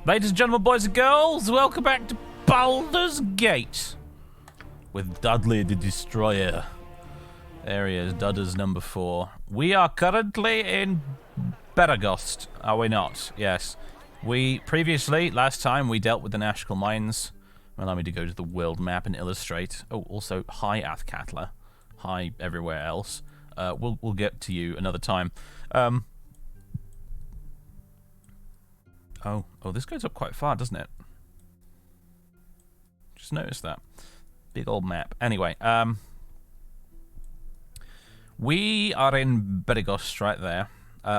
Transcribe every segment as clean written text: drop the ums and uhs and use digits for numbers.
Ladies and gentlemen, boys and girls, welcome back to Baldur's Gate with Dudley the Destroyer. There he is, Dudder's number 4. We are currently in Beregost, are we not? Yes. Last time, we dealt with the Nashkel Mines. Allow me to go to the world map and illustrate. Oh, also, hi Athkatla. Hi everywhere else. We'll get to you another time. Oh, this goes up quite far, doesn't it? Just noticed that. Big old map. Anyway, we are in Beregost right there.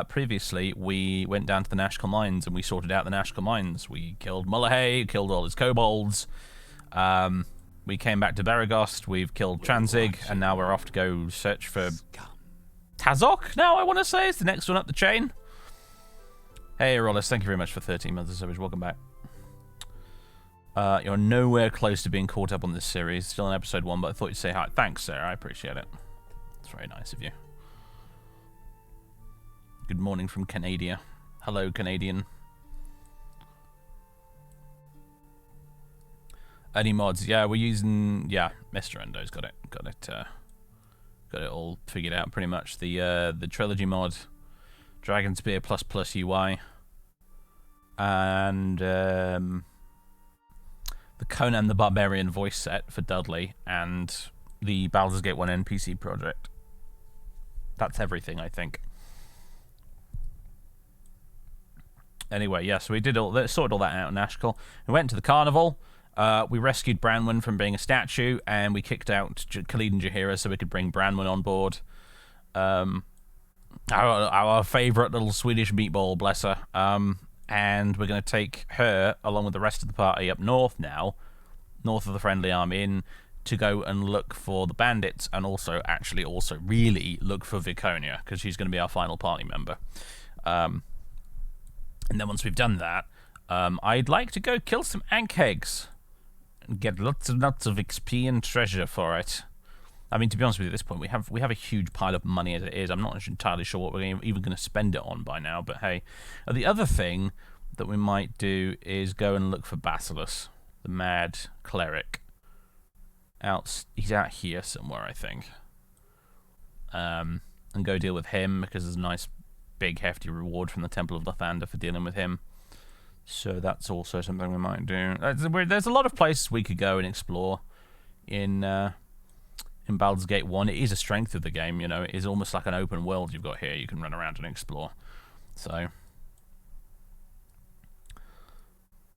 Previously, we went down to the Nashkel Mines and we sorted out the Nashkel Mines. We killed Mullahay, killed all his kobolds. We came back to Beregost, we've killed Tranzig, and now we're off to go search for Tazok, now I want to say, is the next one up the chain. Hey, Rollis, thank you very much for 13 months of service. Welcome back. You're nowhere close to being caught up on this series. Still in episode 1, but I thought you'd say hi. Thanks, Sarah. I appreciate it. It's very nice of you. Good morning from Canada. Hello, Canadian. Any mods? Yeah, we're using... Yeah, Mr. Endo's got it all figured out pretty much. The Trilogy mod, Dragonspear ++ UI, and the Conan the Barbarian voice set for Dudley, and the Baldur's Gate 1 NPC Project. That's everything, I think. Anyway, yeah, so we sorted all that out in Nashkel. We went to the carnival. We rescued Branwen from being a statue, and we kicked out Khalid and Jaheira so we could bring Branwen on board. Our favourite little Swedish meatball, bless her. And we're going to take her, along with the rest of the party, up north now, north of the Friendly Army Inn, to go and look for the bandits, and also really look for Viconia, because she's going to be our final party member. And then once we've done that, I'd like to go kill some Ankhegs and get lots of XP and treasure for it. I mean, to be honest with you, at this point, we have a huge pile of money as it is. I'm not entirely sure what we're even going to spend it on by now, but hey. The other thing that we might do is go and look for Basilius, the mad cleric. He's out here somewhere, I think. And go deal with him, because there's a nice, big, hefty reward from the Temple of Lathander for dealing with him. So that's also something we might do. There's a lot of places we could go and explore in Baldur's Gate 1. It is a strength of the game, you know. It is almost like an open world you've got here. You can run around and explore. So,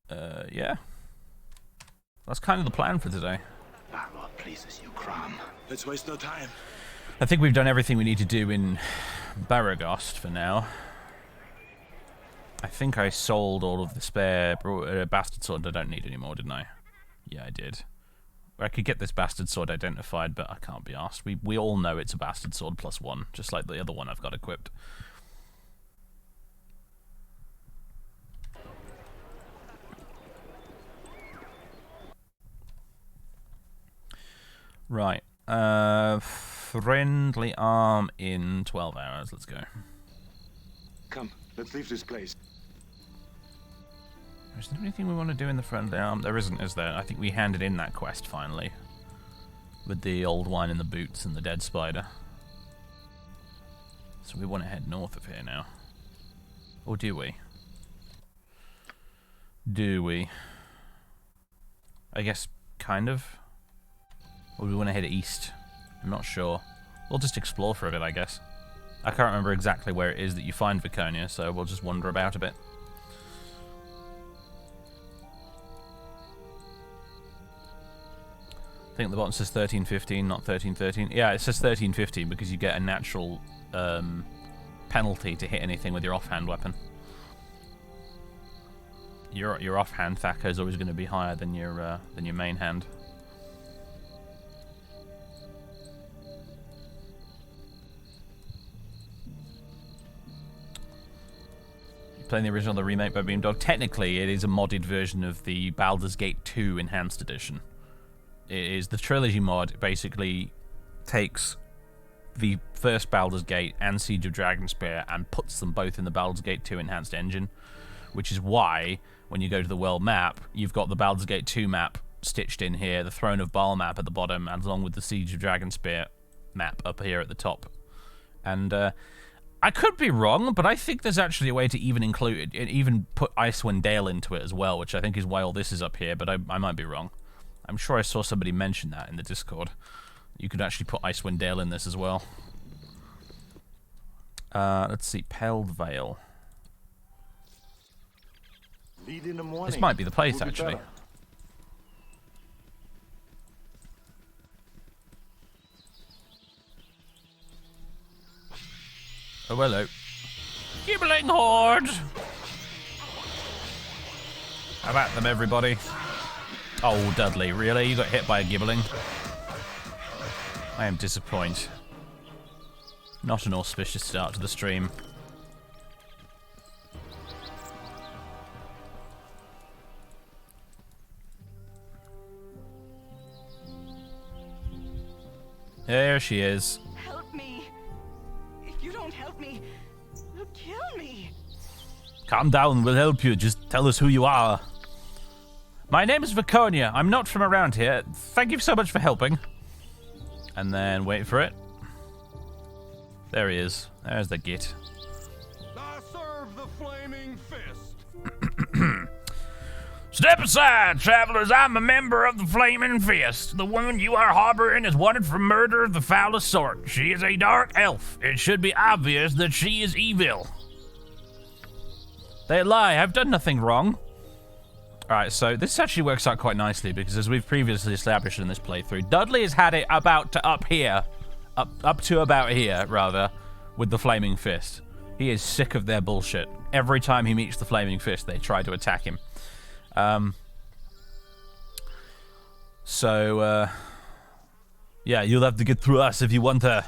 yeah. That's kind of the plan for today. Baldur pleases you, Crom. Let's waste no time. I think we've done everything we need to do in Beregost for now. I think I sold all of the spare bastard sword I don't need anymore, didn't I? Yeah, I did. I could get this bastard sword identified, but I can't be asked. We all know it's a bastard sword +1, just like the other one I've got equipped. Right. Friendly arm in 12 hours. Let's go. Come, let's leave this place. Is there anything we want to do in the friendly arm? There isn't, is there? I think we handed in that quest finally. With the old wine in the boots and the dead spider. So we want to head north of here now. Or do we? Do we? I guess, kind of. Or do we want to head east? I'm not sure. We'll just explore for a bit, I guess. I can't remember exactly where it is that you find Viconia, so we'll just wander about a bit. I think the bottom says 1315, not 1313. Yeah, it says 1315 because you get a natural penalty to hit anything with your offhand weapon. Your offhand Thacker is always going to be higher than your main hand. You're playing the original, the remake by Beamdog. Technically, it is a modded version of the Baldur's Gate 2 Enhanced Edition. It is the Trilogy mod. Basically takes the first Baldur's Gate and Siege of Dragonspear and puts them both in the Baldur's Gate 2 Enhanced engine, which is why when you go to the world map, you've got the Baldur's Gate 2 map stitched in here, the Throne of Baal map at the bottom, and along with the Siege of Dragonspear map up here at the top. And I could be wrong, but I think there's actually a way to even include it, even put Icewind Dale into it as well, which I think is why all this is up here, but I might be wrong. I'm sure I saw somebody mention that in the Discord. You could actually put Icewind Dale in this as well. Let's see, Pelled Vale. This might be the place, actually. Oh, hello. Gibbling Horde! How about them, everybody? Oh, Dudley, really? You got hit by a gibbling? I am disappointed. Not an auspicious start to the stream. There she is. Help me. If you don't help me, they'll kill me. Calm down, we'll help you. Just tell us who you are. My name is Viconia. I'm not from around here. Thank you so much for helping. And then wait for it. There he is. There's the git. I serve the flaming fist. Step aside, travelers. I'm a member of the Flaming Fist. The woman you are harboring is wanted for murder of the foulest sort. She is a dark elf. It should be obvious that she is evil. They lie. I've done nothing wrong. Alright, so this actually works out quite nicely because as we've previously established in this playthrough, Dudley has had it about to up to about here, rather, with the Flaming Fist. He is sick of their bullshit. Every time he meets the Flaming Fist, they try to attack him. Yeah, you'll have to get through us if you want her.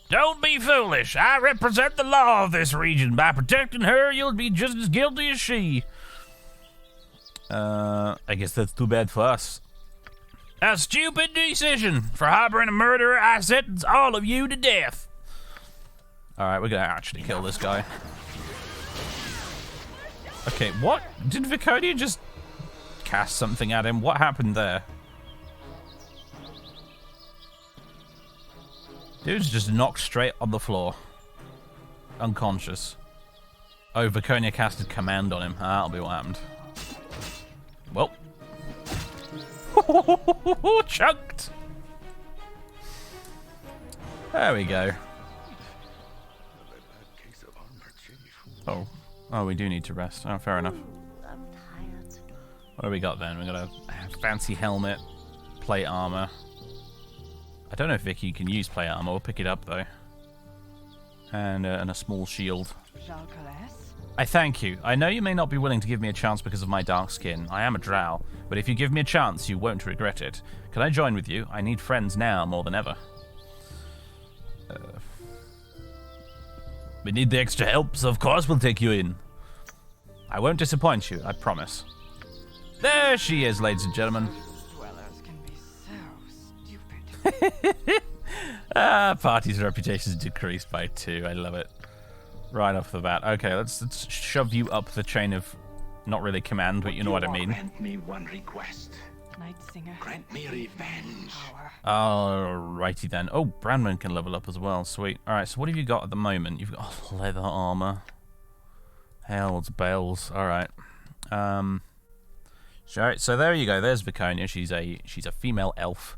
Don't be foolish. I represent the law of this region. By protecting her, you'll be just as guilty as she. I guess that's too bad for us. A stupid decision. For harboring a murderer, I sentence all of you to death. Alright, we're gonna actually kill this guy. Okay, what? Did Viconia just cast something at him? What happened there? Dude's just knocked straight on the floor. Unconscious. Oh, Viconia casted command on him. That'll be what happened. Well. Chunked! There we go. Oh. Oh, we do need to rest. Oh, fair enough. What do we got then? We got a fancy helmet, plate armor. I don't know if Vicky can use plate armor. We'll pick it up though. And a small shield. I thank you. I know you may not be willing to give me a chance because of my dark skin. I am a drow, but if you give me a chance, you won't regret it. Can I join with you? I need friends now more than ever. We need the extra help, so of course we'll take you in. I won't disappoint you, I promise. There she is, ladies and gentlemen. Dwellers can be so stupid. Party's reputation is decreased by 2. I love it. Right off the bat. Okay, let's shove you up the chain of not really command, but you know what I mean. Grant me one request. Night Singer. Grant me revenge. Alrighty then. Oh, Brandman can level up as well. Sweet. Alright, so what have you got at the moment? You've got leather armor. Hells, bells. Alright. Alright, so there you go. There's Viconia. She's a female elf.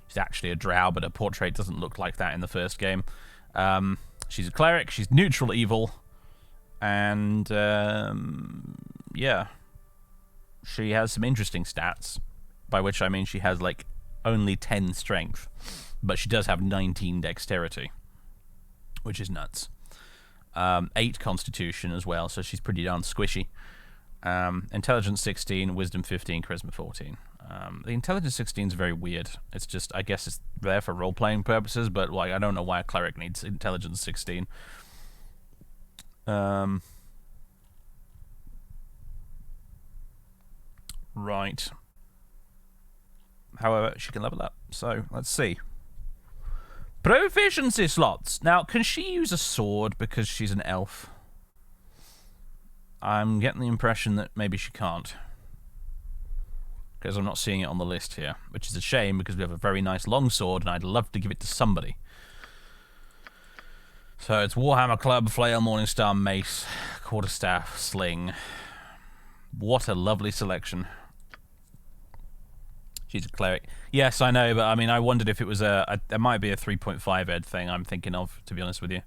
She's actually a drow, but her portrait doesn't look like that in the first game. She's a cleric. She's neutral evil. And, yeah. She has some interesting stats. By which I mean she has, like, only 10 strength. But she does have 19 dexterity. Which is nuts. 8 constitution as well, so she's pretty darn squishy. Intelligence 16, wisdom 15, charisma 14. The intelligence 16 is very weird. It's just, I guess it's there for role-playing purposes, but like I don't know why a cleric needs intelligence 16. Right. However, she can level up. So, let's see. Proficiency slots. Now, can she use a sword because she's an elf? I'm getting the impression that maybe she can't. Because I'm not seeing it on the list here. Which is a shame, because we have a very nice longsword, and I'd love to give it to somebody. So it's Warhammer Club, Flail, Morningstar, Mace, Quarterstaff, Sling. What a lovely selection. She's a cleric. Yes, I know, but I mean, I wondered if it was there might be a 3.5 ed thing I'm thinking of, to be honest with you.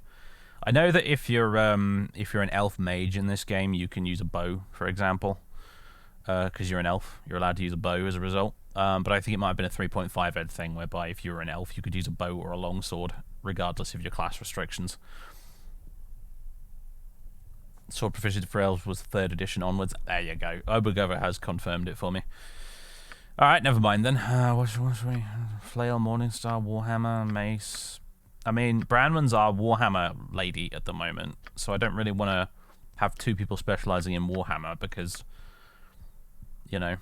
I know that if you're an elf mage in this game, you can use a bow, for example, because you're an elf. You're allowed to use a bow as a result. But I think it might have been a 3.5 ed thing, whereby if you were an elf, you could use a bow or a longsword, regardless of your class restrictions. Sword proficiency for elves was 3rd edition onwards. There you go. Obergover has confirmed it for me. Alright, never mind then. What's we? Flail, Morningstar, Warhammer, Mace. I mean, Branwen's our Warhammer lady at the moment, so I don't really want to have 2 people specialising in Warhammer, because, you know,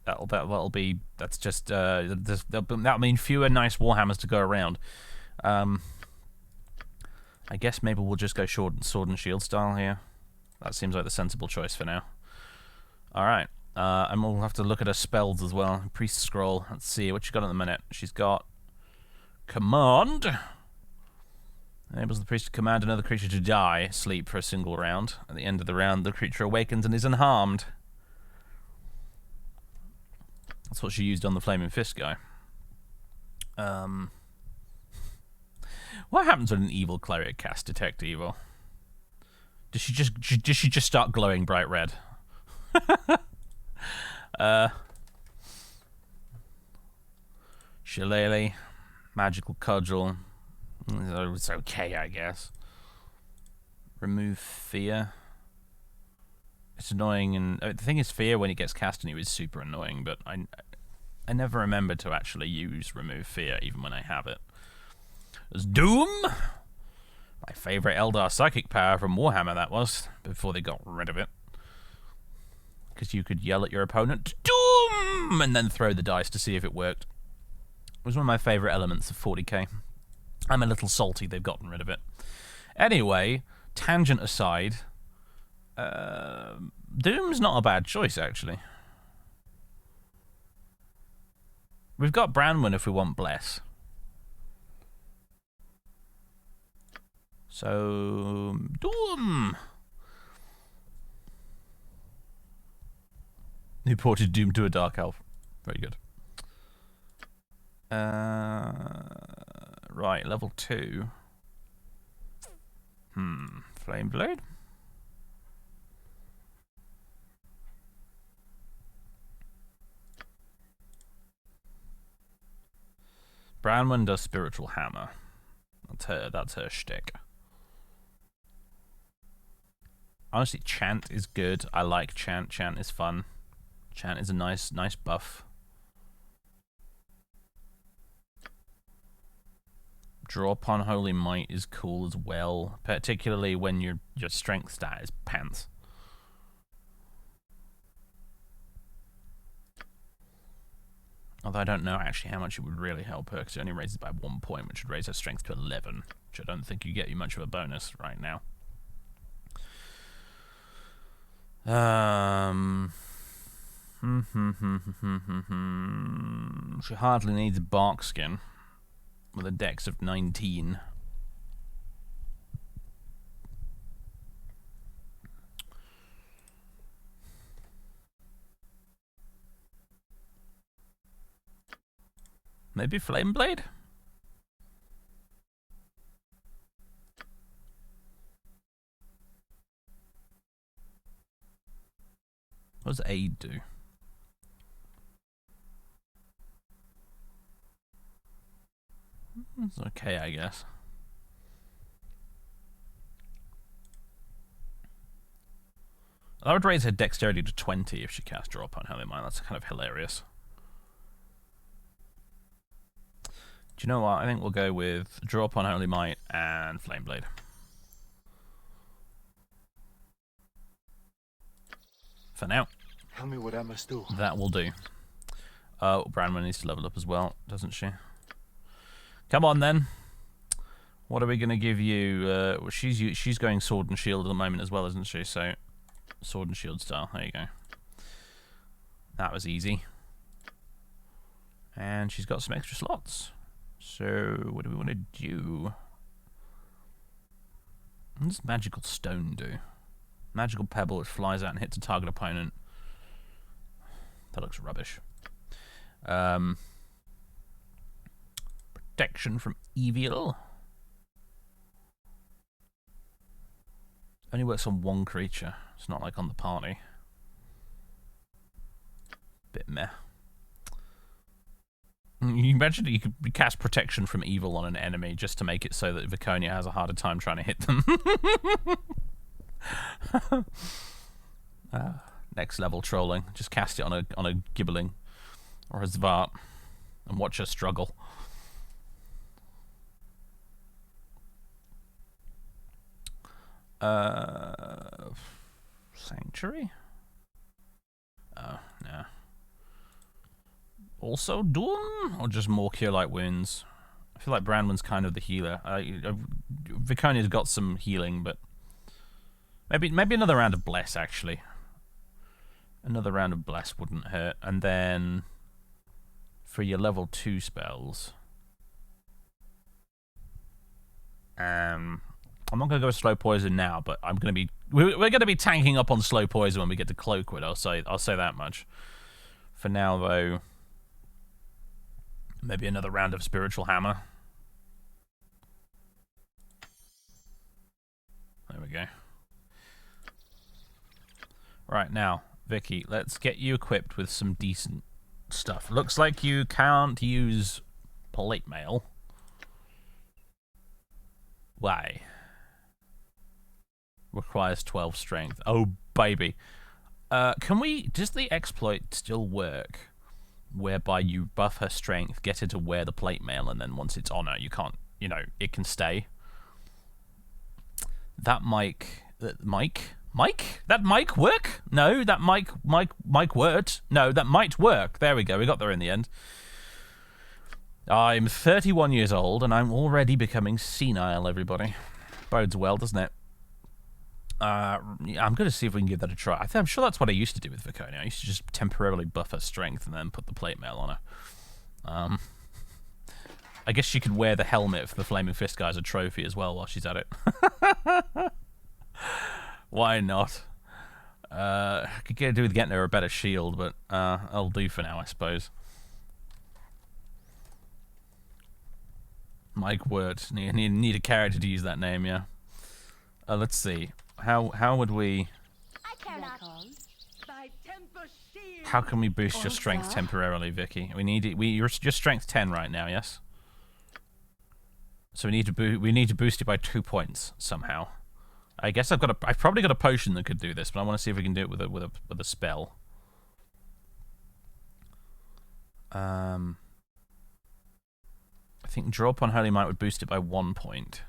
that'll be, that's just, that'll mean fewer nice Warhammers to go around. I guess maybe we'll just go sword and shield style here. That seems like the sensible choice for now. Alright, and we'll have to look at her spells as well. Priest Scroll, let's see what she's got at the minute. She's got Command. Enables the priest to command another creature to die, sleep for a single round. At the end of the round, the creature awakens and is unharmed. That's what she used on the Flaming Fist guy. What happens when an evil cleric casts Detect Evil? Does she just start glowing bright red? Shillelagh, Magical Cudgel. It's okay, I guess. Remove Fear. It's annoying, and the thing is, Fear when it gets cast on you is super annoying, but I never remember to actually use Remove Fear, even when I have it. There's Doom! My favourite Eldar psychic power from Warhammer, that was, before they got rid of it. Because you could yell at your opponent, Doom! And then throw the dice to see if it worked. It was one of my favourite elements of 40k. I'm a little salty they've gotten rid of it. Anyway, tangent aside, Doom's not a bad choice, actually. We've got Branwen if we want Bless. So, Doom! Who ported Doom to a Dark Elf. Very good. Right, level 2. Flame Blade? Branwen does Spiritual Hammer. That's her shtick. Honestly, Chant is good. I like Chant. Chant is fun. Chant is a nice buff. Draw upon Holy Might is cool as well, particularly when your strength stat is pants. Although I don't know actually how much it would really help her, because it only raises by 1 point, which would raise her strength to 11, which I don't think you get you much of a bonus right now. She hardly needs bark skin with a dex of 19. Maybe Flame Blade? What does Aid do? It's okay, I guess. I would raise her dexterity to 20 if she cast Draw Upon Holy Might. That's kind of hilarious. Do you know what? I think we'll go with Draw Upon Holy Might and Flame Blade. For now. Tell me what I must do. That will do. Branwen needs to level up as well, doesn't she? Come on then. What are we going to give you? Well, she's going sword and shield at the moment as well, isn't she? So, sword and shield style. There you go. That was easy. And she's got some extra slots. So, what do we want to do? What does magical stone do? Magical pebble, which flies out and hits a target opponent. That looks rubbish. Protection from evil. Only works on one creature. It's not like on the party. Bit meh. You imagine that you could cast protection from evil on an enemy just to make it so that Viconia has a harder time trying to hit them. Next level trolling. Just cast it on a Gibbling or a Zvart and watch her struggle. Sanctuary? Oh, no. Also Dawn? Or just more cure light wounds? I feel like Brandman's kind of the healer. Viconia's got some healing, but maybe another round of Bless, actually. Another round of Bless wouldn't hurt. And then for your level 2 spells, I'm not going to go with slow poison now, but I'm going to be we're going to be tanking up on slow poison when we get to Cloakwood. I'll say that much. For now, though, maybe another round of spiritual hammer. There we go. Right now, Vicky, let's get you equipped with some decent stuff. Looks like you can't use plate mail. Why? Requires 12 strength. Oh, baby. Does the exploit still work whereby you buff her strength, get her to wear the plate mail, and then once it's on her, you can't, it can stay? That mic? That mic work? No, that mic worked. No, that might work. There we go. We got there in the end. I'm 31 years old, and I'm already becoming senile, everybody. Bodes well, doesn't it? I'm going to see if we can give that a try. I'm sure that's what I used to do with Viconia. I used to just temporarily buff her strength and then put the plate mail on her. I guess she could wear the helmet for the Flaming Fist guy as a trophy as well while she's at it. Why not? I could do with getting her a better shield, but I'll do for now, I suppose. Mike Word. Need a character to use that name, yeah. Let's see. How would we... How can we boost your strength temporarily, Vicky? You're strength 10 right now, yes? So we need to boost it by 2 points somehow. I guess I've probably got a potion that could do this, but I want to see if we can do it with a spell. I think draw upon Holy Might would boost it by 1 point.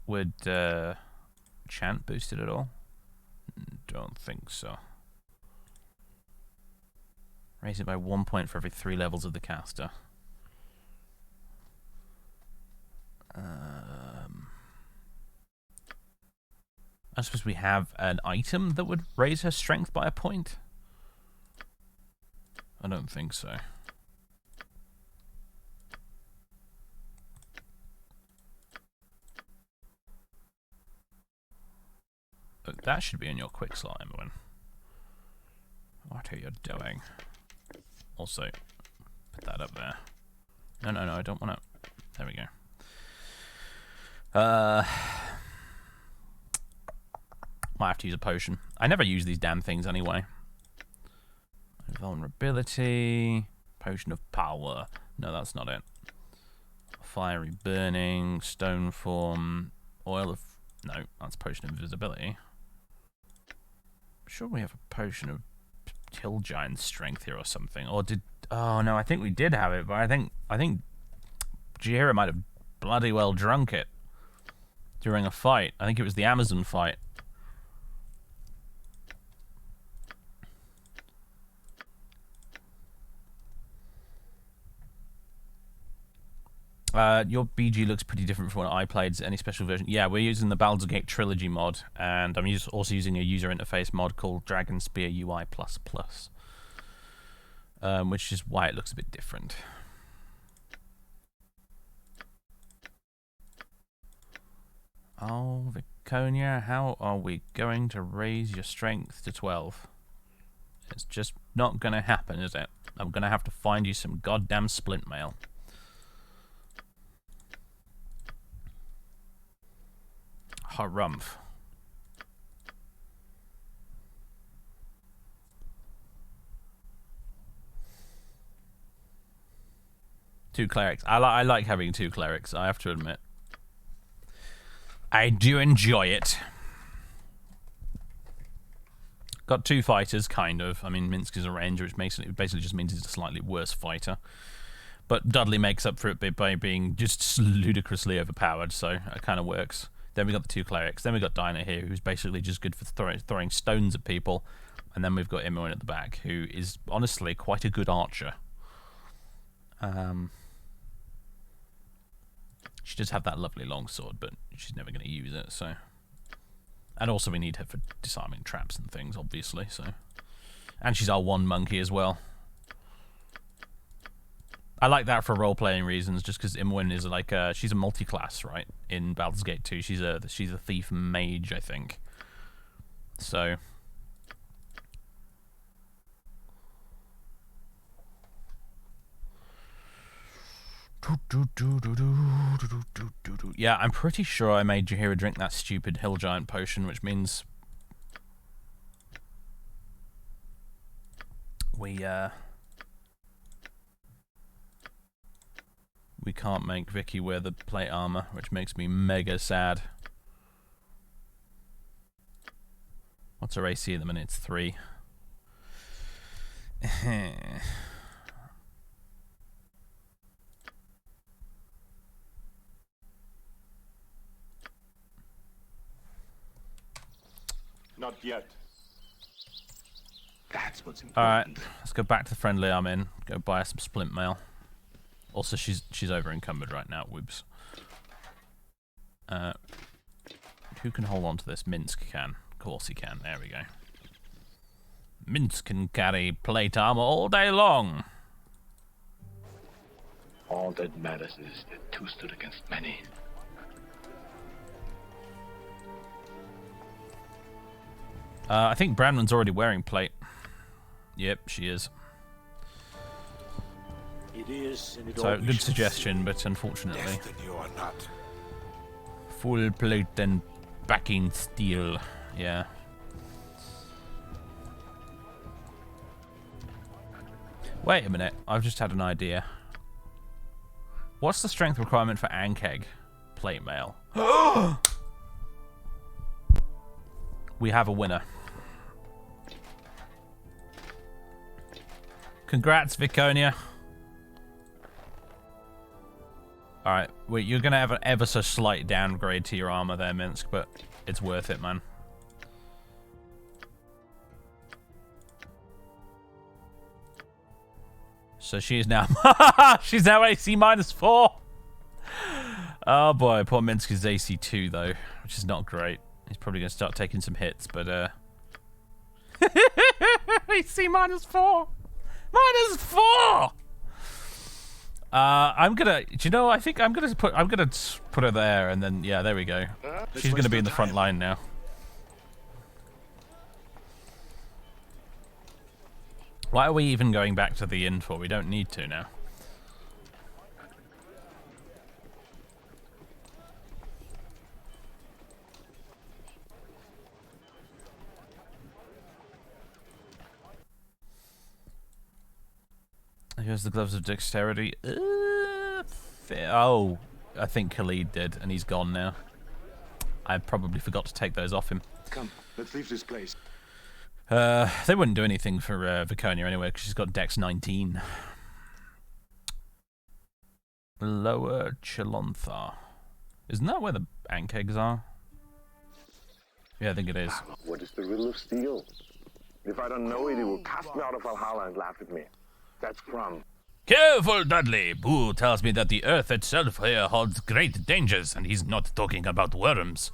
Would Chant boost it at all? Don't think so. Raise it by 1 point for every 3 levels of the caster. I suppose we have an item that would raise her strength by a point. I don't think so. Look, that should be in your quick slot, Emily. What are you doing? Also, put that up there. No, I don't want to. There we go. Might have to use a potion. I never use these damn things anyway. Vulnerability. Potion of power. No, that's not it. Fiery burning. Stone form. Oil of... No, that's potion of invisibility. I'm sure we have a potion of Hill Giant strength here or something. Or did... Oh, no, I think we did have it, but I think Jihira might have bloody well drunk it during a fight. I think it was the Amazon fight. Your BG looks pretty different from what I played. Any special version? Yeah, we're using the Baldur's Gate Trilogy mod, and I'm also using a user interface mod called Dragonspear UI++, which is why it looks a bit different. Oh, Viconia, how are we going to raise your strength to 12? It's just not going to happen, is it? I'm going to have to find you some goddamn splint mail. Harumph. Two clerics. I like having two clerics, I have to admit. I do enjoy it. Got two fighters, kind of. I mean, Minsk is a ranger, which basically just means he's a slightly worse fighter. But Dudley makes up for it by being just ludicrously overpowered, so it kind of works. Then we got the two clerics. Then we got Dinah here, who's basically just good for throwing stones at people. And then we've got Imoen at the back, who is honestly quite a good archer. She does have that lovely longsword, but she's never going to use it, so... And also we need her for disarming traps and things, obviously, so... And she's our one monkey as well. I like that for role-playing reasons, just because Imoen is like she's a multi-class, right? In Baldur's Gate 2, she's a thief mage, I think. So... Yeah, I'm pretty sure I made Jaheira drink that stupid hill giant potion, which means we can't make Vicky wear the plate armor, which makes me mega sad. What's her AC at the minute? It's 3. Not yet. That's what's important. Alright, let's go back to the friendly I'm in. Go buy her some splint mail. Also, she's over encumbered right now. Whoops. Who can hold on to this? Minsk can. Of course he can. There we go. Minsk can carry plate armor all day long. All that matters is that two stood against many. I think Branwen's already wearing plate. Yep, she is. It is, and it So, good suggestion, but unfortunately... Destiny or not. Full plate and backing steel. Yeah. Wait a minute, I've just had an idea. What's the strength requirement for Ankheg? Plate mail. We have a winner. Congrats, Viconia. Alright, wait, you're gonna have an ever so slight downgrade to your armor there, Minsk, but it's worth it, man. So she is now... She's now AC -4! Oh boy, poor Minsk is AC 2 though, which is not great. He's probably going to start taking some hits, but AC -4! -4! I'm gonna... Do you know, I think I'm gonna put her there, and then, yeah, there we go. She's gonna be in the front line now. Why are we even going back to the inn for? We don't need to now. Here's the gloves of dexterity. Oh, I think Khalid did, and he's gone now. I probably forgot to take those off him. Come, let's leave this place. They wouldn't do anything for Viconia anyway, because she's got Dex 19. Lower Chilontha. Isn't that where the Ankhegs are? Yeah, I think it is. What is the riddle of steel? If I don't know it, it will cast me out of Valhalla and laugh at me. That's from. Careful, Dudley. Boo tells me that the earth itself here holds great dangers, and he's not talking about worms.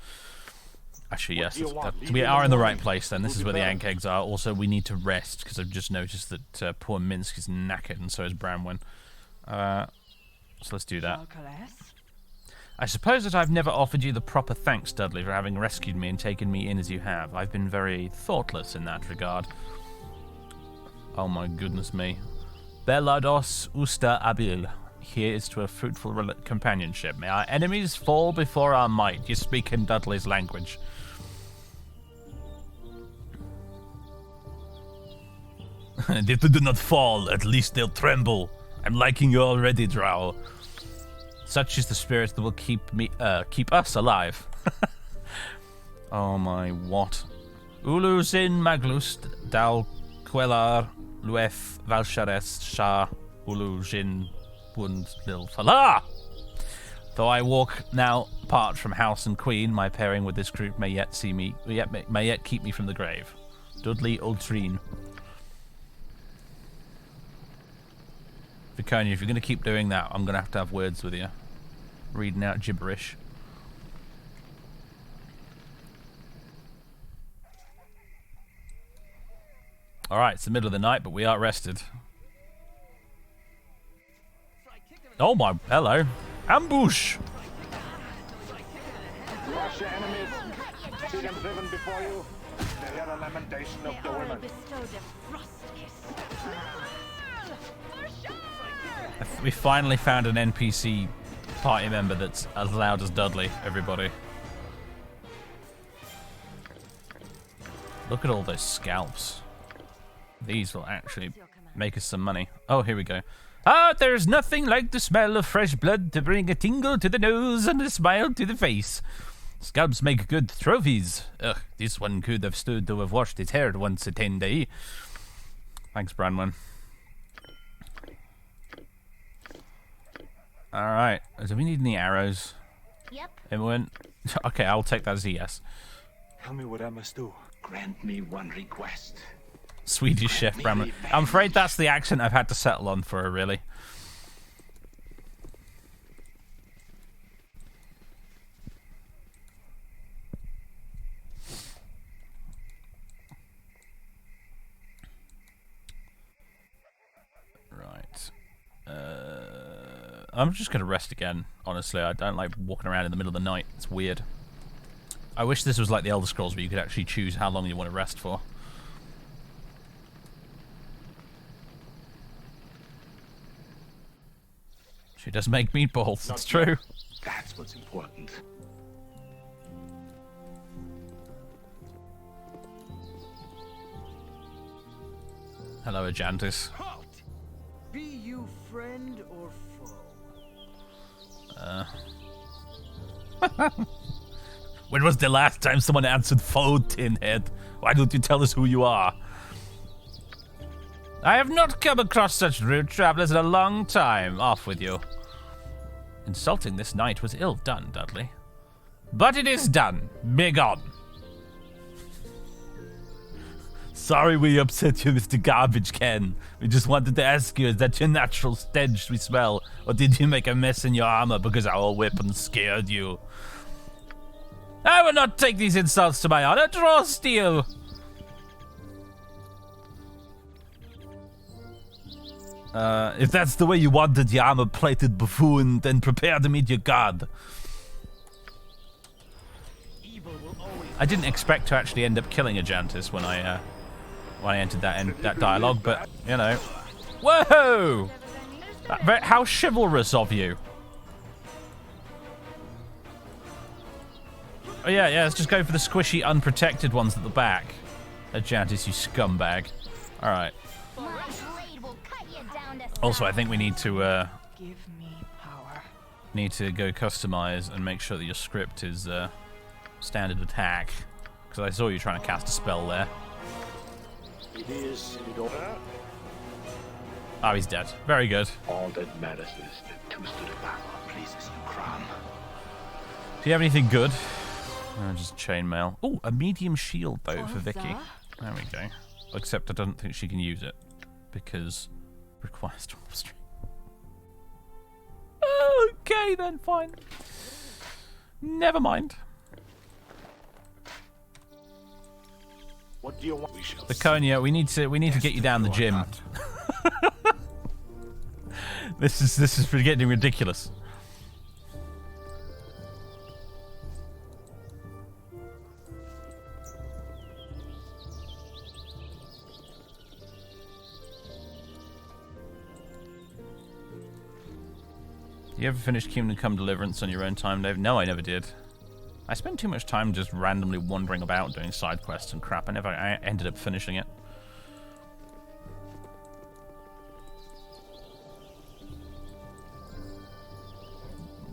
Actually, yes, we are in the right place then. This is where the Ankhegs are. Also, we need to rest, because I've just noticed that poor Minsk is knackered, and so is Branwen. So let's do that. I suppose that I've never offered you the proper thanks, Dudley, for having rescued me and taken me in as you have. I've been very thoughtless in that regard. Oh my goodness me. Belados usta abil. Here is to a fruitful companionship. May our enemies fall before our might. You speak in Dudley's language. And if they do not fall, at least they'll tremble. I'm liking you already, Drow. Such is the spirit that will keep us alive. Oh my what? Ulu sin maglust dal quelar luef valshares sha ulu jin bund lil fala. Though I walk now apart from house and queen, my pairing with this group may yet keep me from the grave. Dudley Ultrine. Viconia, if you're going to keep doing that, I'm going to have words with you. Reading out gibberish. Alright, it's the middle of the night, but we are rested. Oh my, hello. Ambush! Crush your enemies. See them driven before you. They hear the lamentation of the women. We finally found an NPC party member that's as loud as Dudley, everybody. Look at all those scalps. These will actually make us some money. Oh, here we go. Ah, there's nothing like the smell of fresh blood to bring a tingle to the nose and a smile to the face. Scalps make good trophies. Ugh, this one could have stood to have washed his hair once a 10 day. Thanks, Branwen. Alright, do we need any arrows? Yep. Everyone? Okay, I'll take that as a yes. Tell me what I must do. Grant me one request. Swedish chef Branwen. I'm afraid that's the accent I've had to settle on for her, really. Right. I'm just going to rest again, honestly. I don't like walking around in the middle of the night. It's weird. I wish this was like the Elder Scrolls where you could actually choose how long you want to rest for. She does make meatballs, it's true. That's what's important. Hello, Ajantis. Halt! Be you friend or foe? When was the last time someone answered foe, Tinhead? Why don't you tell us who you are? I have not come across such rude travelers in a long time. Off with you. Insulting this knight was ill done, Dudley. But it is done. Begone. Sorry we upset you, Mr. Garbage Can. We just wanted to ask you, is that your natural stench we smell? Or did you make a mess in your armor because our weapon scared you? I will not take these insults to my honor. Draw steel. If that's the way you wanted your armor-plated buffoon, then prepare to meet your god. I didn't expect to actually end up killing Ajantis when I entered that dialogue, but you know. Whoa! How chivalrous of you. Oh yeah, let's just go for the squishy, unprotected ones at the back. Ajantis, you scumbag. Alright. Also, I think we need to Give me power. go customize and make sure that your script is standard attack. Because I saw you trying to cast a spell there. It is in it all. Oh, he's dead. Very good. All that matters is that two stood apart. Pleases you, Crom. Do you have anything good? Just chainmail. Oh, a medium shield though for Vicky. Sir? There we go. Except I don't think she can use it because it requires 12 string. Okay, then, fine. Never mind. What do you want? We shall Viconia, we need to get you down the gym. This is getting ridiculous. You ever finish Kingdom Come Deliverance on your own time, Dave? No, I never did. I spent too much time just randomly wandering about doing side quests and crap. I ended up finishing it.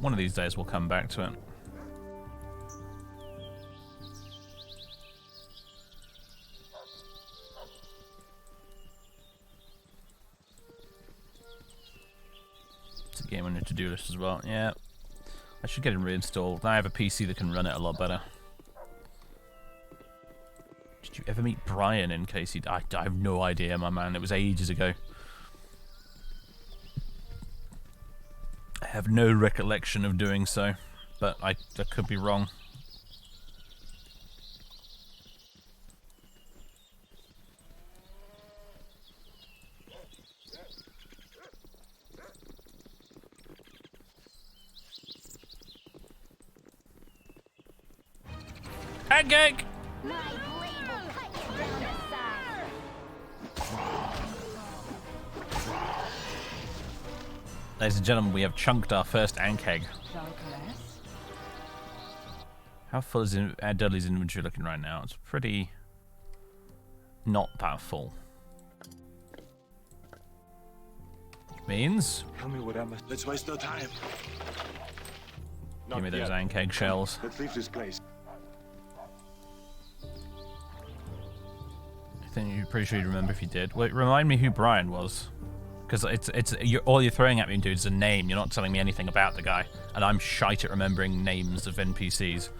One of these days we'll come back to it. It's a game on your to-do list as well. Yeah. I should get it reinstalled. I have a PC that can run it a lot better. Did you ever meet Brian in Casey? I have no idea, my man. It was ages ago. I have no recollection of doing so, but I could be wrong. Ankheg! My blade will cut you down the side. Ladies and gentlemen, we have chunked our first Ankheg. How full is Dudley's inventory looking right now? It's pretty not that full. Which means Tell me what I must. Let's waste no time. give me those Ankheg shells. Let's leave this place. I think you're pretty sure you remember if you did. Well, remind me who Brian was. Because all you're throwing at me, dude, is a name. You're not telling me anything about the guy. And I'm shite at remembering names of NPCs.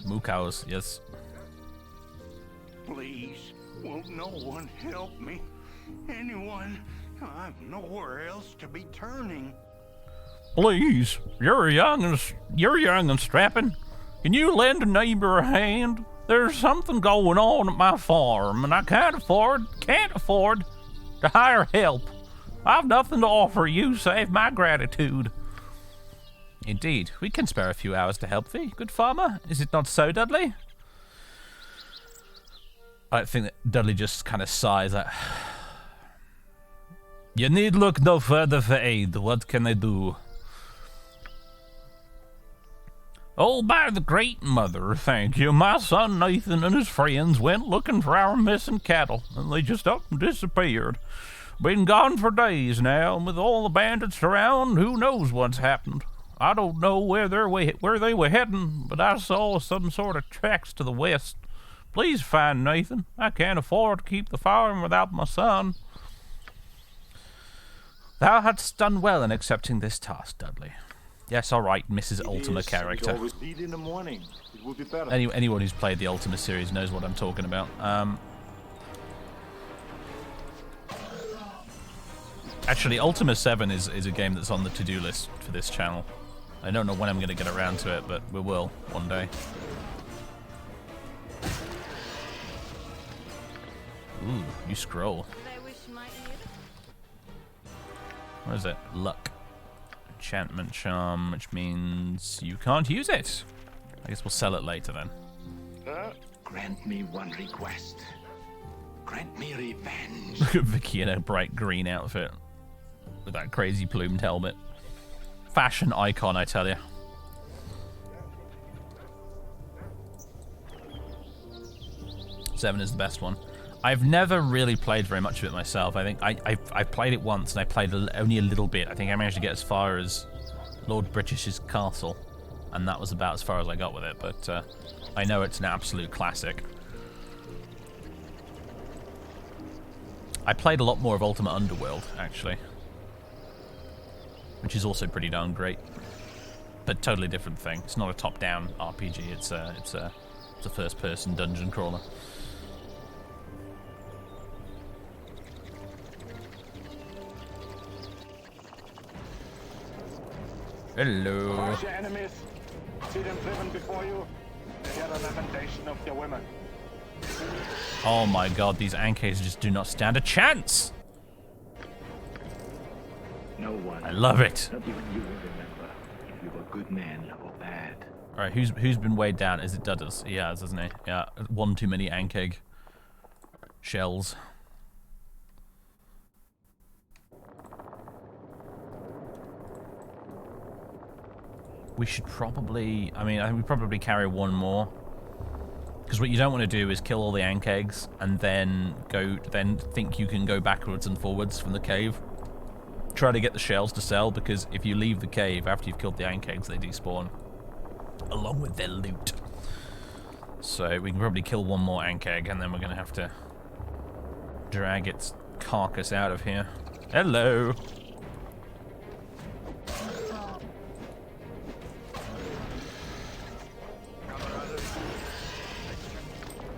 Mookows, yes. Please, won't no one help me? Anyone? I've nowhere else to be turning. Please, you're young and strapping. Can you lend a neighbor a hand? There's something going on at my farm, and I can't afford to hire help. I've nothing to offer you save my gratitude. Indeed, we can spare a few hours to help thee, good farmer. Is it not so, Dudley? I think that Dudley just kind of sighs like, you need look no further for aid. What can I do? Oh, by the great mother, thank you. My son Nathan and his friends went looking for our missing cattle, and they just up and disappeared. Been gone for days now, and with all the bandits around, who knows what's happened. I don't know where they were heading, but I saw some sort of tracks to the west. Please find Nathan. I can't afford to keep the farm without my son. Thou hadst done well in accepting this task, Dudley. Yes, all right, Mrs. Ultima character. Always eat in the morning. It will be better. Anyone who's played the Ultima series knows what I'm talking about. Actually, Ultima 7 is a game that's on the to-do list for this channel. I don't know when I'm going to get around to it, but we will one day. Ooh, you scroll. What is it? Luck. Enchantment charm, which means you can't use it. I guess we'll sell it later then. Grant me one request. Grant me revenge. Look at Vicky in a bright green outfit with that crazy plumed helmet. Fashion icon, I tell you. Seven is the best one. I've never really played very much of it myself. I think I played it once and I played only a little bit. I think I managed to get as far as Lord British's castle, and that was about as far as I got with it. But I know it's an absolute classic. I played a lot more of Ultima Underworld actually, which is also pretty darn great, but totally different thing. It's not a top-down RPG. It's a first-person dungeon crawler. Hello. Crush your enemies. See them driven before you. They hear the lamentation of your women. Oh my god, these Ankhegs just do not stand a chance! No one. I love it. Not even you will remember if you were good men or bad. Alright, who's been weighed down? Is it Dudders? He has, hasn't he? Yeah, one too many Ankheg shells. We should probably... I think we probably carry one more. Because what you don't want to do is kill all the Ankhegs and then think you can go backwards and forwards from the cave. Try to get the shells to sell, because if you leave the cave after you've killed the Ankhegs, they despawn. Along with their loot. So we can probably kill one more Ankheg, and then we're going to have to drag its carcass out of here. Hello!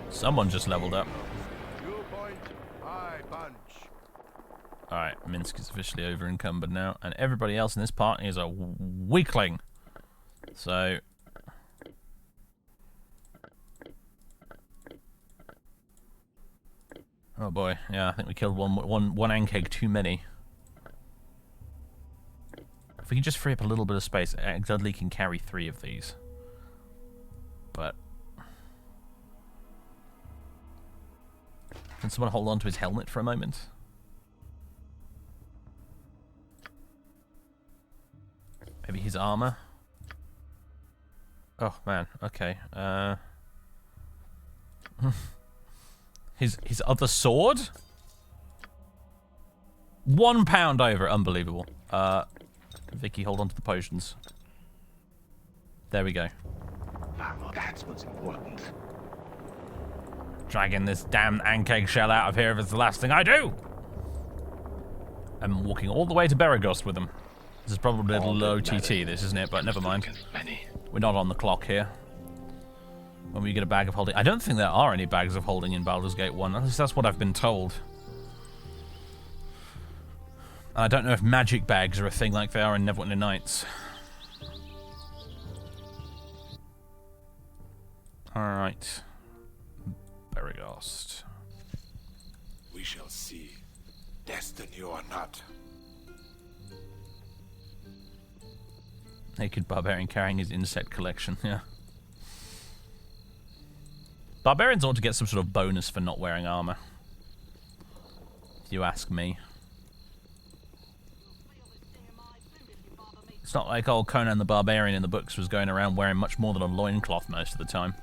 Someone just leveled up. Alright, Minsk is officially over encumbered now, and everybody else in this party is a weakling. So... oh boy, yeah, I think we killed one Ankheg too many. If we can just free up a little bit of space, Dudley can carry 3 of these. But... can someone hold on to his helmet for a moment? Maybe his armor? Oh man, okay. His other sword? £1 over, unbelievable. Vicky, hold on to the potions. There we go. That's what's important. Dragging this damn Ankheg shell out of here if it's the last thing I do! I'm walking all the way to Beregost with them. This is probably a little low TT, this, isn't it? But never mind. We're not on the clock here. When we get a bag of holding... I don't think there are any bags of holding in Baldur's Gate 1. At least that's what I've been told. And I don't know if magic bags are a thing like they are in Neverwinter Nights. Alright. Beregost. We shall see. Destiny or not. Naked barbarian carrying his insect collection, yeah. Barbarians ought to get some sort of bonus for not wearing armor. If you ask me. It's not like old Conan the Barbarian in the books was going around wearing much more than a loincloth most of the time.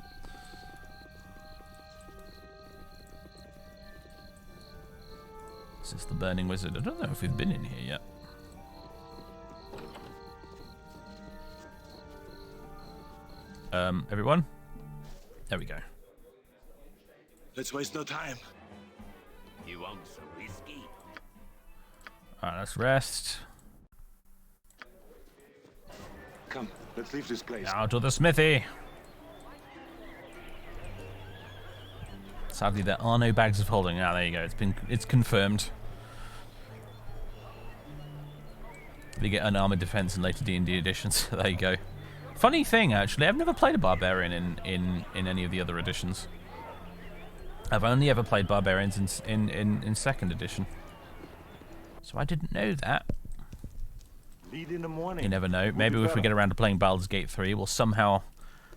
Is this the Burning Wizard? I don't know if we've been in here yet. Everyone? There we go. Let's waste no time. You want some whiskey? Alright, let's rest. Come, let's leave this place. Now to the smithy! Sadly, there are no bags of holding. Ah, there you go. It's confirmed. We get unarmored defense in later D&D editions. There you go. Funny thing, actually, I've never played a barbarian in any of the other editions. I've only ever played barbarians in second edition. So I didn't know that. Lead in the morning. You never know. Maybe if we get around to playing Baldur's Gate 3, we'll somehow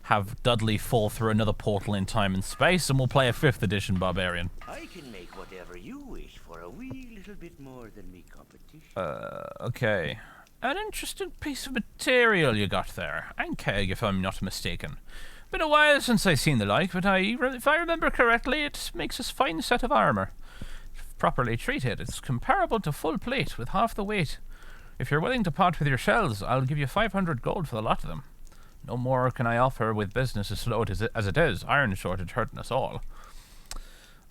have Dudley fall through another portal in time and space, and we'll play a 5th edition barbarian. I can make whatever you wish for a wee little bit more than me competition. Okay. An interesting piece of material you got there. Ankheg, if I'm not mistaken. Been a while since I've seen the like, but if I remember correctly, it makes a fine set of armor. If properly treated, it's comparable to full plate with half the weight. If you're willing to part with your shells, I'll give you 500 gold for the lot of them. No more can I offer with business as slow as it is. Iron shortage hurting us all.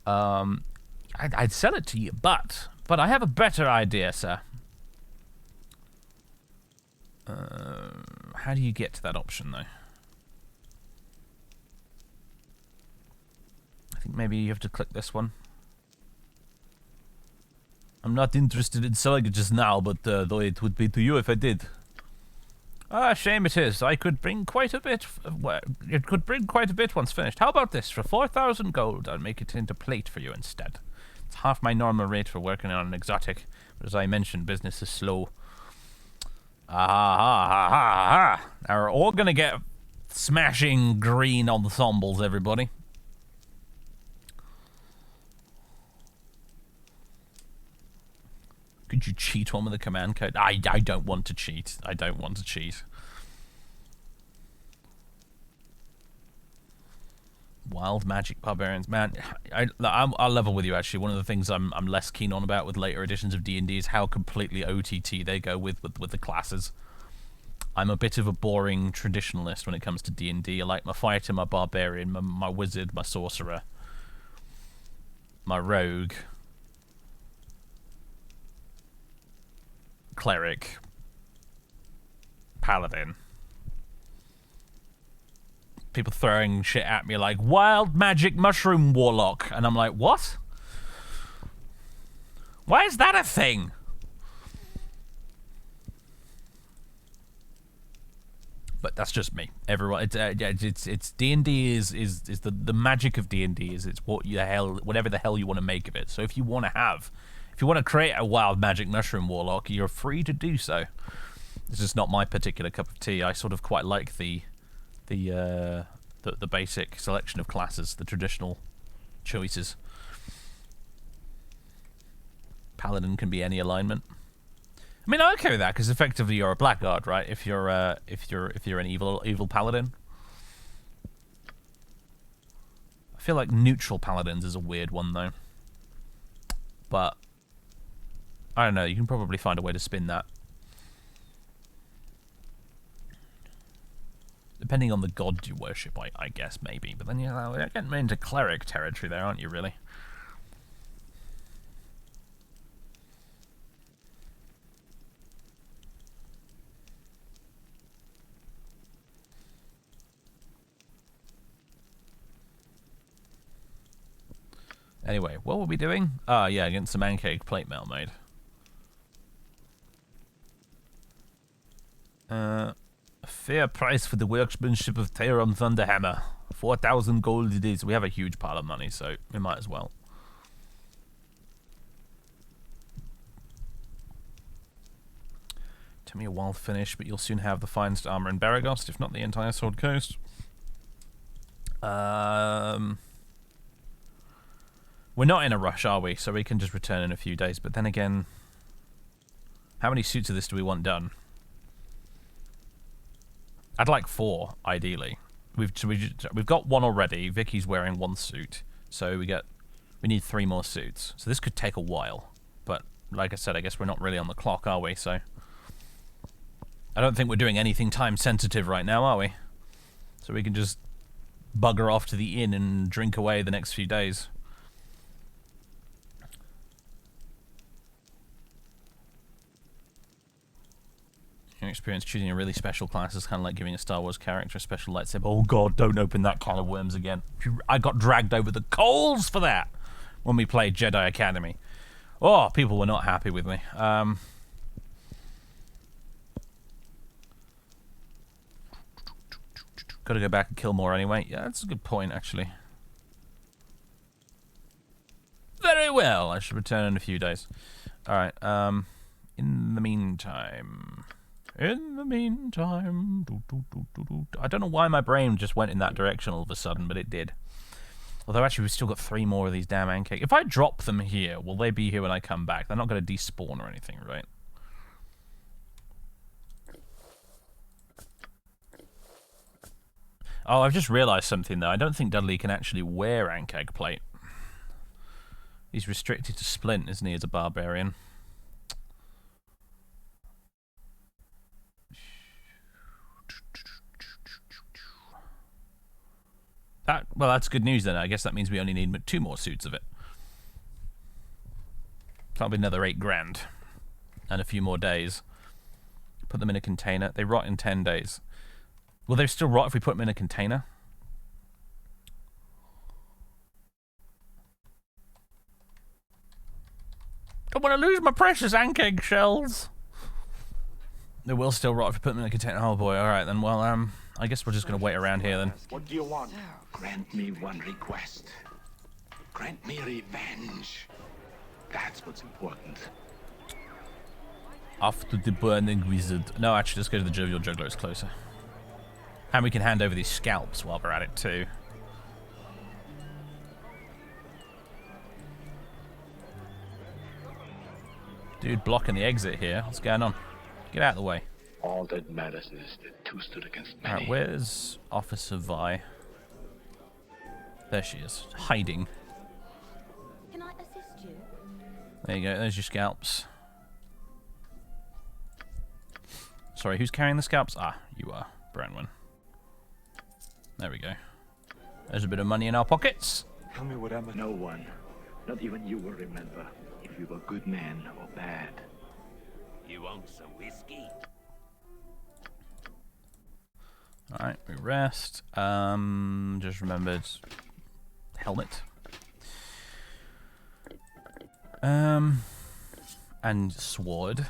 I'd sell it to you, but I have a better idea, sir. How do you get to that option, though? I think maybe you have to click this one. I'm not interested in selling it just now, but though it would be to you if I did. Ah, shame it is. I could bring quite a bit. Well, it could bring quite a bit once finished. How about this? For 4,000 gold, I'll make it into plate for you instead. It's half my normal rate for working on an exotic. But as I mentioned, business is slow. Now we're all gonna get smashing green ensembles, everybody. Could you cheat one with a command code? I don't want to cheat. I don't want to cheat. Wild magic barbarians, man. I'll level with you. Actually, one of the things I'm less keen on about with later editions of D&D is how completely OTT they go with the classes. I'm a bit of a boring traditionalist when it comes to D&D. I like my fighter, my barbarian, my wizard, my sorcerer, my rogue, cleric, paladin. People throwing shit at me like wild magic mushroom warlock, and I'm like, what? Why is that a thing? But that's just me. Everyone, it's D&D is the magic of D&D is it's whatever the hell you want to make of it. So if you want to create a wild magic mushroom warlock, you're free to do so. It's just not my particular cup of tea. I sort of quite like the basic selection of classes, the traditional choices. Paladin can be any alignment. I mean, I'm okay with that because effectively you're a blackguard, right? If you're an evil paladin. I feel like neutral paladins is a weird one though. But I don't know. You can probably find a way to spin that. Depending on the god you worship, I guess, maybe. But then you're getting into cleric territory there, aren't you, really? Anyway, what were we doing? Yeah, against some Ankheg plate mail made. A fair price for the workmanship of Tyron Thunderhammer. 4,000 gold it is. We have a huge pile of money, so we might as well. Took me a while to finish, but you'll soon have the finest armor in Baragost, if not the entire Sword Coast. We're not in a rush, are we? So we can just return in a few days. But then again, how many suits of this do we want done? I'd like 4, ideally. We've got 1 already. Vicky's wearing 1 suit, so we need 3 more suits. So this could take a while. But like I said, I guess we're not really on the clock, are we? So I don't think we're doing anything time sensitive right now, are we? So we can just bugger off to the inn and drink away the next few days. Your experience choosing a really special class is kind of like giving a Star Wars character a special lightsaber. Oh god, don't open that can of worms again. I got dragged over the coals for that when we played Jedi Academy. Oh, people were not happy with me. Gotta go back and kill more anyway. Yeah, that's a good point, actually. Very well, I should return in a few days. Alright, in the meantime... I don't know why my brain just went in that direction all of a sudden, but it did. Although actually we've still got 3 more of these damn Ankheg. If I drop them here, will they be here when I come back? They're not going to despawn or anything, right? Oh, I've just realised something though. I don't think Dudley can actually wear Ankheg plate. He's restricted to splint, isn't he, as a barbarian? Well, that's good news then. I guess that means we only need 2 more suits of it. That'll be another 8 grand. And a few more days. Put them in a container. They rot in 10 days. Will they still rot if we put them in a container? Don't want to lose my precious Ankheg shells. They will still rot if we put them in a container. Oh boy, alright then. Well, I guess we're just gonna wait around here then. What do you want? Grant me one request. Grant me revenge. That's what's important. Off to the burning wizard. No, actually, let's go to the jovial juggler. It's closer. And we can hand over these scalps while we're at it too. Dude, blocking the exit here. What's going on? Get out of the way. All that matters is that two stood against many. Alright, where's Officer Vi? There she is, hiding. Can I assist you? There you go, there's your scalps. Sorry, who's carrying the scalps? Ah, you are, Branwen. There we go. There's a bit of money in our pockets. Tell me what am I? No one, not even you will remember if you were good man or bad. You want some whiskey? Alright, we rest. Just remembered helmet. And sword.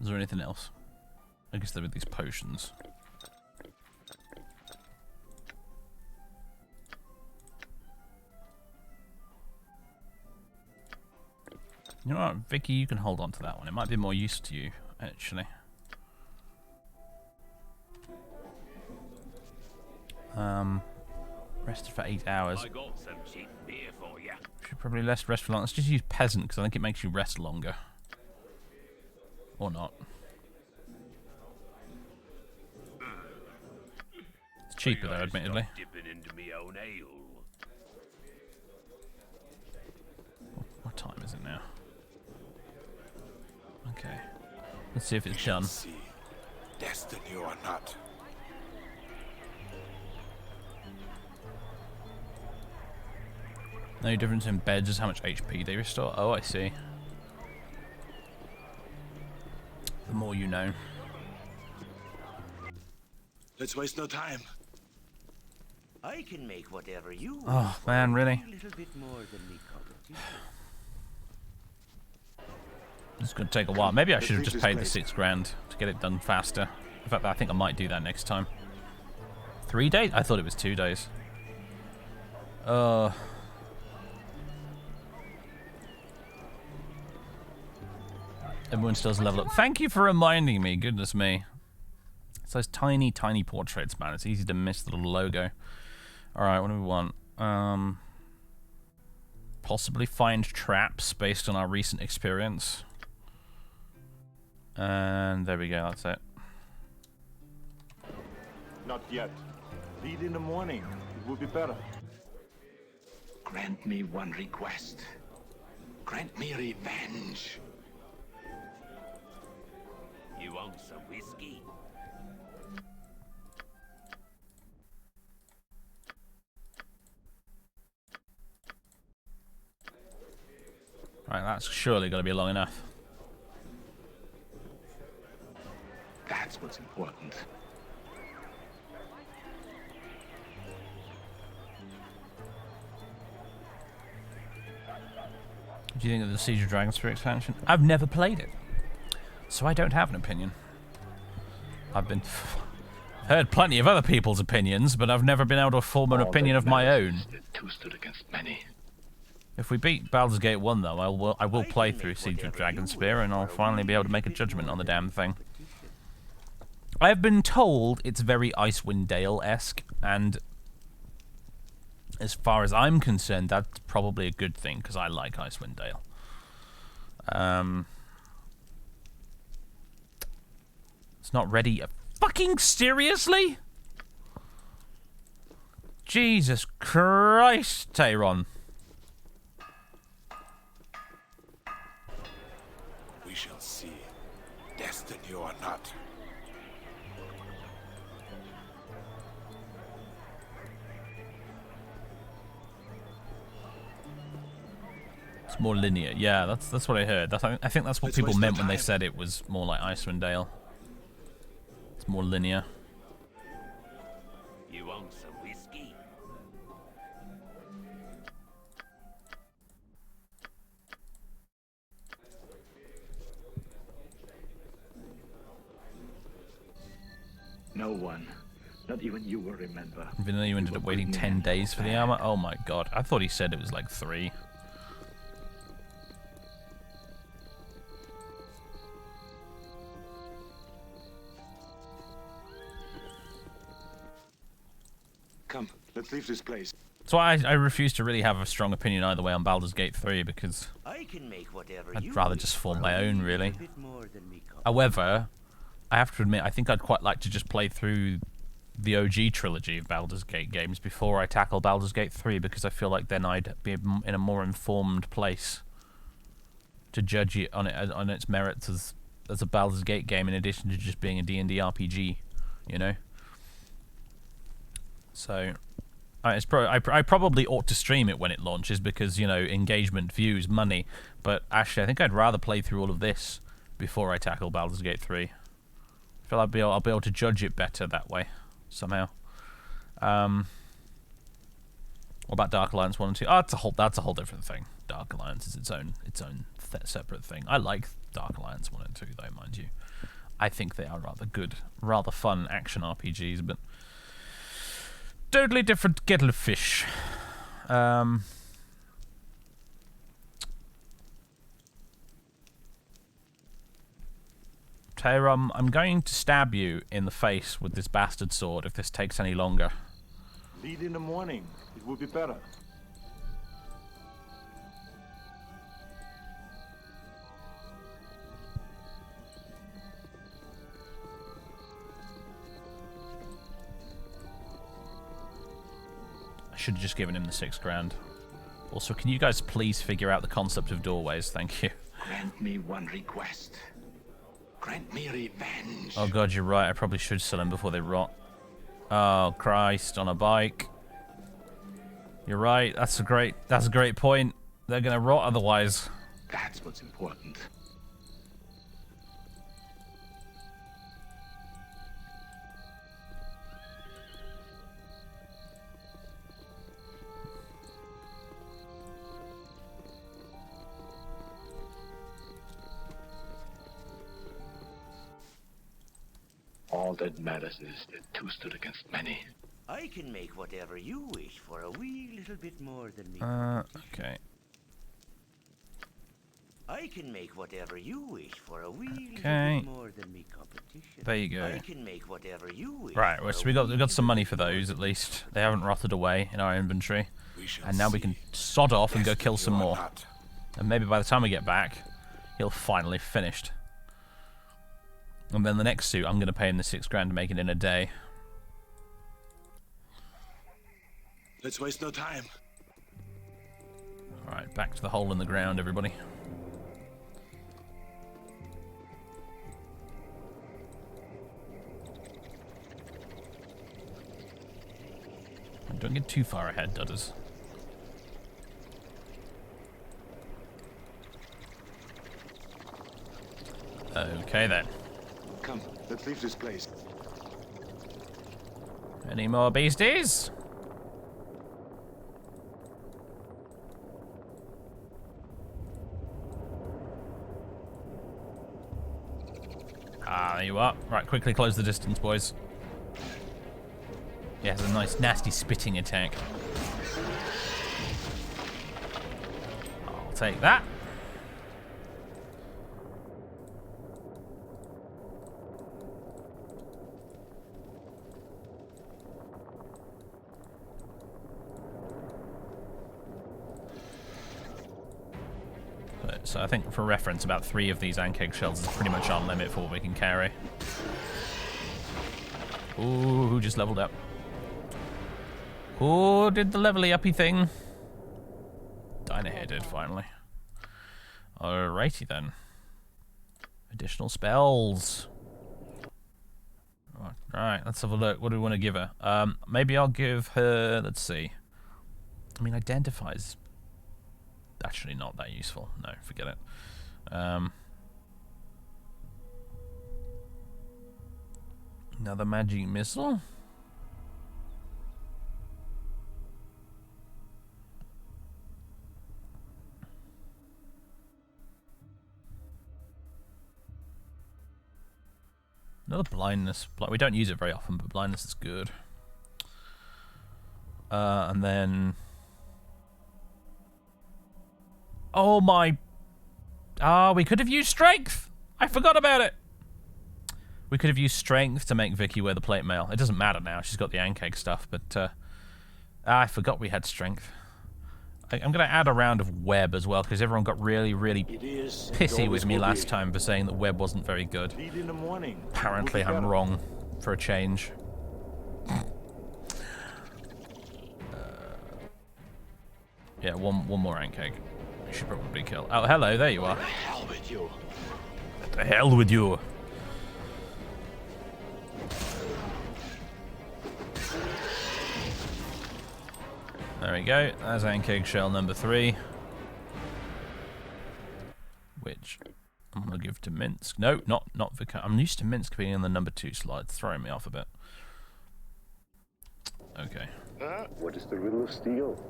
Is there anything else? I guess there were these potions. You know what, Vicky, you can hold on to that one. It might be more use to you, actually. Rested for 8 hours. I got some cheap beer for you. Should probably less rest for long. Let's just use peasant because I think it makes you rest longer. Or not. It's cheaper though, admittedly. Dipping into me own ale. What time is it now? Okay. Let's see if it's done. See, destiny or not. No difference in beds is how much HP they restore. Oh, I see. The more you know. Let's waste no time. I can make whatever you want. Oh man, really? A little bit more than me coveted. It's going to take a while. Maybe I should have just paid the $6,000 to get it done faster. In fact, I think I might do that next time. 3 days? I thought it was 2 days. Everyone still has a level up. Thank you for reminding me. Goodness me. It's those tiny, tiny portraits, man. It's easy to miss the little logo. Alright, what do we want? Possibly find traps based on our recent experience. And there we go, that's it. Not yet. Lead in the morning. It will be better. Grant me one request. Grant me revenge. You want some whiskey? Right, that's surely got to be long enough. That's what's important. What do you think of the Siege of Dragonspear expansion? I've never played it, so I don't have an opinion. I've been heard plenty of other people's opinions, but I've never been able to form an opinion of my own. Two stood against many. If we beat Baldur's Gate 1, though, I will play through Siege of Dragonspear, and I'll finally be able to make a judgment on the damn thing. I have been told it's very Icewind Dale-esque, and as far as I'm concerned, that's probably a good thing, because I like Icewind Dale. It's not ready. Fucking seriously? Jesus Christ, Tayron. We shall see, destiny or not. It's more linear. Yeah, that's what I heard. I think that's what people meant when they said it was more like Icewind Dale. It's more linear. You want some whiskey? No one, not even you, will remember. Even though you ended up waiting 10 days for the armor? Oh my god. I thought he said it was like 3. Come, let's leave this place. So I refuse to really have a strong opinion either way on Baldur's Gate 3 because I can make whatever I'd you rather wish just for form a my own, wee really. little bit more than me competition. However, I have to admit, I think I'd quite like to just play through the OG trilogy of Baldur's Gate games before I tackle Baldur's Gate 3 because I feel like then I'd be in a more informed place to judge it on its merits as a Baldur's Gate game in addition to just being a D&D RPG, you know? So I probably ought to stream it when it launches because, you know, engagement, views, money, but actually I think I'd rather play through all of this before I tackle Baldur's Gate 3. I feel I'll be able to judge it better that way somehow. What about Dark Alliance 1 and 2? Oh, that's a whole different thing. Dark Alliance is its own separate thing. I like Dark Alliance 1 and 2 though, mind you. I think they are rather good, rather fun action RPGs, but totally different kettle of fish. Tehram, I'm going to stab you in the face with this bastard sword if this takes any longer. Lead in the morning. It will be better. I should have just given him the 6 grand. Also, can you guys please figure out the concept of doorways? Thank you. Grant me one request. Grant me revenge. Oh god, you're right. I probably should sell them before they rot. Oh Christ, on a bike. You're right. That's a great point. They're gonna rot otherwise. That's what's important. All that matters is that 2 stood against many. I can make whatever you wish for a wee little bit more than me. Okay. I can make whatever you wish for a wee little Okay. bit more than me competition. There you go. I can make whatever you wish. Right, for well, a so we wee got some money for little those bit at least. They haven't rotted away in our inventory. We shall And now we can see. sod off and go kill some You are more. not. And maybe by the time we get back, he'll finally finished. And then the next suit, I'm going to pay him the 6 grand to make it in a day. Let's waste no time. Alright, back to the hole in the ground, everybody. Don't get too far ahead, Dudders. Okay then. Come, let's leave this place. Any more beasties? Ah, there you are. Right, quickly close the distance, boys. Yeah, it's a nice, nasty spitting attack. I'll take that. So I think, for reference, about 3 of these Ankheg shells is pretty much our limit for what we can carry. Ooh, who just leveled up? Who did the levely uppy thing? Dynahead did, finally. Alrighty then. Additional spells. Alright, let's have a look. What do we want to give her? Maybe I'll give her, let's see. I mean, identifies actually not that useful. No, forget it. Another magic missile. Another blindness. We don't use it very often, but blindness is good. And then... Oh my... Ah, we could have used strength! I forgot about it! We could have used strength to make Vicky wear the plate mail. It doesn't matter now, she's got the Ankheg stuff, but... I forgot we had strength. I'm going to add a round of web as well, because everyone got really, really pissy with me last time for saying that web wasn't very good. Apparently I'm wrong, for a change. Yeah, one more Ankheg. You should probably kill. Oh, hello, there you are. The hell with you. What the hell with you? There we go. That's Ankheg shell number 3. Which I'm going to give to Minsk. No, not Viconia. I'm used to Minsk being in the number 2 slot. It's throwing me off a bit. Okay. What is the riddle of steel?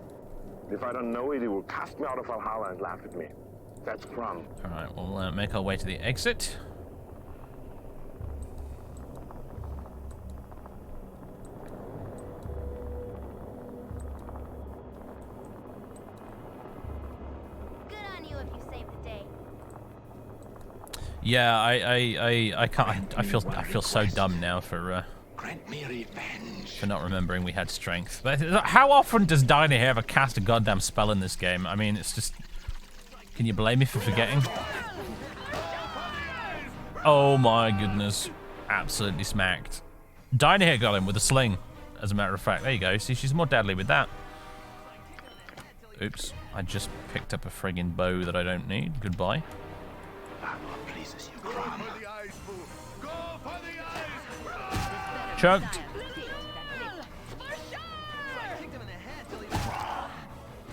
If I don't know it, it will cast me out of Valhalla and laugh at me. That's from. Alright, we'll make our way to the exit. Good on you if you saved the day. Yeah, I can't. I feel so dumb now for Grant me revenge. not remembering we had strength. But how often does Diner ever cast a goddamn spell in this game? I mean, it's just. Can you blame me for forgetting? Oh my goodness, absolutely smacked. Diner got him with a sling. As a matter of fact, there you go. See, she's more deadly with that. Oops, I just picked up a friggin' bow that I don't need. Goodbye. That what pleases you, Crom. Chunked.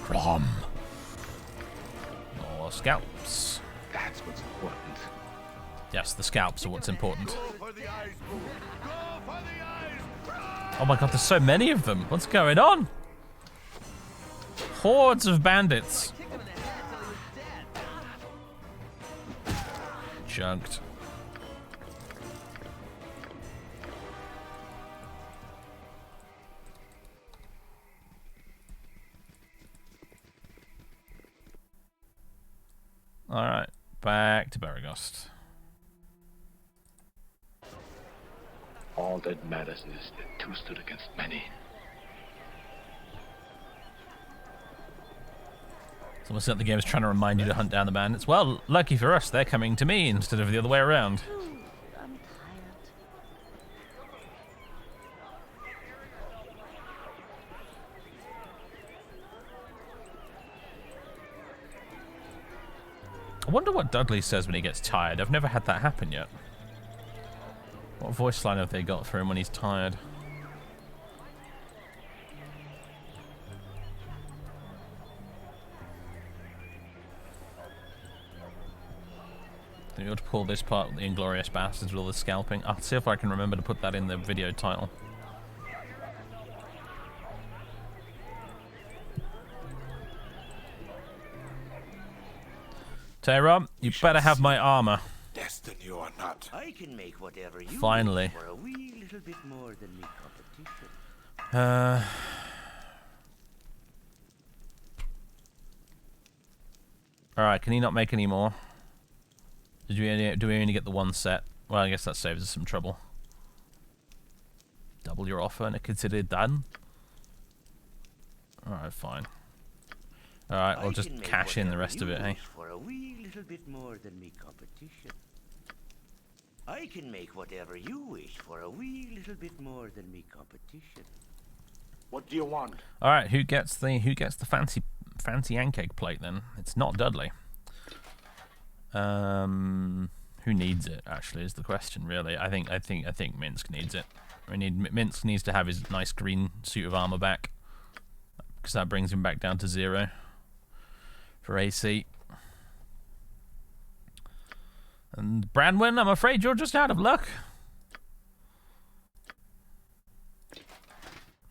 Crom. More scalps. That's what's important. Yes, the scalps are what's important. Oh my god, there's so many of them. What's going on? Hordes of bandits. Chunked. Alright, back to Baragost. All that matters is that two stood against many. It's almost like the game is trying to remind you to hunt down the bandits. Well, lucky for us, they're coming to me instead of the other way around. I'm tired. I wonder what Dudley says when he gets tired. I've never had that happen yet. What voice line have they got for him when he's tired? You ought to pull this part, the Inglorious Bastards, with all the scalping. I'll see if I can remember to put that in the video title. Tayram, you better have my armor. Destiny or not. I can make whatever you Finally. want for a wee little bit more than me competition. Alright, can he not make any more? Do we only get the one set? Well, I guess that saves us some trouble. Double your offer and consider it done? Alright, fine. Alright, we'll just cash in the rest of it, hey? For a wee little bit more than me competition. I can make whatever you wish for a wee little bit more than me competition. What do you want? Alright, who gets the fancy Ankheg plate then? It's not Dudley. Who needs it? Actually, is the question. Really, I think Minsk needs it. Minsk needs to have his nice green suit of armor back, because that brings him back down to 0 for AC. And Branwen, I'm afraid you're just out of luck. What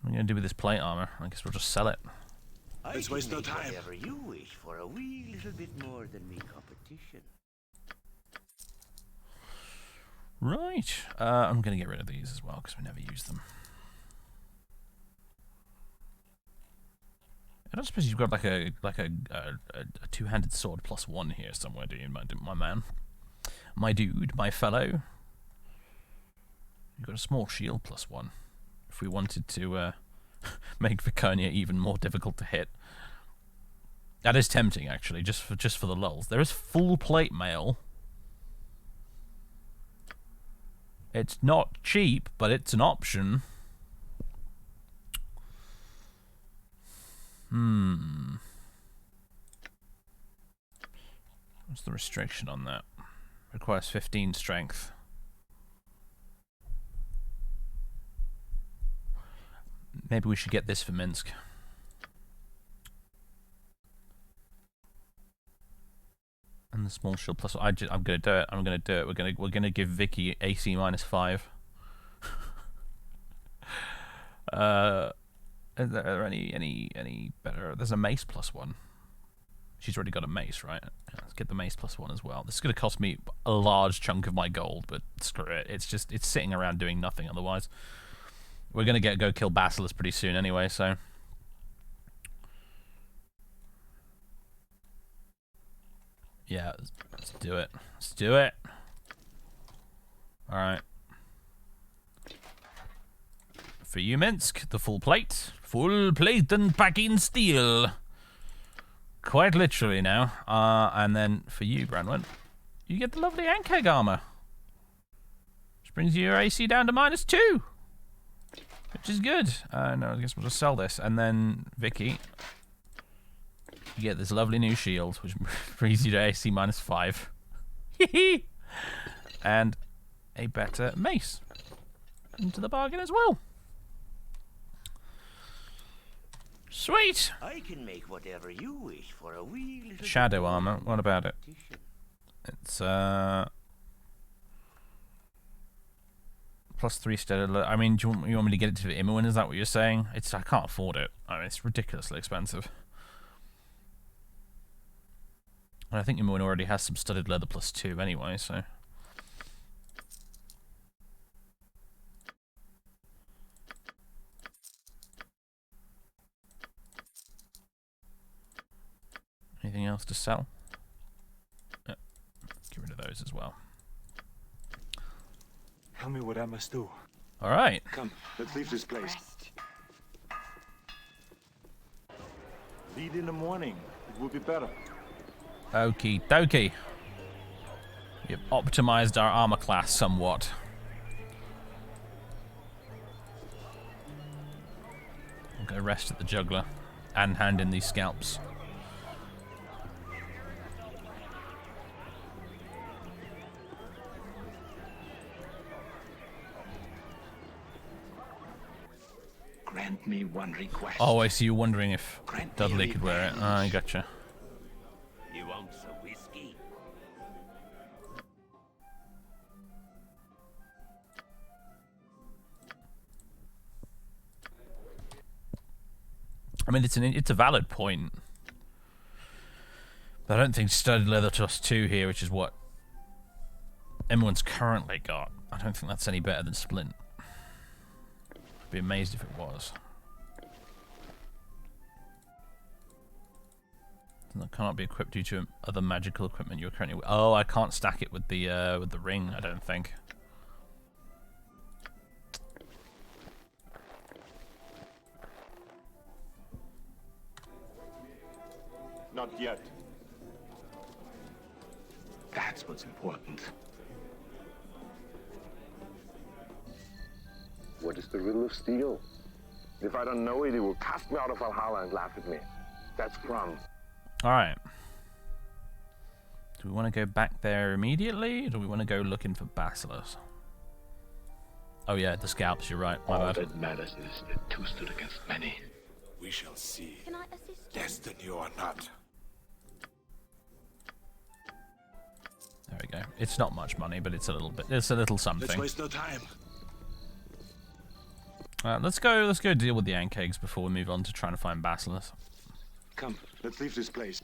are we gonna do with this plate armor? I guess we'll just sell it. Let's waste no time. Whatever you wish for a wee little bit more than me competition. Right. I'm going to get rid of these as well because we never use them. I don't suppose you've got like a two-handed sword +1 here somewhere, do you, my man? My dude, my fellow. You've got a small shield +1. If we wanted to make Viconia even more difficult to hit. That is tempting, actually, just for the lulz. There is full plate mail. It's not cheap, but it's an option. What's the restriction on that? Requires 15 strength. Maybe we should get this for Minsk. And the small shield plus. I'm gonna do it. I'm gonna do it. We're gonna give Vicky AC -5. Are there any better? There's a mace +1. She's already got a mace, right? Yeah, let's get the mace +1 as well. This is gonna cost me a large chunk of my gold, but screw it. It's sitting around doing nothing otherwise. We're gonna go kill Basilius pretty soon anyway, so. Yeah, let's do it. Let's do it. Alright. For you, Minsk, the full plate. Full plate and packing steel. Quite literally now. And then for you, Branwen, you get the lovely Ankheg armor. Which brings your AC down to -2. Which is good. No, I guess we'll just sell this. And then, Vicky, you get this lovely new shield, which brings you to AC -5. And a better mace into the bargain as well. Sweet! I can make whatever you wish for a wee little Shadow armor, what about it? It's +3 steady. I mean, do you want me to get it to Imoen? Is that what you're saying? I can't afford it. I mean, it's ridiculously expensive. And I think Imoen already has some studded leather +2 anyway, so. Anything else to sell? Yeah, get rid of those as well. Tell me what I must do. All right. Come, let's leave this place. Lead in the morning. It will be better. Okie dokie. We've optimized our armor class somewhat. I'll go rest at the juggler and hand in these scalps. Grant me one request. Oh, I see you wondering if Grant me Dudley could wear it. revenge. I gotcha. You want some whiskey? I mean, it's a valid point. But I don't think studded leather +2 here, which is what everyone's currently got. I don't think that's any better than Splint. I'd be amazed if it was. That cannot be equipped due to other magical equipment you're currently. Oh, I can't stack it with the ring. I don't think. Not yet. That's what's important. What is the riddle of steel? If I don't know it, it will cast me out of Valhalla and laugh at me. That's Crumb. Alright. Do we want to go back there immediately, or do we want to go looking for Basilius? Oh yeah, the scalps, you're right. My All bad. that matters is that two stood against many. We shall see. Can I assist you? Destiny or not. There we go. It's not much money, but it's a little bit. It's a little Let's something. waste no time. Let's go deal with the Ankhegs before we move on to trying to find Basilius. Come, let's leave this place.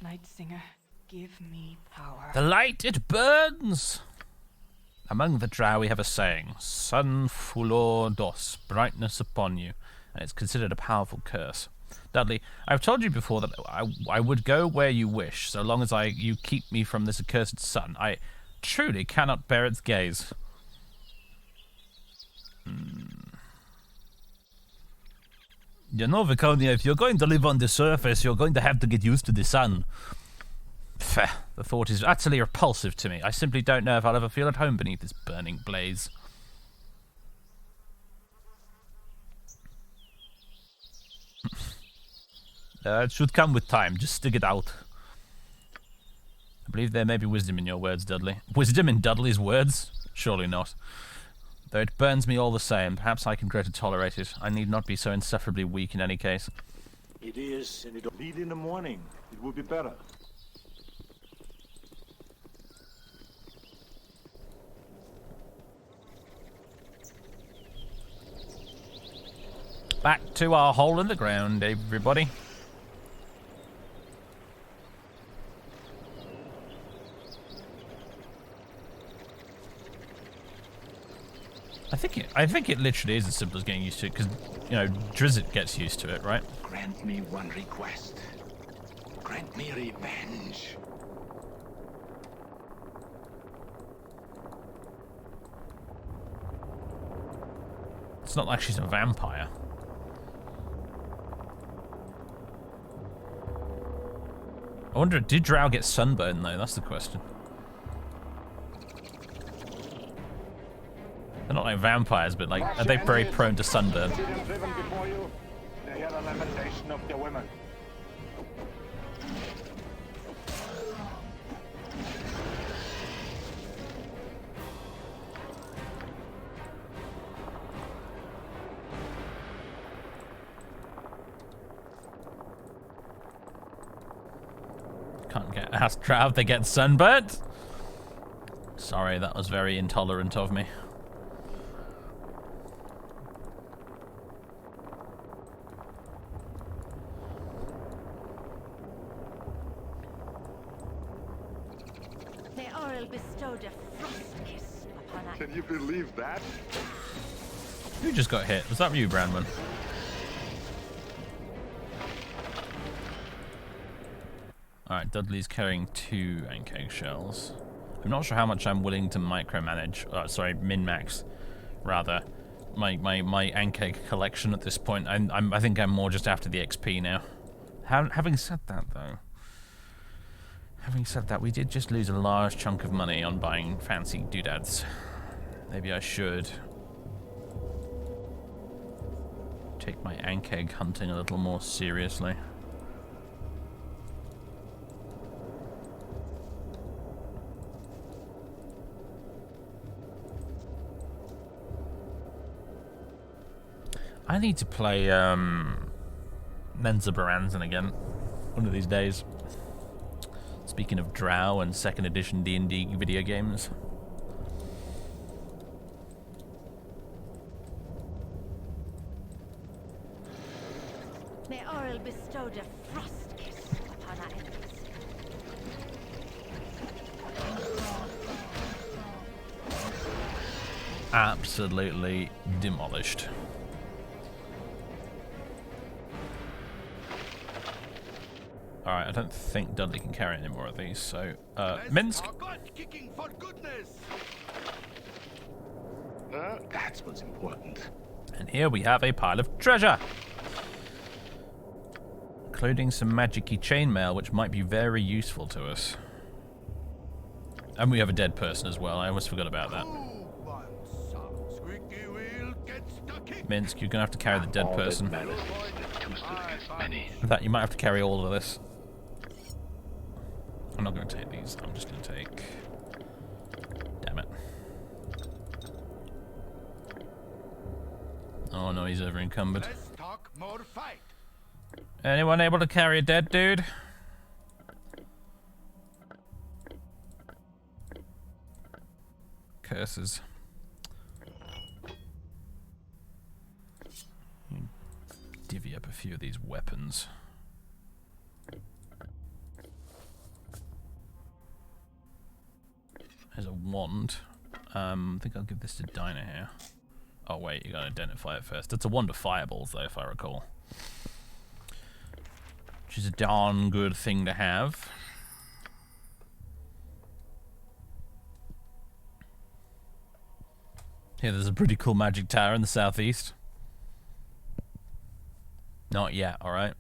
Night Singer, give me power. The light, it burns! Among the drow we have a saying, Sun fulor dos, brightness upon you, and it's considered a powerful curse. Dudley, I've told you before that I would go where you wish, so long as you keep me from this accursed sun. I truly cannot bear its gaze. You know, Viconia, if you're going to live on the surface, you're going to have to get used to the sun. Pfeh, the thought is utterly repulsive to me. I simply don't know if I'll ever feel at home beneath this burning blaze. It should come with time. Just stick it out. I believe there may be wisdom in your words, Dudley. Wisdom in Dudley's words? Surely not. Though it burns me all the same, perhaps I can grow to tolerate it. I need not be so insufferably weak in any case. It is, and it'll lead in the morning. It will be better. Back to our hole in the ground, everybody. I think it literally is as simple as getting used to it, because, you know, Drizzt gets used to it, right? Grant me one request. Grant me revenge. It's not like she's a vampire. I wonder, did Drow get sunburned though? That's the question. They're not like vampires, but like, are they very prone to sunburn? Can't get asked Drow if they get sunburnt. Sorry, that was very intolerant of me. Can you believe that? Who just got hit? Was that you, Brandman? Alright, Dudley's carrying 2 Ankheg shells. I'm not sure how much I'm willing to micromanage, sorry, min-max, rather, my Ankheg collection at this point. I think I'm more just after the XP now. Having said that, though, we did just lose a large chunk of money on buying fancy doodads. Maybe I should take my Ankheg hunting a little more seriously. I need to play Mensa Baranzan again one of these days. Speaking of Drow and 2nd edition D&D video games. May Auril bestow a frost kiss upon our enemies. Absolutely demolished. Alright, I don't think Dudley can carry any more of these, so, Minsk! That's what's important. And here we have a pile of treasure! Including some magic-y chainmail, which might be very useful to us. And we have a dead person as well, I almost forgot about that. Minsk, you're gonna have to carry the dead person. In fact, you might have to carry all of this. I'm not going to take these, I'm just going to take... Damn it. Oh no, he's over encumbered. Let's talk more fight. Anyone able to carry a dead dude? Curses. Divvy up a few of these weapons. There's a wand. I think I'll give this to Dinah here. Oh wait, you gotta identify it first. It's a wand of fireballs though, if I recall. Which is a darn good thing to have. Here, there's a pretty cool magic tower in the southeast. Not yet, alright?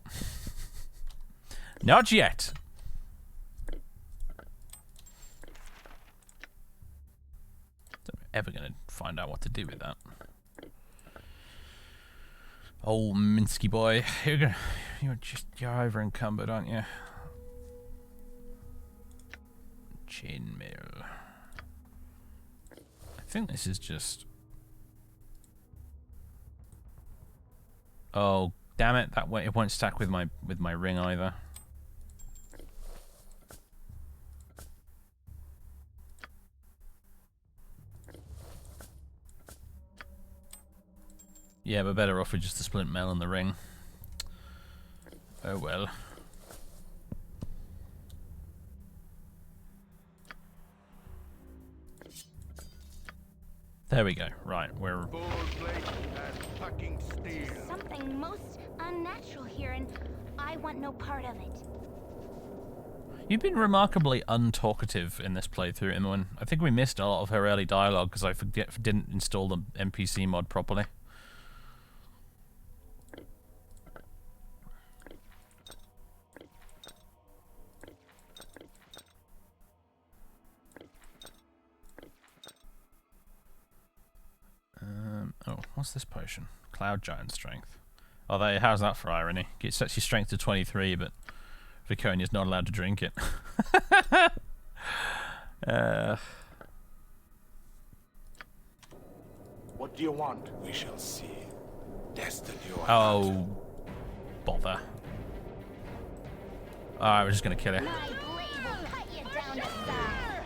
Not yet! Ever gonna find out what to do with that. Oh, Minsky boy, you're over encumbered, aren't you? Chainmail. I think this is just. Oh, damn it! That way it won't stack with my ring either. Yeah, we're better off with just the splint mail and the ring. Oh well. There we go. Right, we're. Something most unnatural here, and I want no part of it. You've been remarkably untalkative in this playthrough, Imoen. I think we missed a lot of her early dialogue because I didn't install the NPC mod properly. Oh, what's this potion? Cloud Giant Strength. Oh, how's that for irony? It sets your strength to 23, but Viconia's not allowed to drink it. What do you want? We shall see. Destiny or Oh, bother. Alright, we're just gonna kill it. My blade will cut you down to size.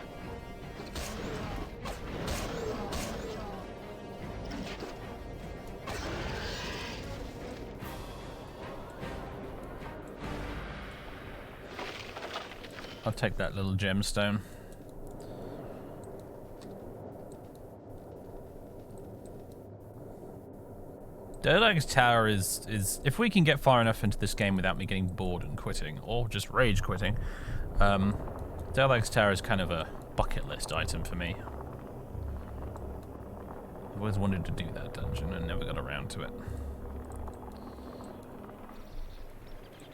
I'll take that little gemstone. Durdag's Tower is if we can get far enough into this game without me getting bored and quitting, or just rage quitting, Durdag's Tower is kind of a bucket list item for me. I've always wanted to do that dungeon and never got around to it.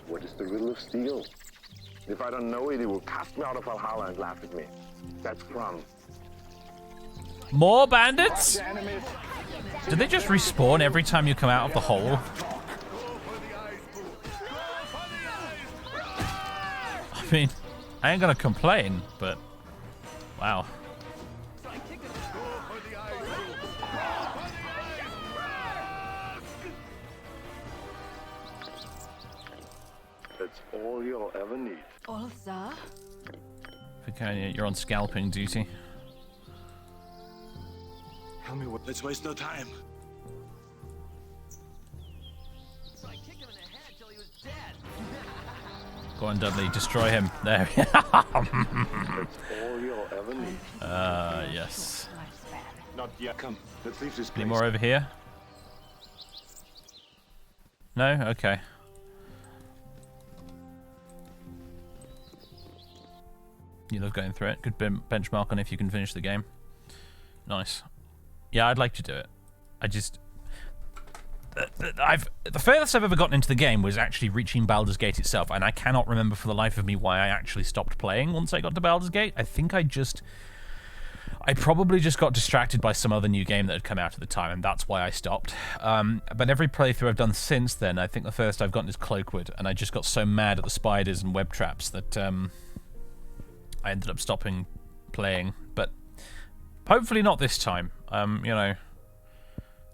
What is the riddle of steel? If I don't know it, it will cast me out of Valhalla and laugh at me. That's from. More bandits? Do they just respawn every time you come out of the hole? I mean, I ain't gonna complain, but wow. That's all you'll ever need. All, sir? Viconia, you're on scalping duty. Tell me what. Let's waste no time. So I kicked him in the head till he was dead. Go on, Dudley, destroy him. There we That's all you'll ever need. yes. Not yet. Come. Let's leave this place. Any more over here? No? Okay. You love going through it. Good benchmark on if you can finish the game. Nice. Yeah, I'd like to do it. I just... The furthest I've ever gotten into the game was actually reaching Baldur's Gate itself, and I cannot remember for the life of me why I actually stopped playing once I got to Baldur's Gate. I think I probably just got distracted by some other new game that had come out at the time, and that's why I stopped. But every playthrough I've done since then, I think the first I've gotten is Cloakwood, and I just got so mad at the spiders and web traps that I ended up stopping playing. But hopefully not this time. You know,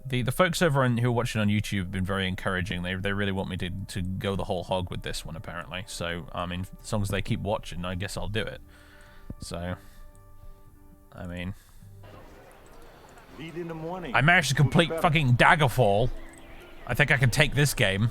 the folks over who are watching on YouTube have been very encouraging. They really want me to go the whole hog with this one, apparently. So, I mean, as long as they keep watching, I guess I'll do it. So, I mean, Lead in the morning. I managed to complete fucking Daggerfall. I think I can take this game.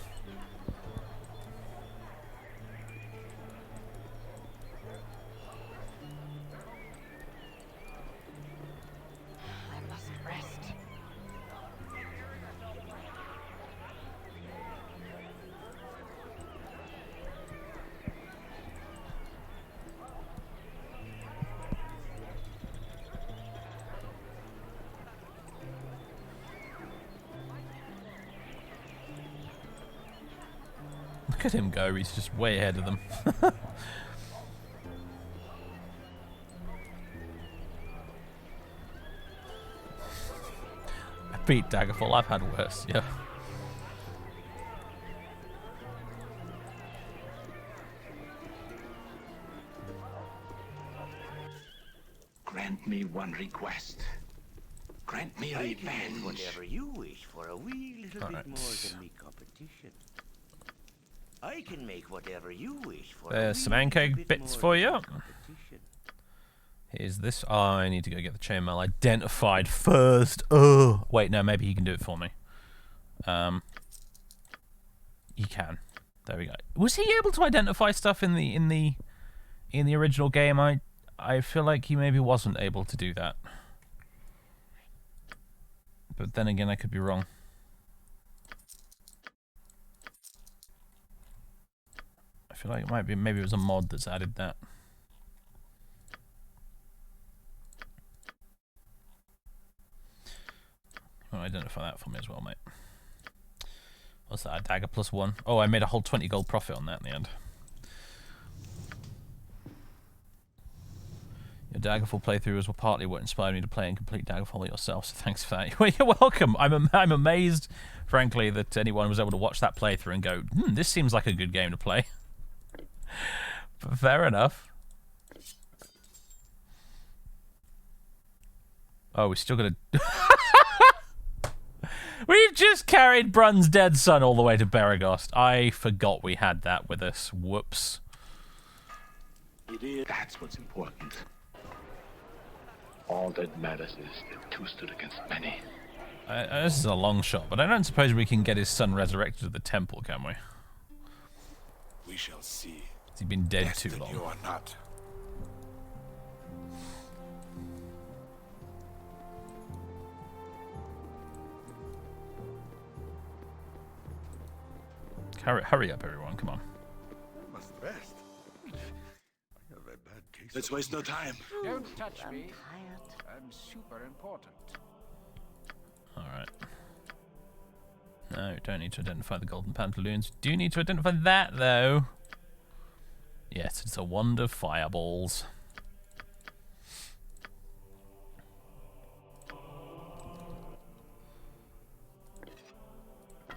Look at him go. He's just way ahead of them. I beat Daggerfall. I've had worse. Yeah. Grant me one request. Grant me I can make revenge. whatever you wish for a wee little bit Alright. more than me competition. I can make whatever you wish for. There's some Ankheg bits for you. Here's this. Oh, I need to go get the chainmail identified first. Oh, wait, no, maybe he can do it for me. He can. There we go. Was he able to identify stuff in the original game? I feel like he maybe wasn't able to do that. But then again, I could be wrong. I feel like it might be, maybe it was a mod that's added that. You want to identify that for me as well, mate. What's that? A dagger +1. Oh, I made a whole 20 gold profit on that in the end. Your Daggerfall playthrough was partly what inspired me to play and complete Daggerfall yourself, so thanks for that. Well, you're welcome. I'm amazed, frankly, that anyone was able to watch that playthrough and go, this seems like a good game to play. But fair enough. Oh, we still got to... We've just carried Brun's dead son all the way to Beregost. I forgot we had that with us. Whoops. That's what's important. All that matters is that two stood against many. This is a long shot, but I don't suppose we can get his son resurrected at the temple, can we? We shall see. Has he been dead too long? You are not. Hurry up, everyone! Come on. Must rest. I have a bad case. Let's waste no time. Don't touch me. I'm super important. All right. No, don't need to identify the golden pantaloons. Do need to identify that though. Yes, it's a wand of fireballs.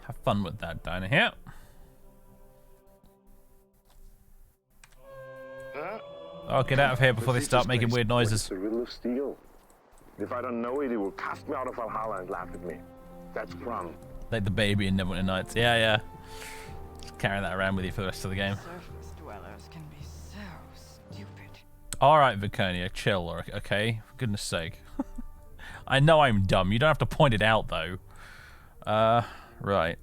Have fun with that down here. Oh, get out of here before they start making weird noises. What is the riddle of steel? If I don't know it, he will cast me out of Valhalla and laugh at me. That's Crumb. Like the baby in Neverwinter Nights. Yeah, yeah. Just carry that around with you for the rest of the game. Surface dwellers can be so stupid. Alright, Viconia, chill, okay? For goodness sake. I know I'm dumb. You don't have to point it out, though. Right.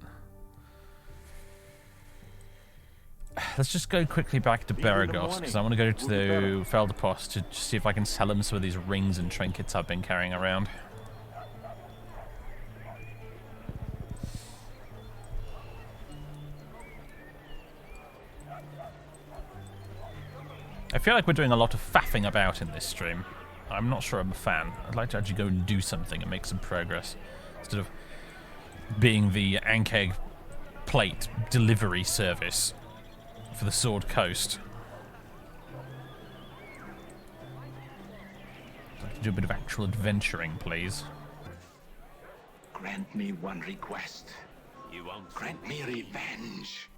Let's just go quickly back to Beregost, because I want to go to the Felderpost to see if I can sell him some of these rings and trinkets I've been carrying around. I feel like we're doing a lot of faffing about in this stream. I'm not sure I'm a fan. I'd like to actually go and do something and make some progress, instead of being the Ankheg plate delivery service for the Sword Coast. I'd like to do a bit of actual adventuring, please. Grant me one request. You won't. Grant me revenge.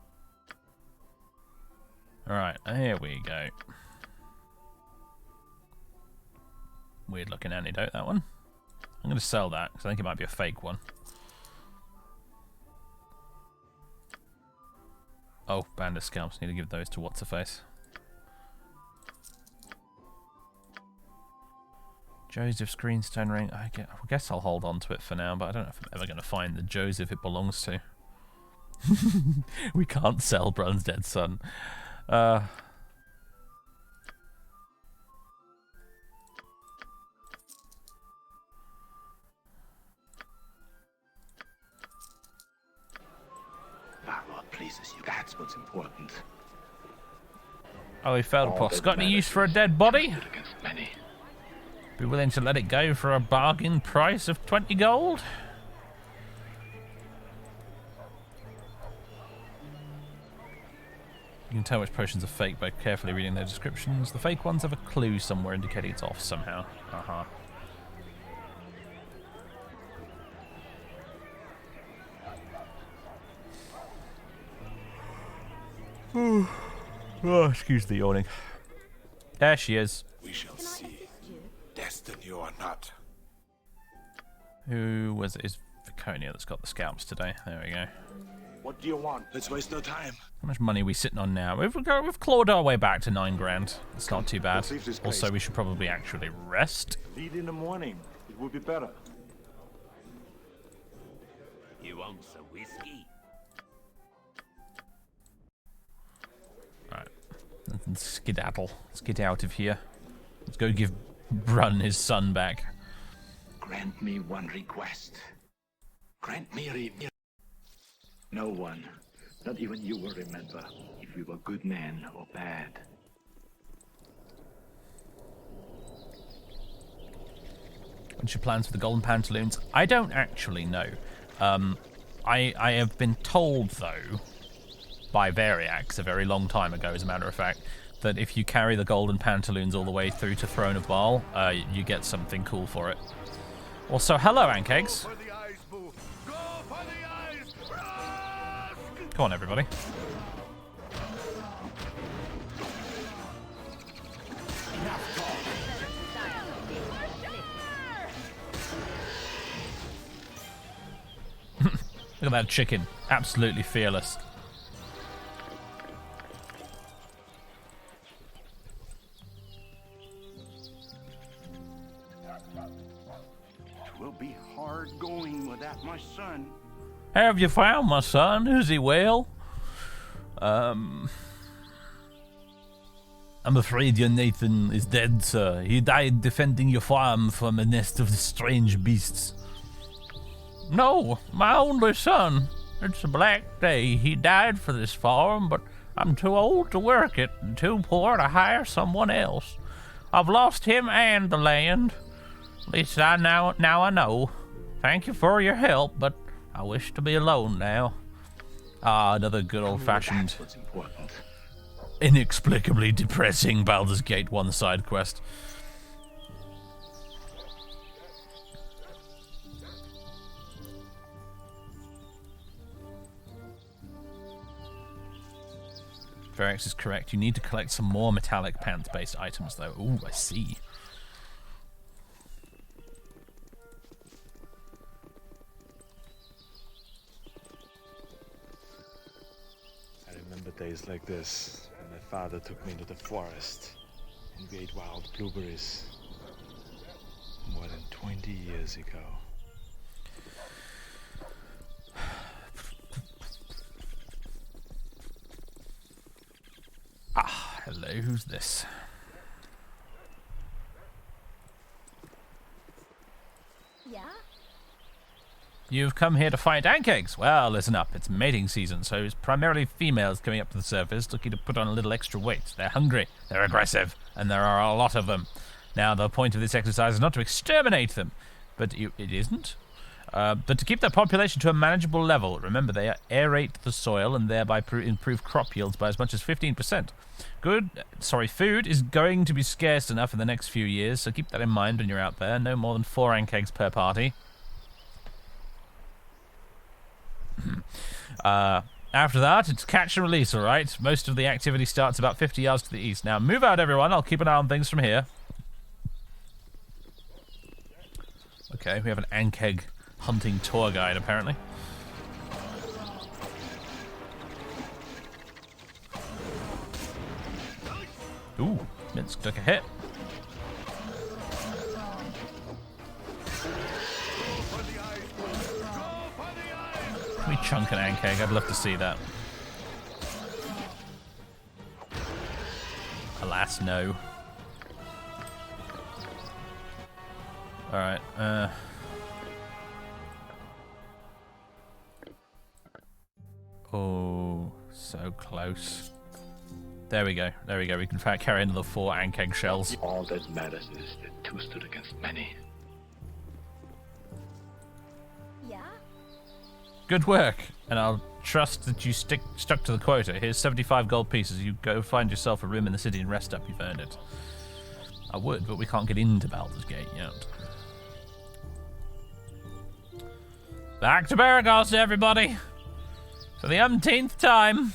Alright, here we go. Weird looking antidote, that one. I'm going to sell that, because I think it might be a fake one. Oh, bandit scalps. Need to give those to what's-her-face. Joseph's greenstone ring. I guess I'll hold on to it for now, but I don't know if I'm ever going to find the Joseph it belongs to. We can't sell Brun's dead son. Pleases you. That's what's important. Oh, he fell post. Got any use for a dead body? Against many. Be willing to let it go for a bargain price of 20 gold? You can tell which potions are fake by carefully reading their descriptions. The fake ones have a clue somewhere indicating it's off somehow. Oh, excuse the yawning. There she is. We shall see. Destiny or not. Who was it? Is Viconia that's got the scalps today? There we go. What do you want? Let's waste no time. How much money are we sitting on now? We've clawed our way back to 9 grand. It's not too bad. Also, we should probably actually rest. Lead in the morning. It would be better. You want some whiskey? Alright. Let's skedaddle. Let's get out of here. Let's go give Brun his son back. Grant me one request. Grant me No one, not even you, will remember if we were good men or bad. What's your plans for the golden pantaloons? I don't actually know. I have been told, though, by Variax a very long time ago, as a matter of fact, that if you carry the golden pantaloons all the way through to Throne of Baal, you get something cool for it. Also, hello, Ankhegs. Come on, everybody. Look at that chicken. Absolutely fearless. It will be hard going without my son. Have you found my son? Is he well? I'm afraid your Nathan is dead, sir. He died defending your farm from a nest of strange beasts. No, my only son. It's a black day. He died for this farm, but I'm too old to work it and too poor to hire someone else. I've lost him and the land. At least now I know. Thank you for your help, but I wish to be alone now. Ah, another good old-fashioned, inexplicably depressing Baldur's Gate 1 side quest. Varix is correct. You need to collect some more metallic pants-based items, though. Ooh, I see. Days like this, when my father took me into the forest and we ate wild blueberries more than 20 years ago. Ah, hello, who's this? Yeah? You've come here to fight Ankhegs. Well, listen up. It's mating season, so it's primarily females coming up to the surface looking to put on a little extra weight. They're hungry, they're aggressive, and there are a lot of them. Now, the point of this exercise is not to exterminate them, but it isn't. But to keep their population to a manageable level. Remember, they aerate the soil and thereby improve crop yields by as much as 15%. Food is going to be scarce enough in the next few years, so keep that in mind when you're out there. No more than 4 Ankhegs per party. After that, it's catch and release, alright? Most of the activity starts about 50 yards to the east. Now, move out, everyone. I'll keep an eye on things from here. Okay, we have an Ankheg hunting tour guide, apparently. Ooh, Minsk took a hit. Can we chunk an Ankheg? I'd love to see that. Alas, no. Alright, oh, so close. There we go. There we go. We can carry another 4 Ankheg shells. All that matters is that 2 stood against many. Yeah? Good work. And I'll trust that you stuck to the quota. Here's 75 gold pieces. You go find yourself a room in the city and rest up. You've earned it. I would, but we can't get into Baldur's Gate yet. Back to Baragos, everybody! For the umpteenth time.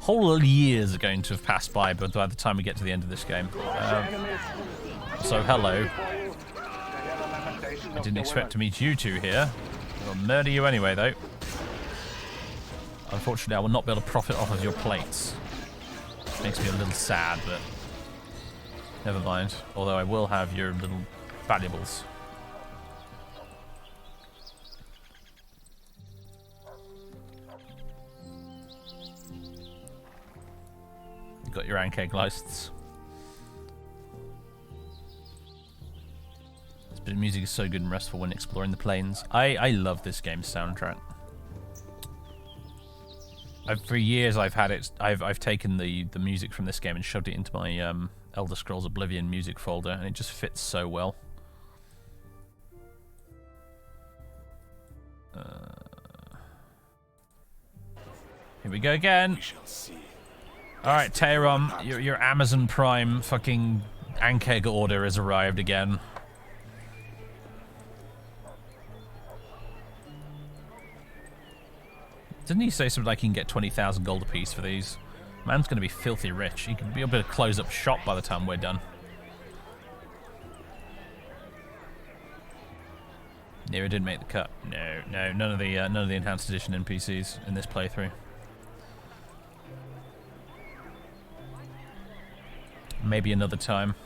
Whole years are going to have passed by the time we get to the end of this game. So, hello. I didn't expect to meet you two here. I'll murder you anyway, though. Unfortunately, I will not be able to profit off of your plates. Makes me a little sad, but never mind. Although I will have your little valuables. You got your Ankheg license. This bit of music is so good and restful when exploring the plains. I love this game's soundtrack. For years I've had it. I've taken the music from this game and shoved it into my Elder Scrolls Oblivion music folder, and it just fits so well. Here we go again. Alright, Tehran, your Amazon Prime fucking Ankheg order has arrived again. Didn't he say something like he can get 20,000 gold apiece for these? Man's going to be filthy rich. He can be able to close up shop by the time we're done. Nero didn't make the cut. No, none of the enhanced edition NPCs in this playthrough. Maybe another time.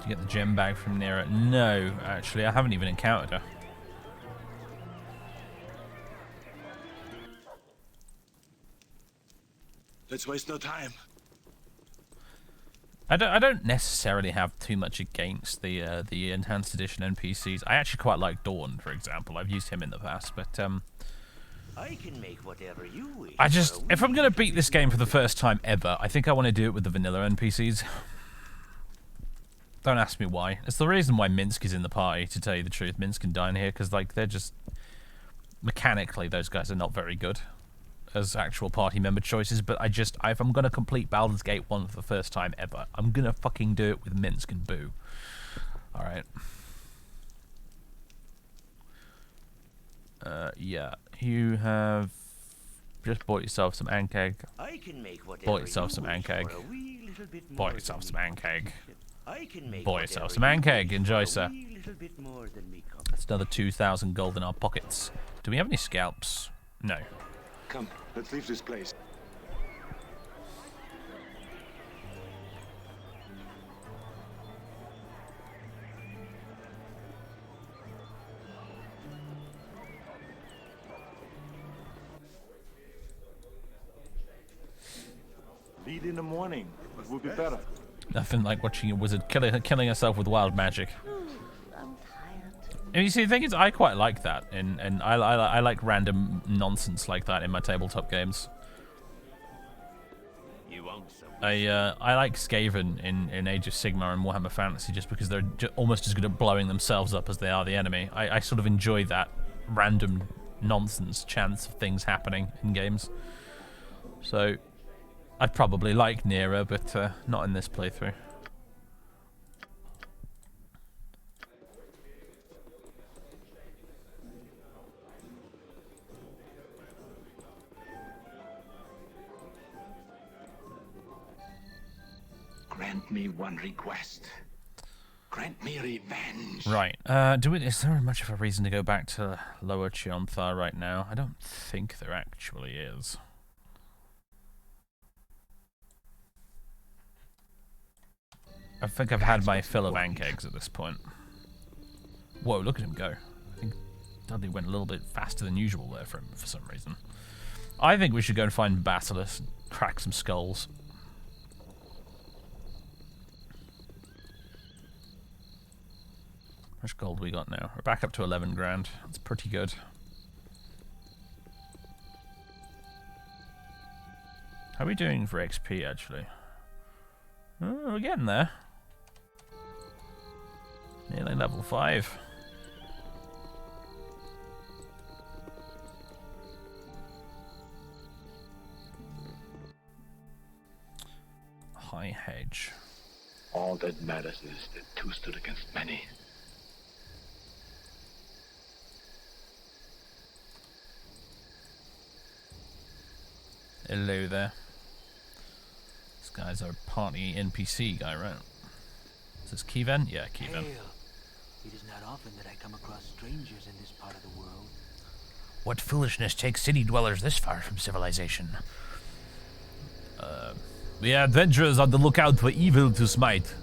To get the gem bag from Nero. No, actually, I haven't even encountered her. Let's waste no time. I don't necessarily have too much against the enhanced edition NPCs. I actually quite like Dawn, for example. I've used him in the past, but I can make whatever you wish. if I'm gonna beat this game for the first time ever, I think I want to do it with the vanilla NPCs. Don't ask me why. It's the reason why Minsk is in the party, to tell you the truth. Minsk and Dine here, because like they're just mechanically those guys are not very good as actual party member choices, but if I'm gonna complete Baldur's Gate 1 for the first time ever, I'm gonna fucking do it with Minsk and Boo. Alright. Yeah. You have just bought yourself some Ankheg. Bought yourself some Ankheg. Bought yourself some Ankheg. Bought yourself some Ankheg. Enjoy, sir. That's another 2,000 gold in our pockets. Do we have any scalps? No. Come, let's leave this place. Lead in the morning. It would be better. Nothing like watching a wizard killing herself with wild magic. I'm tired. And you see, the thing is, I quite like that, and I like random nonsense like that in my tabletop games. I like Skaven in Age of Sigmar and Warhammer Fantasy just because they're almost as good at blowing themselves up as they are the enemy. I sort of enjoy that random nonsense chance of things happening in games. So I'd probably like Nero, but not in this playthrough. Grant me one request. Grant me revenge. Right. Is there much of a reason to go back to Lower Chionthar right now? I don't think there actually is. I think I've had my fill of Ankhegs at this point. Whoa, look at him go. I think Dudley went a little bit faster than usual there for him for some reason. I think we should go and find Basilius and crack some skulls. How much gold we got now? We're back up to 11 grand. That's pretty good. How How are we doing for XP, actually? Oh, we're getting there. Nearly level 5. High hedge. All that matters is that two stood against many. Hello there. This guy's our party NPC guy, right? Is this Kievan? Yeah, Kievan. Hail. It is not often that I come across strangers in this part of the world. What foolishness takes city dwellers this far from civilization? We are adventurers on the lookout for evil to smite.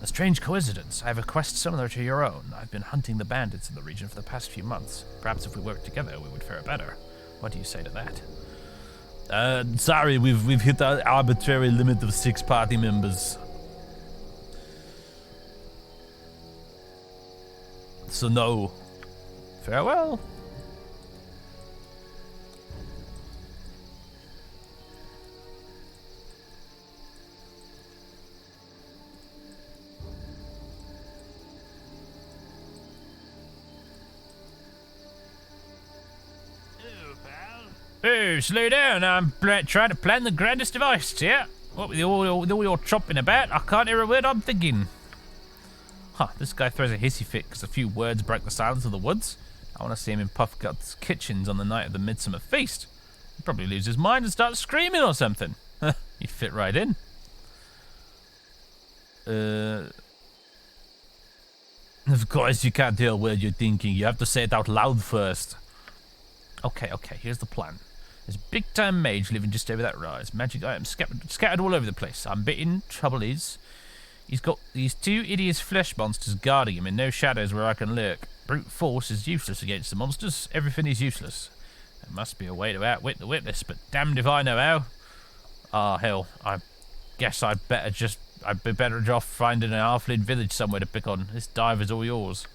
A strange coincidence. I have a quest similar to your own. I've been hunting the bandits in the region for the past few months. Perhaps if we worked together, we would fare better. What do you say to that? Sorry, we've hit our arbitrary limit of 6 party members. So no. Farewell. Oh, slow down. I'm trying to plan the grandest device here. What with all your chopping about, I can't hear a word I'm thinking. Huh, this guy throws a hissy fit because a few words broke the silence of the woods. I want to see him in Puffgut's kitchens on the night of the Midsummer Feast. He'd probably lose his mind and start screaming or something. He'd fit right in. Of course you can't hear a word you're thinking. You have to say it out loud first. Okay, here's the plan. There's a big-time mage living just over that rise. Magic items scattered all over the place. I'm bitten. Trouble is, he's got these 2 hideous flesh monsters guarding him in no shadows where I can lurk. Brute force is useless against the monsters. Everything is useless. There must be a way to outwit the witness, but damned if I know how. Ah, hell. I guess I'd be better off finding an halfling village somewhere to pick on. This dive is all yours.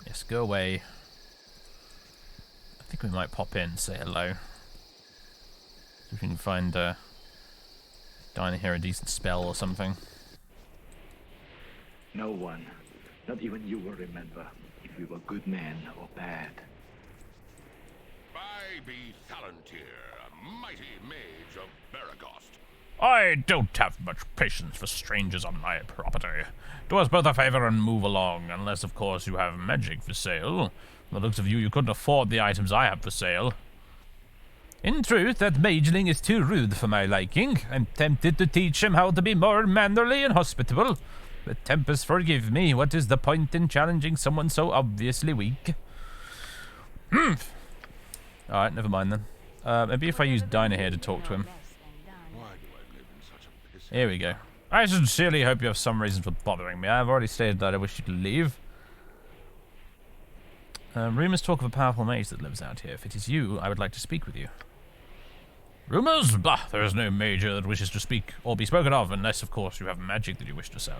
Yes, go away. I think we might pop in and say hello. See if we can find Dinah here a decent spell or something. No one, not even you, will remember if you were good man or bad. I be Thalantir, mighty mage of Baragost. I don't have much patience for strangers on my property. Do us both a favor and move along, unless, of course, you have magic for sale. From the looks of you, you couldn't afford the items I have for sale. In truth, that mageling is too rude for my liking. I'm tempted to teach him how to be more mannerly and hospitable. But Tempest, forgive me, what is the point in challenging someone so obviously weak? Alright, never mind then. Maybe if I use Dinah here to talk to him. Here we go. I sincerely hope you have some reason for bothering me. I have already stated that I wish you to leave. Rumours talk of a powerful mage that lives out here. If it is you, I would like to speak with you. Rumours? Bah, there is no mage that wishes to speak or be spoken of, unless, of course, you have magic that you wish to sell.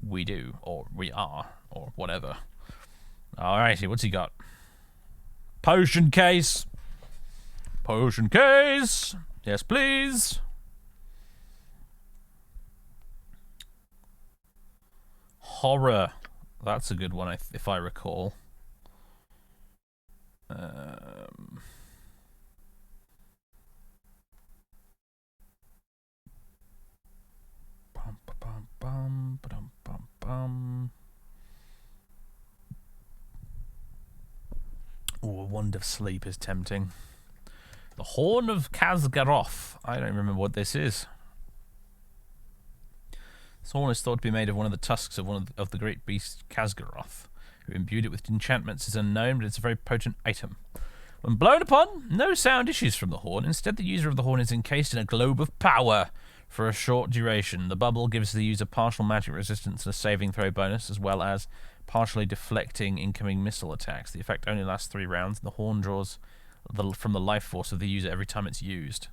We do, or we are, or whatever. Alrighty, what's he got? Potion case! Potion case! Yes, please! Horror. That's a good one, if I recall. Ooh, a wand of sleep is tempting. The Horn of Khazgaroth. I don't remember what this is. This horn is thought to be made of one of the tusks of one of the great beast Khazgaroth. Who imbued it with enchantments is unknown, but it's a very potent item. When blown upon, no sound issues from the horn. Instead, the user of the horn is encased in a globe of power for a short duration. The bubble gives the user partial magic resistance and a saving throw bonus, as well as partially deflecting incoming missile attacks. The effect only lasts 3 rounds, and the horn draws from the life force of the user every time it's used.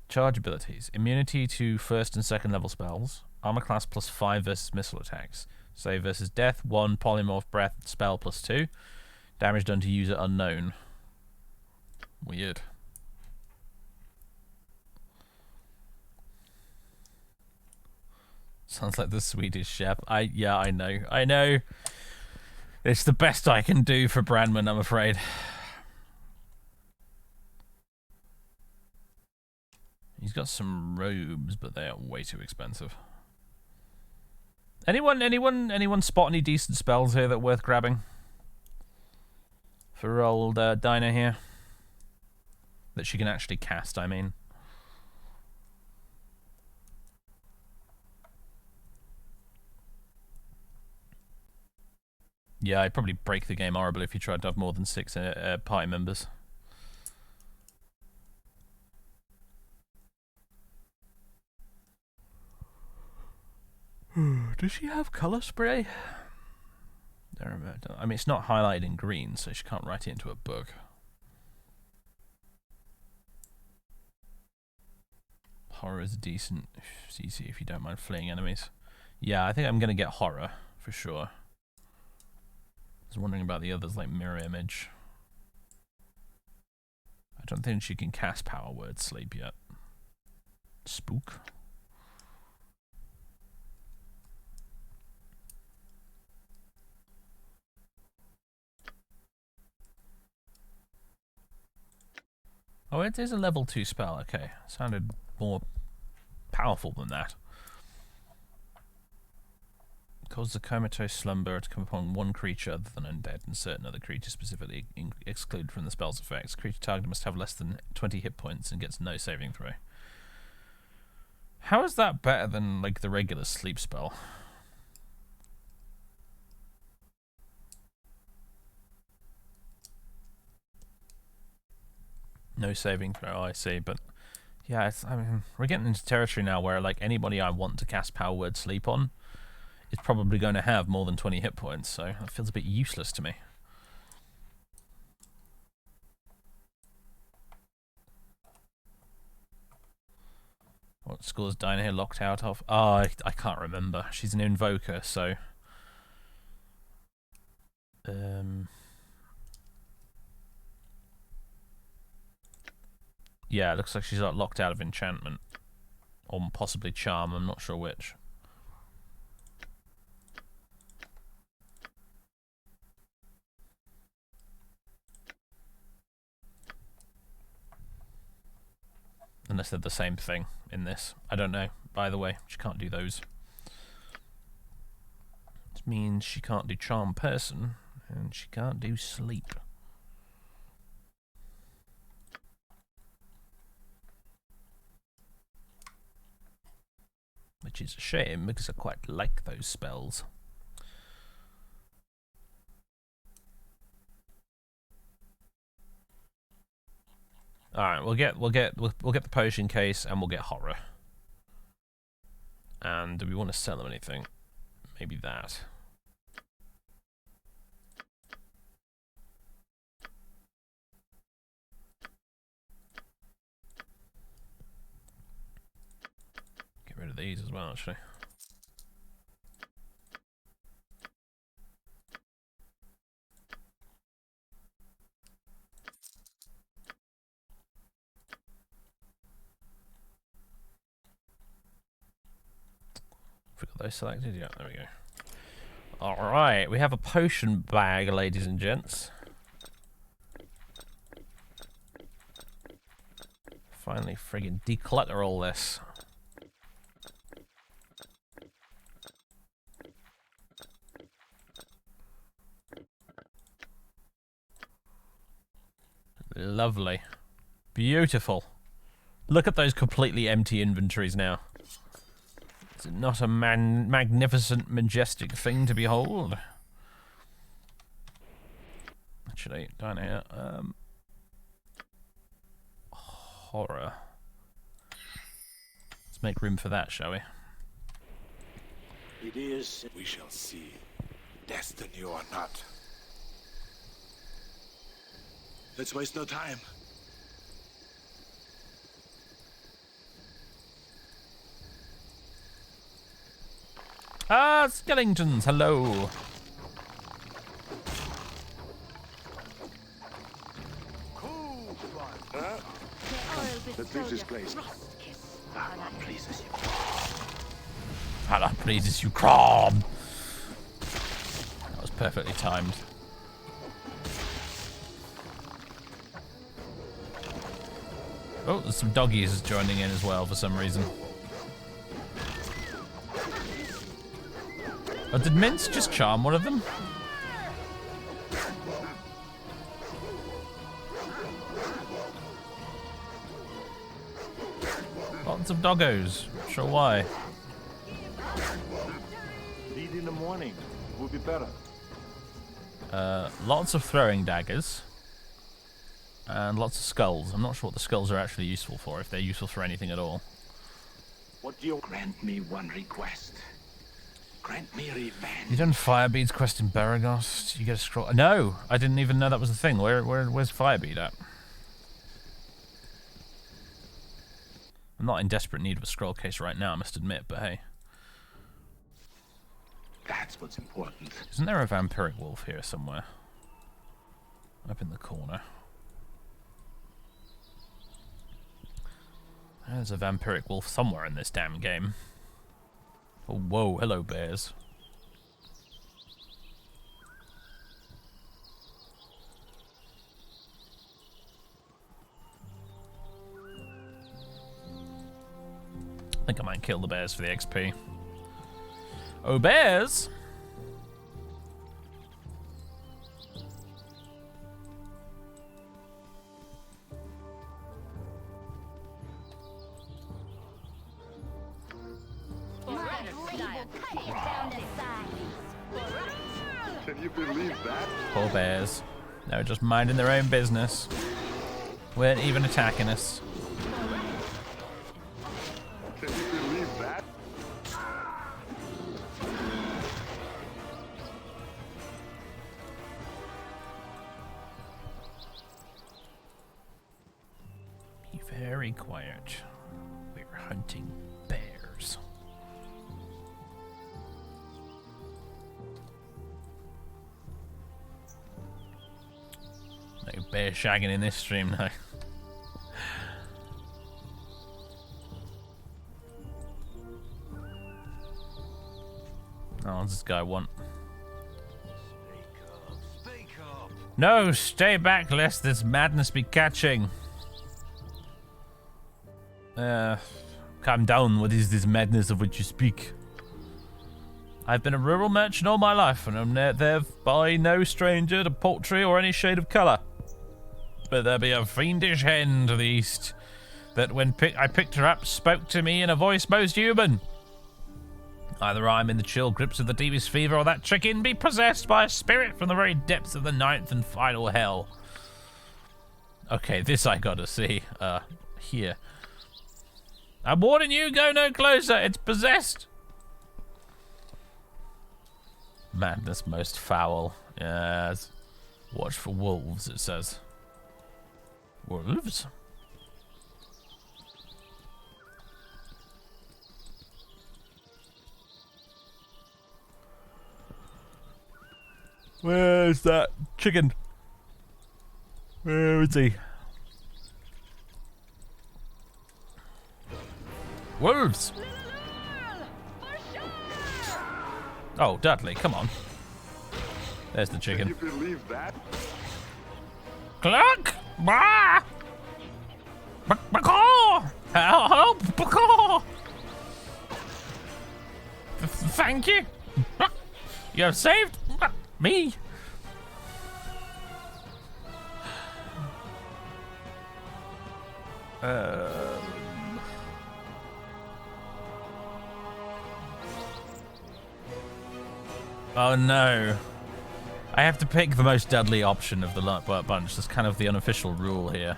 Charge abilities. Immunity to 1st and 2nd level spells. Armor class +5 versus missile attacks. Save versus death. 1 polymorphed breath spell +2. Damage done to user unknown. Weird. Sounds like the Swedish chef. Yeah, I know. I know. It's the best I can do for Brandman, I'm afraid. He's got some robes, but they are way too expensive. Anyone spot any decent spells here that are worth grabbing? For old Dinah here? That she can actually cast, I mean. Yeah, I'd probably break the game horribly if you tried to have more than 6 party members. Does she have colour spray? I mean, it's not highlighted in green, so she can't write it into a book. Horror is decent. It's easy if you don't mind fleeing enemies. Yeah, I think I'm going to get horror, for sure. I was wondering about the others, like mirror image. I don't think she can cast power word sleep yet. Spook. Oh, it is a level 2 spell. Okay, sounded more powerful than that. Causes a comatose slumber to come upon one creature other than undead and certain other creatures specifically excluded from the spell's effects. Creature target must have less than 20 hit points and gets no saving throw. How is that better than, like, the regular sleep spell? No saving throw, I see, but yeah, I mean, we're getting into territory now where, like, anybody I want to cast Power Word Sleep on is probably going to have more than 20 hit points, so that feels a bit useless to me. What school is Dinah here locked out of? Oh, I can't remember. She's an invoker, so... Yeah, it looks like she's locked out of enchantment. Or possibly charm, I'm not sure which. Unless they're the same thing in this. I don't know. By the way, she can't do those. Which means she can't do charm person, and she can't do sleep. Which is a shame, because I quite like those spells. Alright, we'll get the potion case and we'll get horror. And do we want to sell them anything? Maybe that. Get rid of these as well, actually. We got those selected? Yeah, there we go. Alright, we have a potion bag, ladies and gents. Finally friggin' declutter all this. Lovely. Beautiful. Look at those completely empty inventories now. Is it not a magnificent, majestic thing to behold? Actually, down here, horror. Let's make room for that, shall we? It is. We shall see. Destiny or not. Let's waste no time. Ah, skeletons, hello. Let's leave this place. Valor pleases you. Valor pleases you, Crom. That was perfectly timed. Oh, there's some doggies joining in as well for some reason. Oh, did Mince just charm one of them? Lots of doggos. Not sure why. Lead in the morning. It would be better. Lots of throwing daggers. And lots of skulls. I'm not sure what the skulls are actually useful for, if they're useful for anything at all. What do you grant me one request? Grant me revenge. You done Firebead's quest in Baragost? You get a scroll. No, I didn't even know that was a thing. Where's Firebead at? I'm not in desperate need of a scroll case right now, I must admit, but hey. That's what's important. Isn't there a vampiric wolf here somewhere? Up in the corner. There's a vampiric wolf somewhere in this damn game. Oh, whoa, hello bears. I think I might kill the bears for the XP. Oh, bears! Can you believe that? Poor bears. They were just minding their own business. Weren't even attacking us. Can you believe that? Be very quiet. We're hunting bears. No bear shagging in this stream now. Oh, what's this guy want? Speak up. No, stay back lest this madness be catching. Calm down, what is this madness of which you speak? I've been a rural merchant all my life, and I'm thereby no stranger to poultry or any shade of colour. But there be a fiendish hen to the east, that when I picked her up, spoke to me in a voice most human. Either I'm in the chill grips of the deepest fever, or that chicken be possessed by a spirit from the very depths of the ninth and final hell. Okay, this I gotta see. Here. I'm warning you, go no closer, it's possessed. Madness most foul. Yes. Watch for wolves, it says. Wolves? Where's that chicken? Where is he? Wolves! Oh, Dudley, come on. There's the chicken. Can you believe that? Cluck! Bah! Bacaw! Help! Bacaw! Thank you! You have saved me! Oh no. I have to pick the most deadly option of the bunch. That's kind of the unofficial rule here.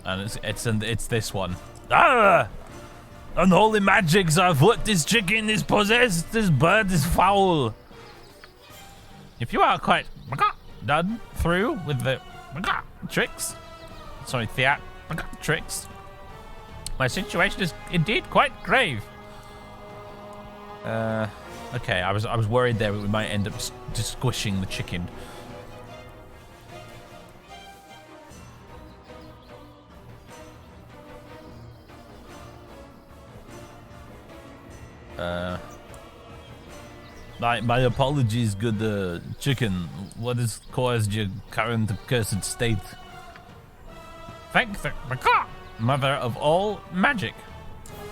And it's this one. Ah! Unholy magics are afoot. This chicken is possessed. This bird is foul. If you are quite done through with the tricks, sorry, tricks, my situation is indeed quite grave. Okay, I was worried there we might end up just squishing the chicken. My apologies, good chicken. What has caused your current accursed state? Thank the mother of all magic.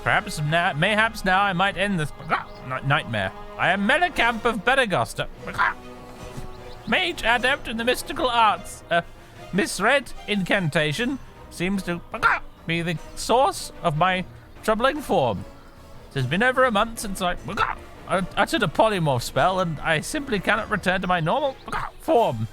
Mayhaps now I might end this nightmare. I am Melicamp of Beregost, mage adept in the mystical arts. Misread incantation seems to be the source of my troubling form. It has been over a month since I uttered a polymorph spell, and I simply cannot return to my normal form.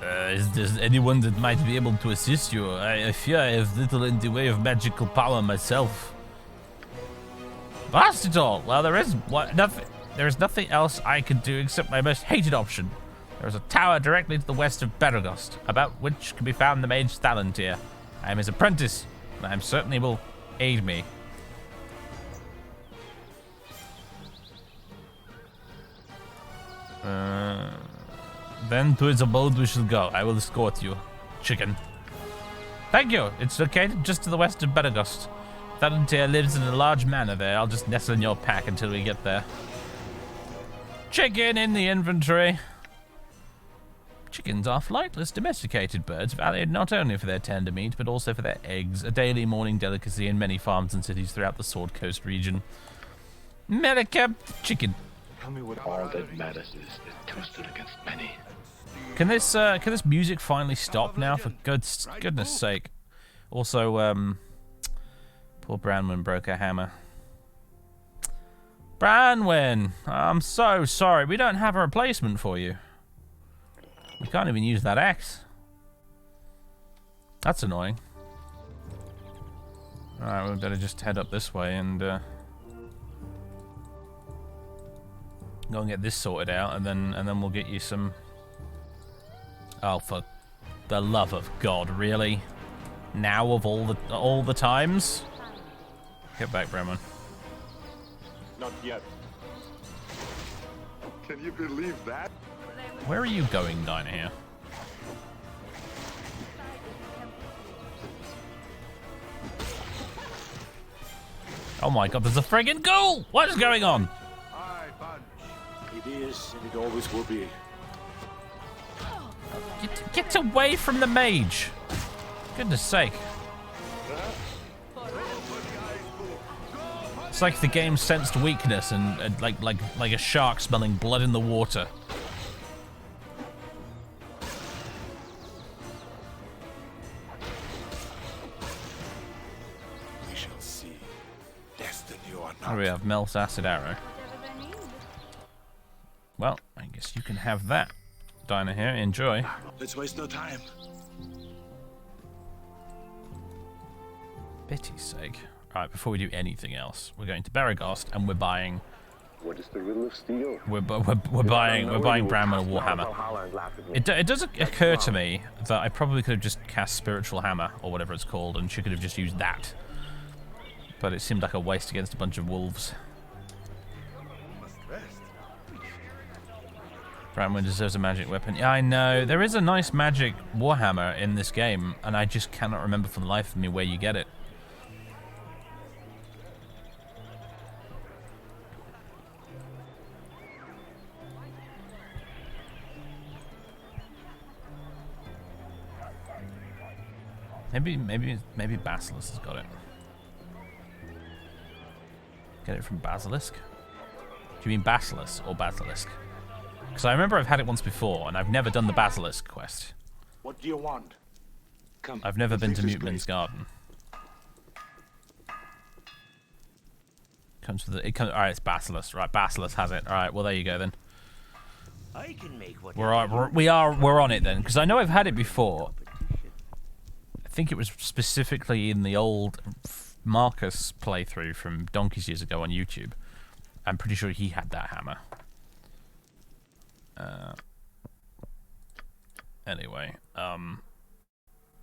Is there anyone that might be able to assist you? I fear I have little in the way of magical power myself. Blast it all! Well, there is nothing else I can do except my most hated option. There is a tower directly to the west of Beregost, about which can be found the mage Thalantir. I am his apprentice, and I am certain he will aid me. Then to his abode we shall go. I will escort you, chicken. Thank you. It's located just to the west of Beregost. Thalantir lives in a large manor there. I'll just nestle in your pack until we get there. Chicken in the inventory. Chickens are flightless, domesticated birds, valued not only for their tender meat, but also for their eggs, a daily morning delicacy in many farms and cities throughout the Sword Coast region. Melicamp chicken. Tell me what all that matters is that two stood against many. Can this music finally stop now, for goodness sake? Also, poor Branwen broke her hammer. Branwen, I'm so sorry. We don't have a replacement for you. We can't even use that axe. That's annoying. Alright, we better just head up this way and go and get this sorted out, and then we'll get you some. Oh, for the love of God, really? Now of all the times? Get back, Bremen. Not yet. Can you believe that? Where are you going, Dinah, here? Oh my God, there's a friggin' ghoul! What is going on? It is, and it always will be. Get away from the mage! Goodness sake. It's like the game sensed weakness and like a shark smelling blood in the water. We shall see. Destiny or not. Here we have Mel's acid arrow. Well, I guess you can have that. Dinah here, enjoy. Let's waste no time. Pity's sake. Alright, before we do anything else, we're going to Beregost and we're buying. What is the riddle of steel? We're buying Branwen a Warhammer. It does occur to me that I probably could have just cast Spiritual Hammer or whatever it's called, and she could have just used that. But it seemed like a waste against a bunch of wolves. Branwen deserves a magic weapon. Yeah, I know. There is a nice magic Warhammer in this game, and I just cannot remember for the life of me where you get it. Maybe Basilius has got it. Get it from Basilisk? Do you mean Basilius or Basilisk? Because I remember I've had it once before, and I've never done the Basilisk quest. What do you want? Come. I've never been to Muteman's Garden. Alright, it's Basilisk. Right, Basilisk has it. Alright, well there you go then. I can make what we're on it then, because I know I've had it before. I think it was specifically in the old Marcus playthrough from donkeys years ago on YouTube. I'm pretty sure he had that hammer. Anyway,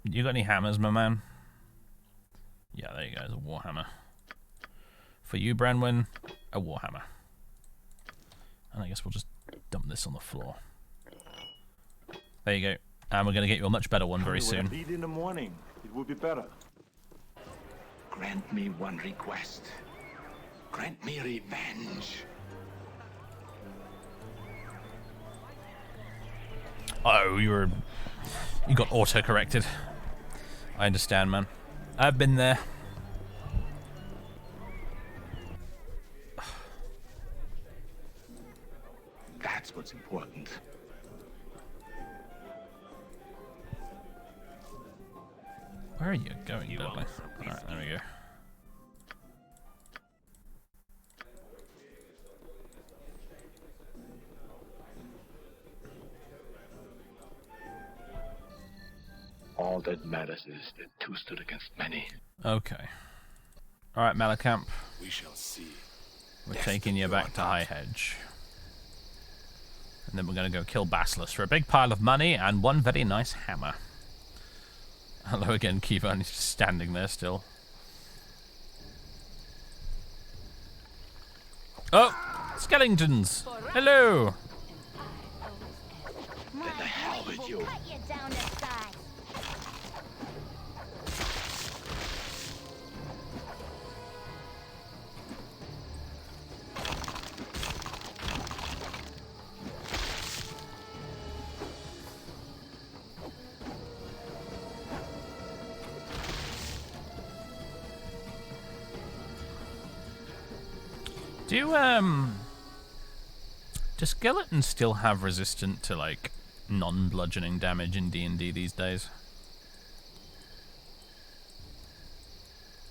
you got any hammers, my man? Yeah, there you go, there's a warhammer. For you, Branwen, a warhammer. And I guess we'll just dump this on the floor. There you go. And we're going to get you a much better one very soon. Eat in the morning. It will be better. Grant me one request. Grant me revenge. Oh, you got auto-corrected. I understand, man. I've been there. That's what's important. Where are you going, Dudley? Alright, there we go. All that matters is that two stood against many. Okay. Alright, Malacamp. We shall see. We're taking you back to High Hedge. And then we're going to go kill Basilius for a big pile of money and one very nice hammer. Hello again, Kiva. He's just standing there still. Oh! Skeletons! Hello! Then the hell with you. Do skeletons still have resistance to, like, non-bludgeoning damage in D&D these days?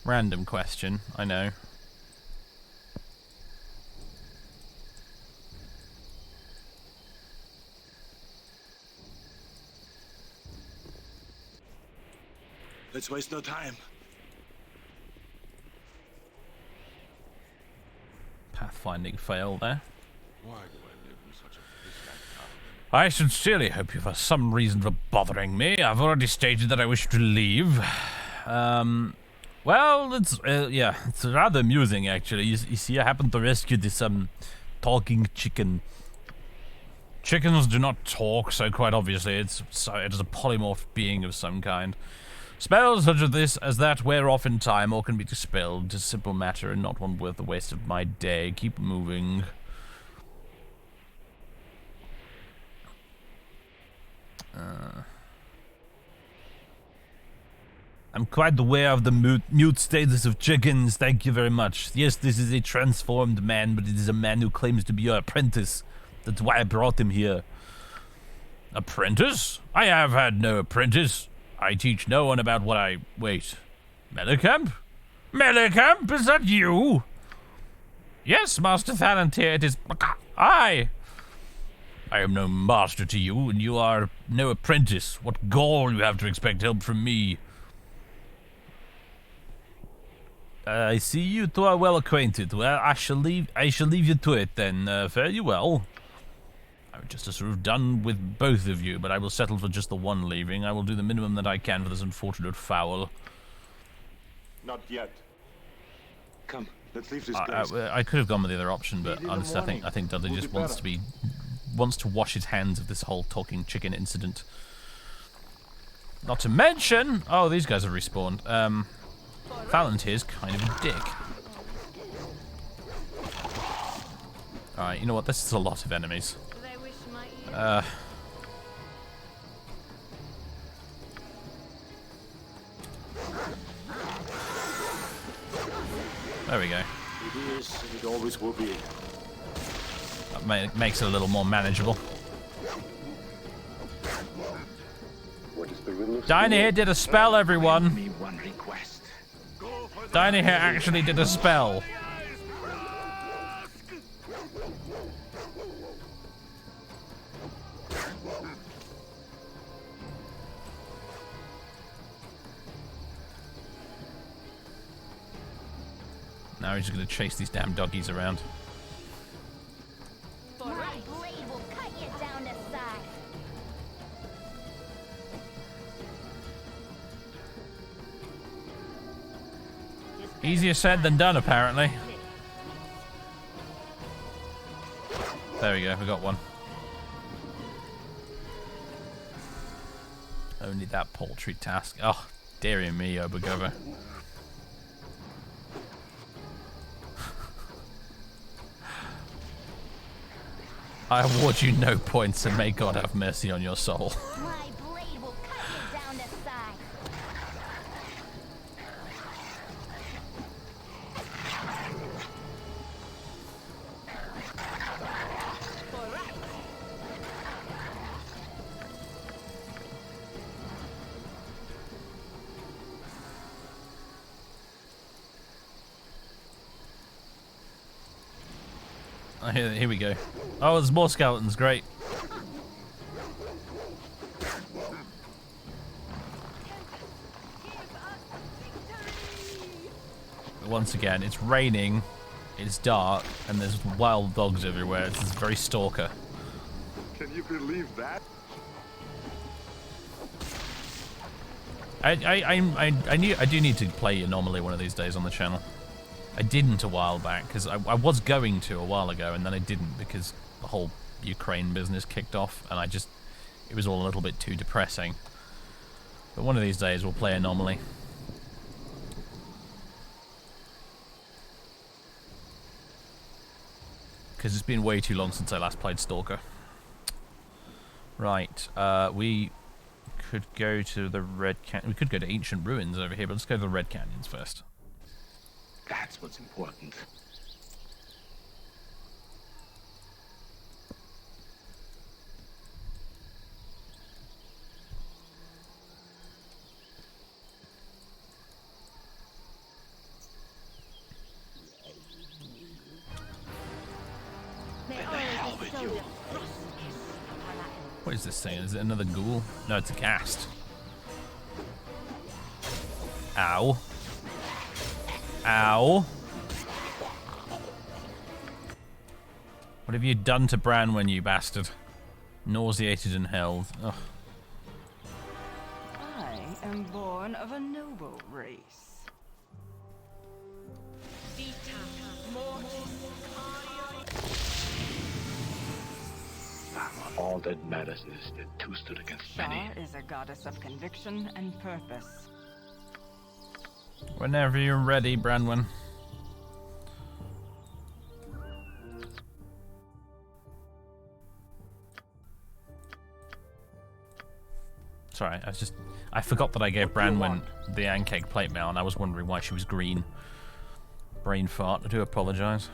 Random question, I know. Let's waste no time. Pathfinding fail there. Why do I live in such a place like I sincerely hope you have some reason for bothering me. I've already stated that I wish to leave. Well, it's yeah, it's rather amusing actually. You see, I happened to rescue this talking chicken. Chickens do not talk, so quite obviously it is a polymorphed being of some kind. Spells such as that wear off in time or can be dispelled. It's a simple matter and not one worth the waste of my day. Keep moving. I'm quite aware of the mute status of chickens, thank you very much. Yes, this is a transformed man, but it is a man who claims to be your apprentice. That's why I brought him here. Apprentice? I have had no apprentice. I teach no one about what I... Wait. Malacamp? Malacamp, is that you? Yes, Master Thalantir, it is... I am no master to you, and you are no apprentice. What gall you have to expect help from me? I see you two are well acquainted. Well, I shall leave you to it then. Fare you well. I would just as sort of done with both of you, but I will settle for just the one leaving. I will do the minimum that I can for this unfortunate Fowl. Not yet. Come, let's leave this place. I could have gone with the other option, but honestly, I think Dudley just wants to wash his hands of this whole talking chicken incident. Not to mention, oh, these guys have respawned. Palantir's kind of a dick. Alright, you know what? This is a lot of enemies. There we go. It is, and it always will be. That makes it a little more manageable. What is the riddle of Dinah here did a spell, everyone. Dinah here actually did a spell. Now he's just gonna chase these damn doggies around. My blade will cut you down to size. Easier said than done, apparently. There we go, we got one. Only that paltry task. Oh, dearie me, Obergover. I award you no points, and may God have mercy on your soul. My blade will cut you down to size. Oh, here we go. Oh, there's more skeletons. Great. Once again, it's raining, it's dark, and there's wild dogs everywhere. This is very stalker. Can you believe that? I do need to play Anomaly one of these days on the channel. I didn't a while back, because I was going to a while ago, and then I didn't because the whole Ukraine business kicked off, and it was all a little bit too depressing. But one of these days we'll play Anomaly. Because it's been way too long since I last played Stalker. Right, we could go to the Red Canyon. We could go to Ancient Ruins over here, but let's go to the Red Canyons first. That's what's important. What is this thing? Is it another ghoul? No, it's a ghast. Ow. Ow. What have you done to Branwen, you bastard? Nauseated and held. Ugh. I am born of a noble race. All that matters is that two stood against many. Shah is a goddess of conviction and purpose. Whenever you're ready, Branwen. Sorry, I forgot that I gave Branwen the Ankheg plate mail, and I was wondering why she was green. Brain fart, I do apologise.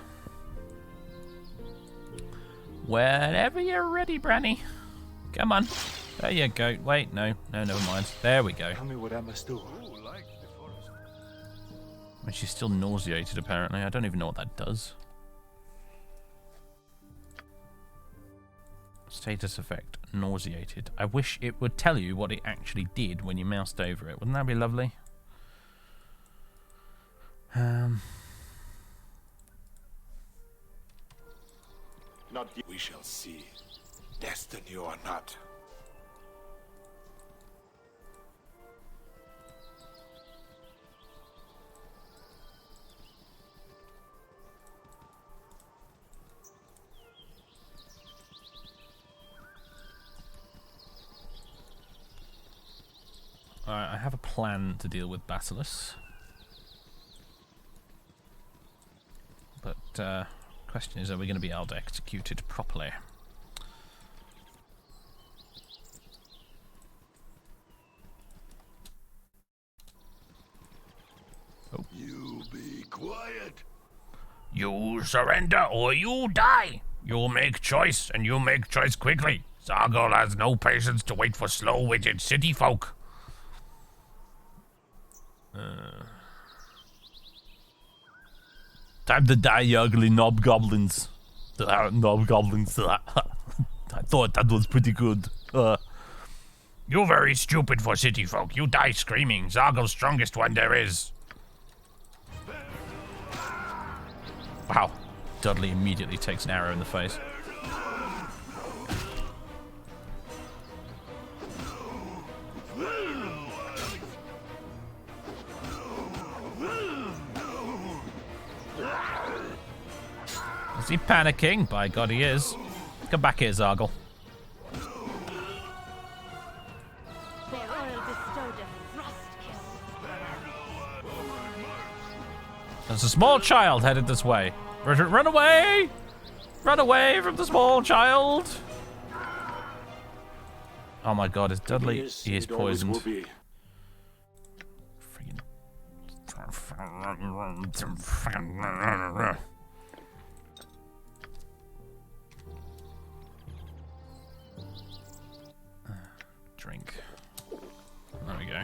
Whenever you're ready, Branny. Come on. There you go. Wait, no, never mind. There we go. Tell me what I must do. And she's still nauseated, apparently. I don't even know what that does. Status effect, nauseated. I wish it would tell you what it actually did when you moused over it. Wouldn't that be lovely? Not yet. We shall see. Destiny or not. Alright, I have a plan to deal with Basilius. But, question is, are we going to be able to execute it properly? Oh. You be quiet. You surrender or you die. You make choice, and you make choice quickly. Zargol has no patience to wait for slow-witted city folk. Time to die, you ugly knob goblins. Knob goblins. I thought that was pretty good. You very stupid for city folk. You die screaming. Zargol's strongest one there is. Wow. Dudley immediately takes an arrow in the face. Is he panicking? By God, he is. Come back here, Zargol. There's a small child headed this way. Run away! Run away from the small child! Oh my god, is Dudley? He is poisoned. Freaking. Drink. There we go.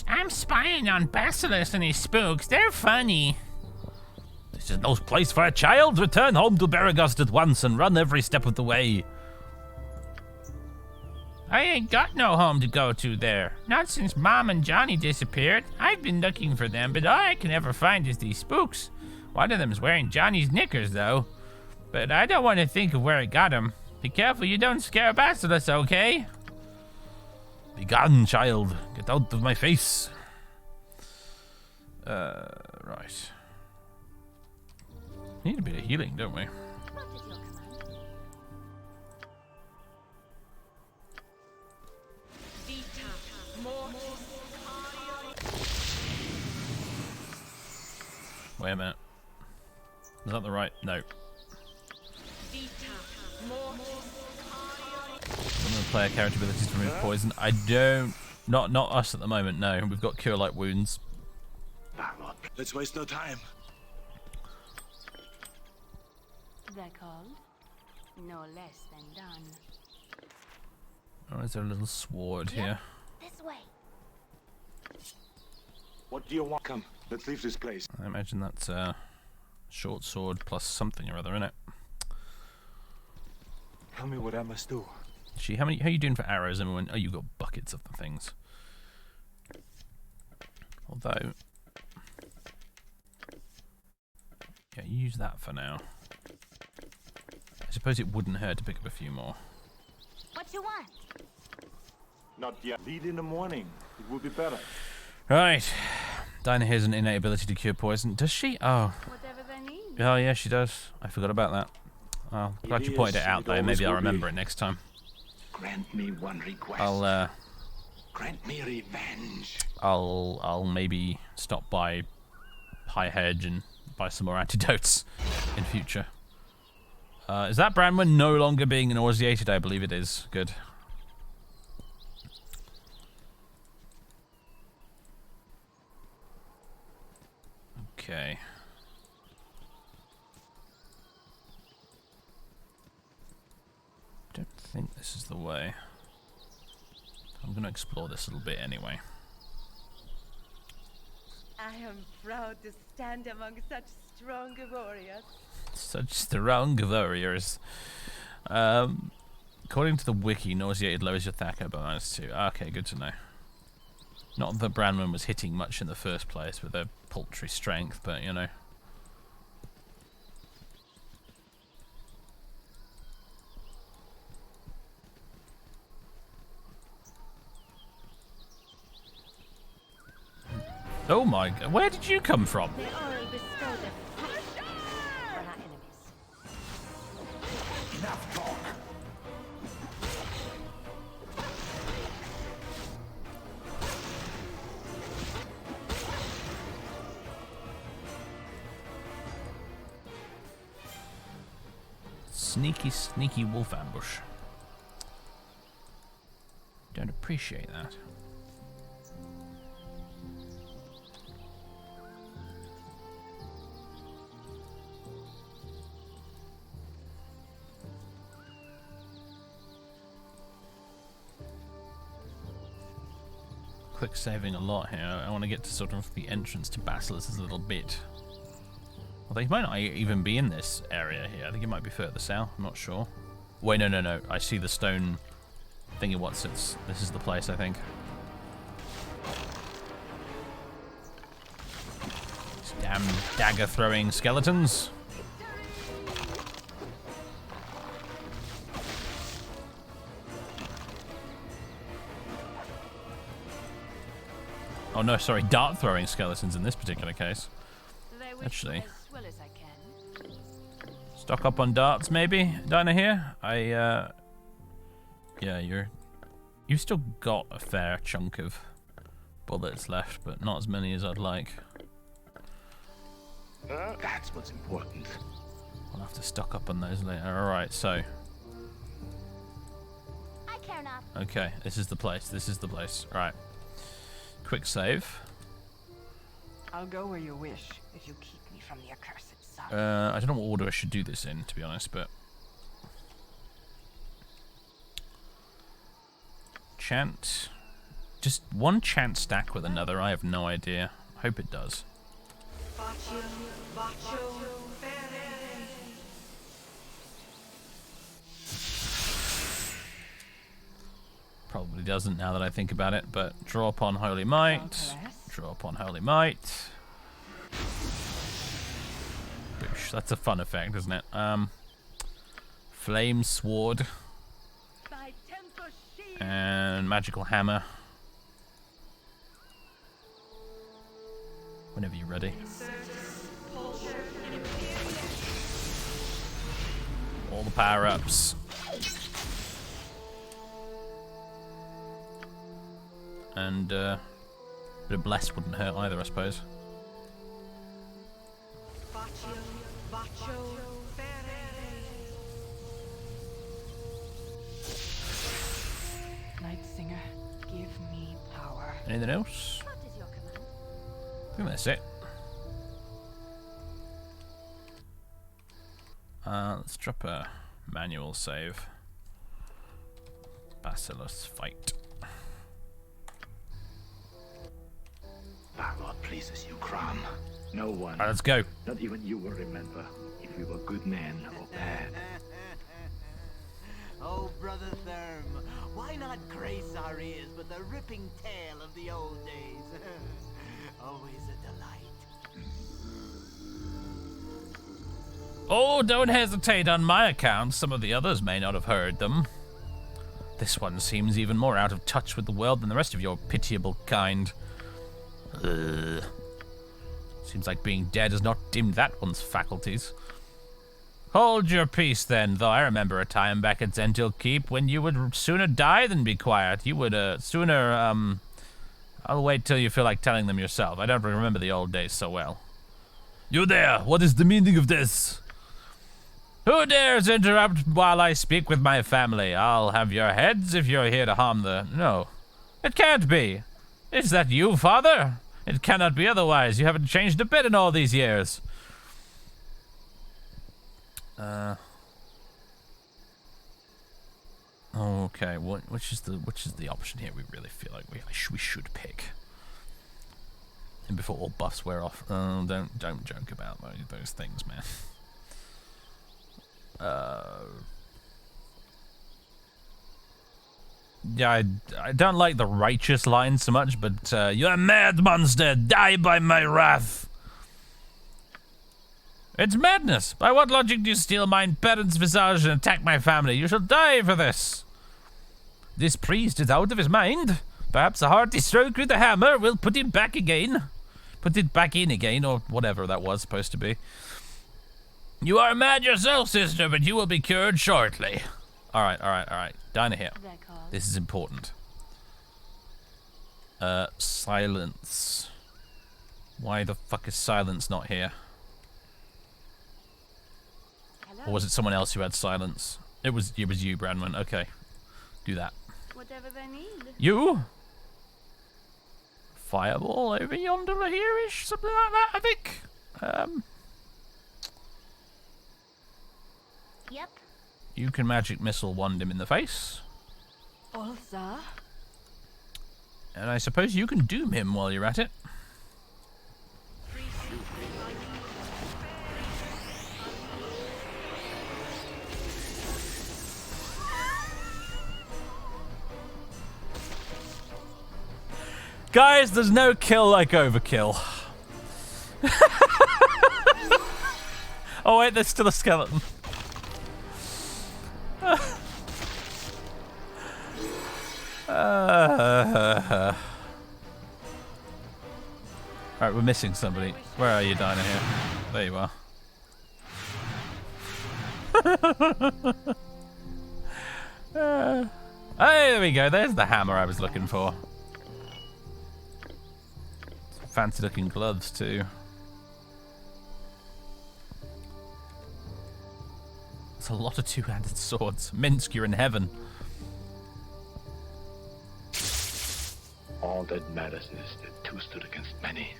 I'm spying on Basilius and his spooks. They're funny. This is no place for a child. Return home to Baragost at once and run every step of the way. I ain't got no home to go to there. Not since Mom and Johnny disappeared. I've been looking for them, but all I can ever find is these spooks. One of them's wearing Johnny's knickers, though. But I don't want to think of where I got him. Be careful you don't scare Basilius, okay? Be gone, child. Get out of my face. Right. Need a bit of healing, don't we? Wait a minute. Is that the right? No. I'm gonna play a character abilities to remove poison. I don't. Not us at the moment. No, we've got cure light wounds. Let's waste no time. They're called no less than done. Oh, is there a little sword here? This way. What do you want? Come, let's leave this place. I imagine that's a short sword plus something or other in it. Tell me what I must do. How are you doing for arrows, everyone? Oh, you've got buckets of the things. Although, yeah, use that for now. I suppose it wouldn't hurt to pick up a few more. What you want? Not yet. Lead in the morning. It will be better. Right. Dinah has an innate ability to cure poison. Does she? Oh. Whatever they need. Oh, yeah, she does. I forgot about that. Oh, glad you pointed it out, though. Maybe I'll remember it next time. Grant me one request. Grant me revenge. I'll maybe stop by High Hedge and buy some more antidotes in future. Is that Branwen no longer being nauseated? I believe it is. Good. Okay. Don't think this is the way. I'm going to explore this a little bit anyway. I am proud to stand among such strong warriors. Such strong warriors. According to the wiki, nauseated lowers your attack by -2. Okay, good to know. Not that Branwen was hitting much in the first place with her paltry strength, but you know. Oh my god, where did you come from? Enough talk. Sneaky, sneaky wolf ambush. Don't appreciate that. Quick saving a lot here. I want to get to sort of the entrance to Basilius a little bit. Although he might not even be in this area here. I think he might be further south. I'm not sure. Wait, no. I see the stone thingy. This is the place, I think. These damn dagger-throwing skeletons. Oh no, sorry, dart-throwing skeletons in this particular case. Actually. Stock up on darts, maybe? Dinah here? Yeah, you've still got a fair chunk of bullets left, but not as many as I'd like. That's what's important. We'll have to stock up on those later. Alright, so. I care not. Okay, this is the place. This is the place. Alright. Quick save. I'll go where you wish if you keep me from the accursed sun. I don't know what order I should do this in, to be honest, but. Chant. Just one chant stack with another, I have no idea. Hope it does. Probably doesn't now that I think about it, but draw upon Holy Might. Draw upon Holy Might. Boosh. That's a fun effect, isn't it? Flame Sword. And Magical Hammer. Whenever you're ready. All the power-ups. And a bit of Bless wouldn't hurt either, I suppose. Night Singer, give me power. Anything else? I think that's it. Let's drop a manual save. Basilius fight. Baldur pleases you, Crom. No one. Alright, let's go. Not even you will remember if we were good men or bad. Oh, Brother Therm, why not grace our ears with the ripping tale of the old days? Always a delight. Oh, don't hesitate on my account. Some of the others may not have heard them. This one seems even more out of touch with the world than the rest of your pitiable kind. Seems like being dead has not dimmed that one's faculties. Hold your peace then, though I remember a time back at Zentil Keep when you would sooner die than be quiet. You would, sooner, I'll wait till you feel like telling them yourself. I don't remember the old days so well. You there, what is the meaning of this? Who dares interrupt while I speak with my family? I'll have your heads if you're here to harm the... No, it can't be. Is that you, father? It cannot be otherwise. You haven't changed a bit in all these years. Okay, which is the option here we really feel like we should pick? And before all buffs wear off, don't joke about those things, man. Yeah, I don't like the righteous line so much, but you're a mad monster, die by my wrath. It's madness. By what logic do you steal my parents' visage and attack my family? You shall die for this. This priest is out of his mind. Perhaps a hearty stroke with the hammer will put him back again. Put it back in again, or whatever that was supposed to be. You are mad yourself, sister, but you will be cured shortly. Alright. Dinah here. This is important. Silence. Why the fuck is silence not here? Or was it someone else who had silence? It was you, Branwen. Okay. Do that. Whatever they need. You? Fireball over yonder here-ish? Something like that, I think. Yep. You can magic missile wand him in the face. Ulsa? And I suppose you can doom him while you're at it. Guys, there's no kill like overkill. Oh wait, there's still a skeleton. Alright, we're missing somebody. Where are you, Dinah, here? There you are. Hey, there we go. There's the hammer I was looking for. Fancy looking gloves too. It's a lot of two-handed swords. Minsk, you're in heaven. All that matters is that two stood against many.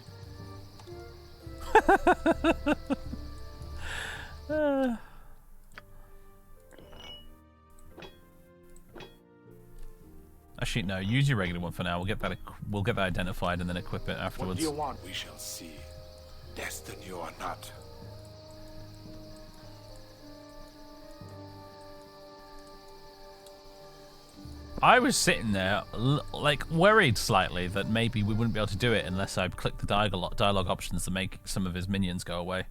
Actually, no. Use your regular one for now. We'll get that. We'll get that identified and then equip it afterwards. What do you want? We shall see. Destined you or not. I was sitting there, like, worried slightly that maybe we wouldn't be able to do it unless I clicked the dialogue options to make some of his minions go away.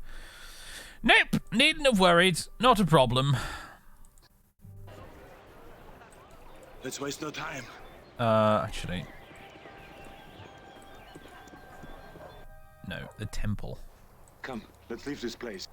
Nope, needn't have worried. Not a problem. Let's waste no time. Actually. No, the temple. Come, let's leave this place.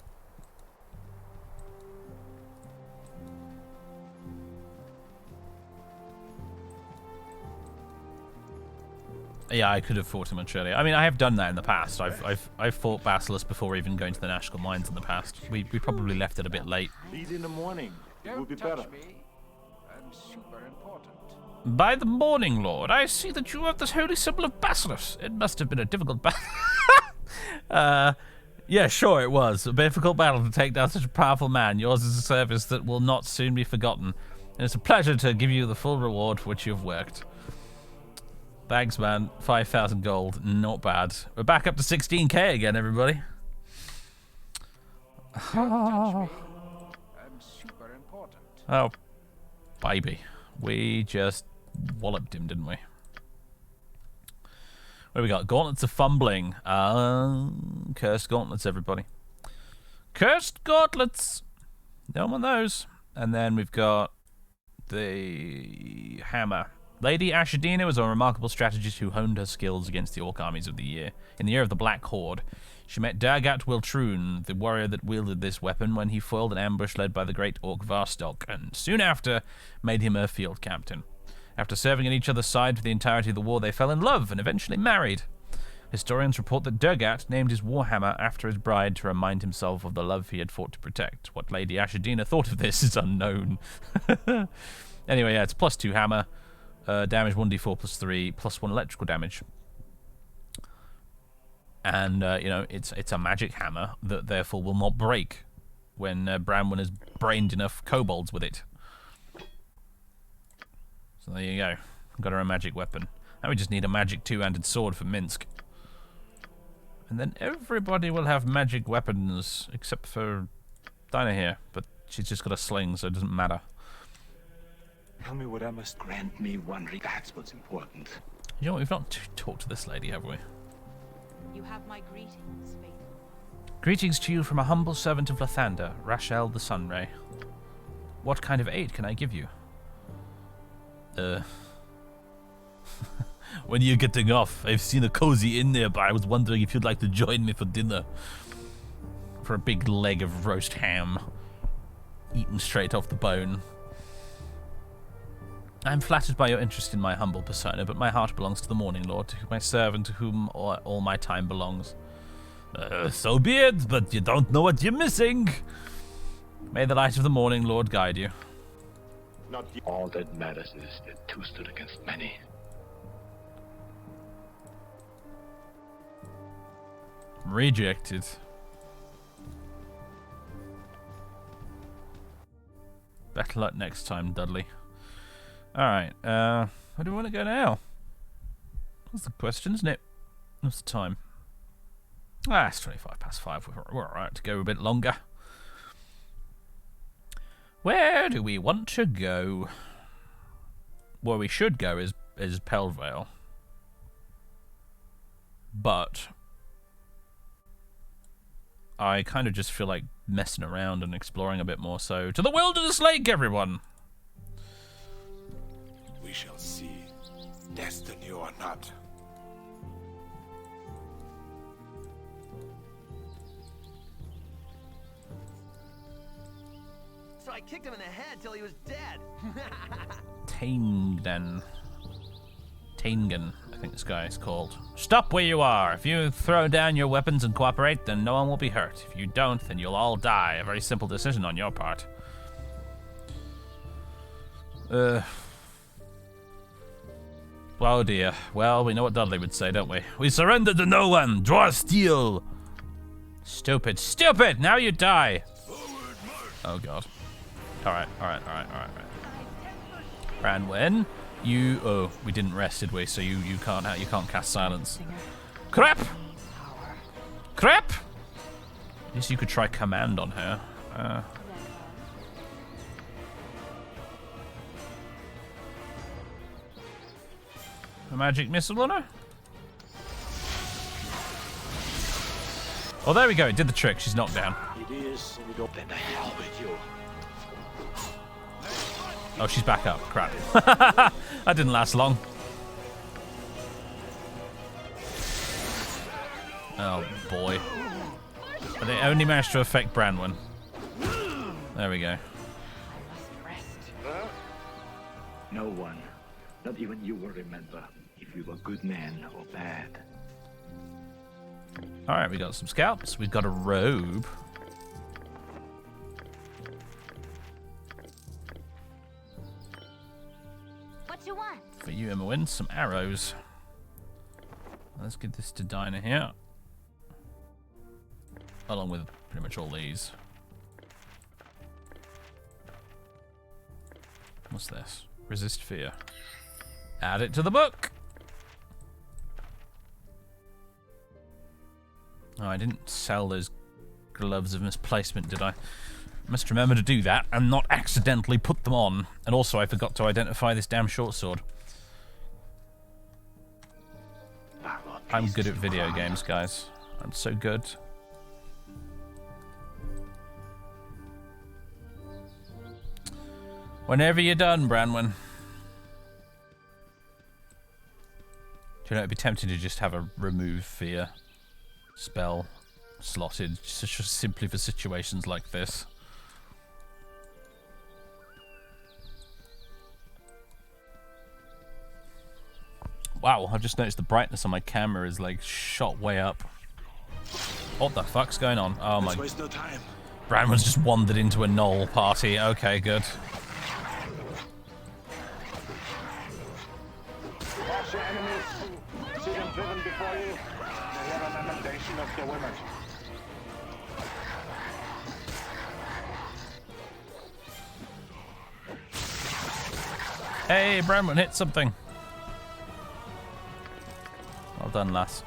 Yeah, I could have fought him much earlier. I mean, I have done that in the past. I've fought Basilius before even going to the National Mines in the past. We probably left it a bit late. Lead in the morning. It will be better. I'm super important. By the morning, Lord, I see that you have this holy symbol of Basilius. It must have been a difficult battle. Yeah, sure it was. A difficult battle to take down such a powerful man. Yours is a service that will not soon be forgotten. And it's a pleasure to give you the full reward for which you've worked. Thanks, man. 5,000 gold. Not bad. We're back up to 16k again, everybody. I'm super important. Oh, baby. We just walloped him, didn't we? What do we got? Gauntlets of Fumbling. Cursed Gauntlets, everybody. Cursed Gauntlets. No one knows. And then we've got the Hammer. Lady Ashadina was a remarkable strategist who honed her skills against the orc armies of the year. In the year of the Black Horde, she met Dagat Wiltroon, the warrior that wielded this weapon, when he foiled an ambush led by the great orc Varstok, and soon after made him her field captain. After serving at each other's side for the entirety of the war, they fell in love and eventually married. Historians report that Dagat named his warhammer after his bride to remind himself of the love he had fought to protect. What Lady Ashadina thought of this is unknown. Anyway, yeah, it's +2 hammer. Damage 1d4 +3, +1 electrical damage. And, you know, it's a magic hammer that therefore will not break when Branwen has brained enough kobolds with it. So there you go. Got her a magic weapon. Now we just need a magic two-handed sword for Minsk. And then everybody will have magic weapons, except for Dinah here. But she's just got a sling, so it doesn't matter. Tell me what I must grant me one. That's what's important. You know what? We've not talked to this lady, have we? You have my greetings, faithful. Greetings to you from a humble servant of Lathander, Rachel the Sunray. What kind of aid can I give you? When are you getting off? I've seen a cozy inn nearby. I was wondering if you'd like to join me for dinner. For a big leg of roast ham. Eaten straight off the bone. I'm flattered by your interest in my humble persona, but my heart belongs to the Morning Lord, to my servant, to whom all my time belongs. So be it, but you don't know what you're missing. May the light of the Morning Lord guide you. Not all that matters is that two stood against many. Rejected. Better luck next time, Dudley. Alright, where do we want to go now? That's the question, isn't it? What's the time? It's 5:25. We're alright to go a bit longer. Where do we want to go? Where we should go is Pelvale. But I kind of just feel like messing around and exploring a bit more, so to the Wilderness Lake, everyone! We shall see. Destined you or not. So I kicked him in the head till he was dead. Taingan, I think this guy is called. Stop where you are. If you throw down your weapons and cooperate, then no one will be hurt. If you don't, then you'll all die. A very simple decision on your part. Oh dear. Well, we know what Dudley would say, don't we? We surrender to no one. Draw steel. Stupid. Stupid! Now you die. Oh god. Alright. Branwen, you... Oh, we didn't rest, did we? So you can't cast silence. Crap! Crap! At least you could try command on her. A magic missile on her? Oh, there we go. It did the trick. She's knocked down. It is, and we don't let the hell with you. Oh, she's back up. Crap. That didn't last long. Oh, boy. But they only managed to affect Branwen. There we go. No one, not even you, will remember if we were good men or bad. Alright, we got some scalps. We've got a robe. What you want? For you, Imowen, some arrows. Let's give this to Dinah here. Along with pretty much all these. What's this? Resist fear. Add it to the book! Oh, I didn't sell those gloves of misplacement, did I? Must remember to do that and not accidentally put them on. And also, I forgot to identify this damn short sword. I'm good at video games, guys. I'm so good. Whenever you're done, Branwen. Do you know, it'd be tempting to just have a remove fear spell slotted just simply for situations like this. Wow, I've just noticed the brightness on my camera is like shot way up. What the fuck's going on? Oh my... Waste no time. Branwen's just wandered into a knoll party. Okay, good. Watch your enemies. See them driven before you. They have an inundation of their women. Hey, Branwen hit something. Well done, lass.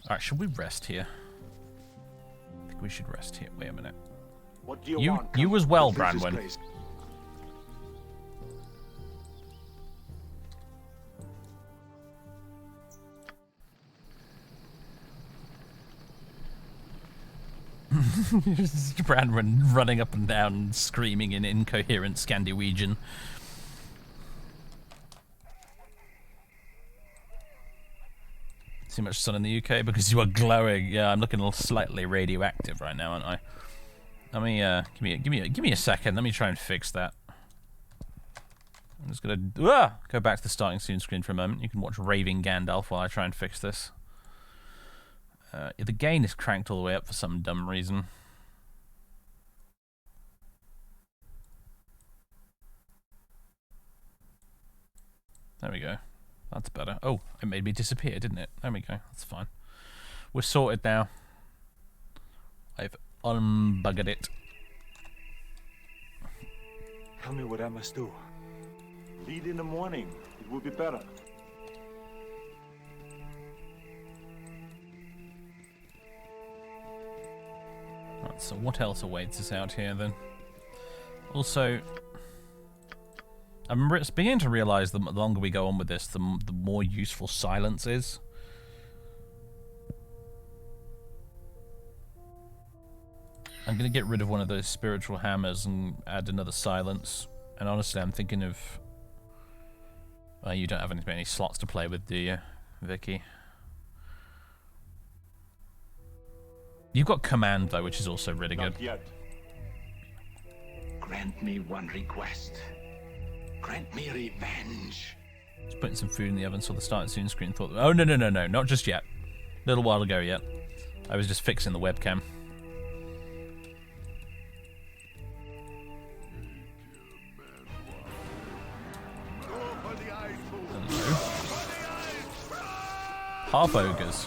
Alright, should we rest here? I think we should rest here. Wait a minute. What do You want? as well, This is Branwen. crazy. Branwen running up and down, screaming in incoherent Scandinavian. Too much sun in the UK because you are glowing. Yeah, I'm looking slightly radioactive right now, aren't I? Let me give me a second. Let me try and fix that. I'm just gonna go back to the starting screen for a moment. You can watch Raving Gandalf while I try and fix this. The gain is cranked all the way up for some dumb reason. There we go. That's better. Oh, it made me disappear, didn't it? There we go. That's fine. We're sorted now. I've unbuggered it. Tell me what I must do. Lead in the morning. It will be better. Right, so what else awaits us out here then? Also, I'm beginning to realise that the longer we go on with this, the more useful silence is. I'm going to get rid of one of those spiritual hammers and add another silence. And honestly, I'm thinking of... Well, you don't have any slots to play with, do you, Vicky? You've got command, though, which is also really good. Not yet. Grant me one request. Grant me revenge. Just putting some food in the oven, saw the start soon screen, thought, oh, no, not just yet. A little while ago yet. I was just fixing the webcam. Half ogres.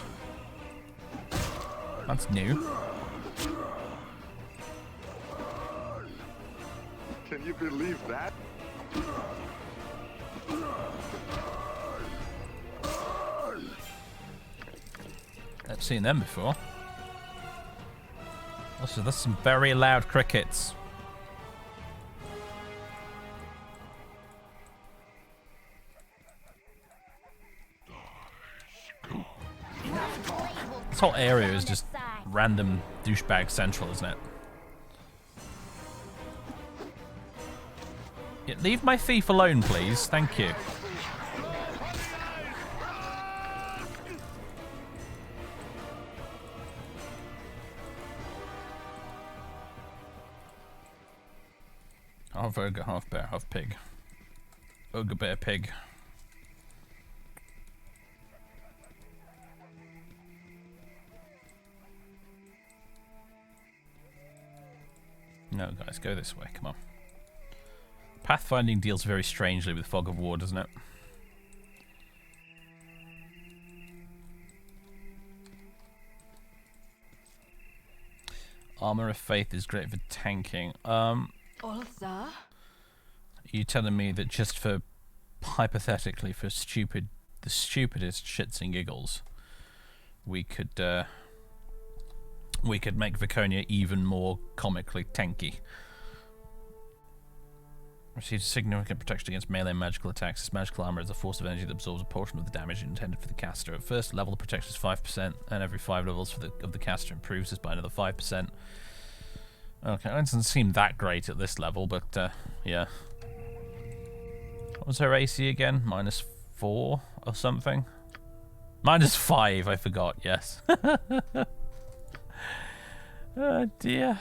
That's new. Can you believe that? I've seen them before. Also, there's some very loud crickets. This whole area is just random douchebag central, isn't it? Yeah, leave my thief alone, please. Thank you. Half ogre, half bear, half pig. Ogre, bear, pig. No, guys, go this way. Come on. Pathfinding deals very strangely with Fog of War, doesn't it? Armor of Faith is great for tanking. Also? You telling me that just for, hypothetically, for the stupidest shits and giggles, we could make Viconia even more comically tanky. Receives significant protection against melee magical attacks. This magical armor is a force of energy that absorbs a portion of the damage intended for the caster. At first level, the protection is 5%, and every 5 levels of the caster improves this by another 5%. Okay, it doesn't seem that great at this level, but yeah. What was her AC again? -4 or something? -5, I forgot, yes. Oh dear.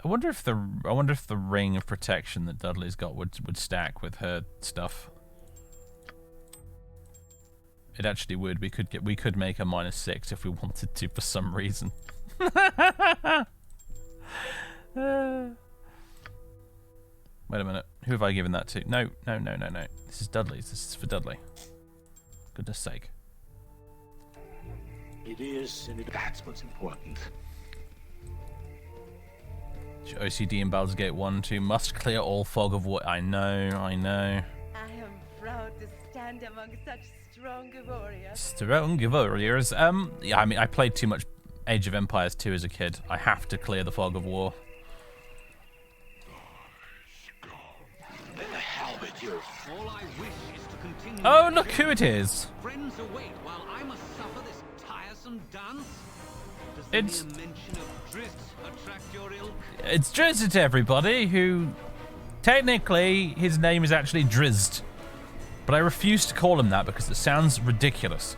I wonder if the ring of protection that Dudley's got would stack with her stuff. It actually would. We could make a -6 if we wanted to for some reason. Wait a minute. Who have I given that to? No. This is Dudley's. This is for Dudley. Goodness sake. It is, and that's what's important. OCD in Baldur's Gate 1, 2 must clear all Fog of War. I know. I am proud to stand among such strong warriors. Strong warriors. Yeah, I mean, I played too much Age of Empires 2 as a kid. I have to clear the Fog of War. The hell with you. All I wish is to continue. Oh, look who it is. Friends await while I must suffer this tiresome dance. It's the mere mention of Drizzt attract your ilk? It's Drizzt, everybody, who technically his name is actually Drizzt. But I refuse to call him that because it sounds ridiculous.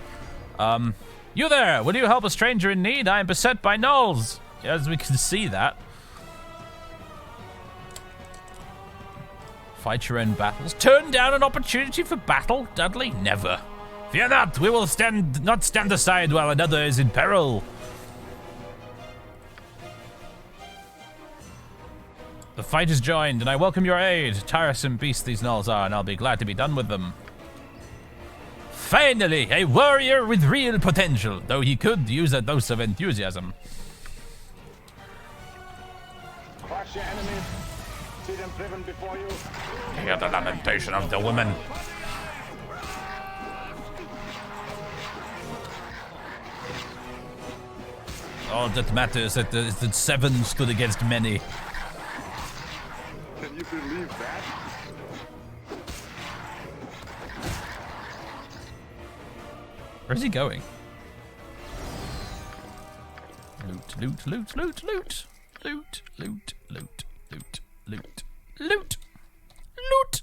You there! Will you help a stranger in need? I am beset by gnolls! As we can see that. Fight your own battles. Turn down an opportunity for battle, Dudley? Never. Fear not, we will not stand aside while another is in peril. The fight is joined, and I welcome your aid. Tiresome beasts these gnolls are, and I'll be glad to be done with them. Finally, a warrior with real potential, though he could use a dose of enthusiasm. Crush your enemies. See them driven before you. Hear the lamentation of the women. All that matters is that 7 stood against many. Can you believe that? Where's he going? Loot, loot, loot, loot, loot. Loot, loot, loot, loot, loot, loot, loot.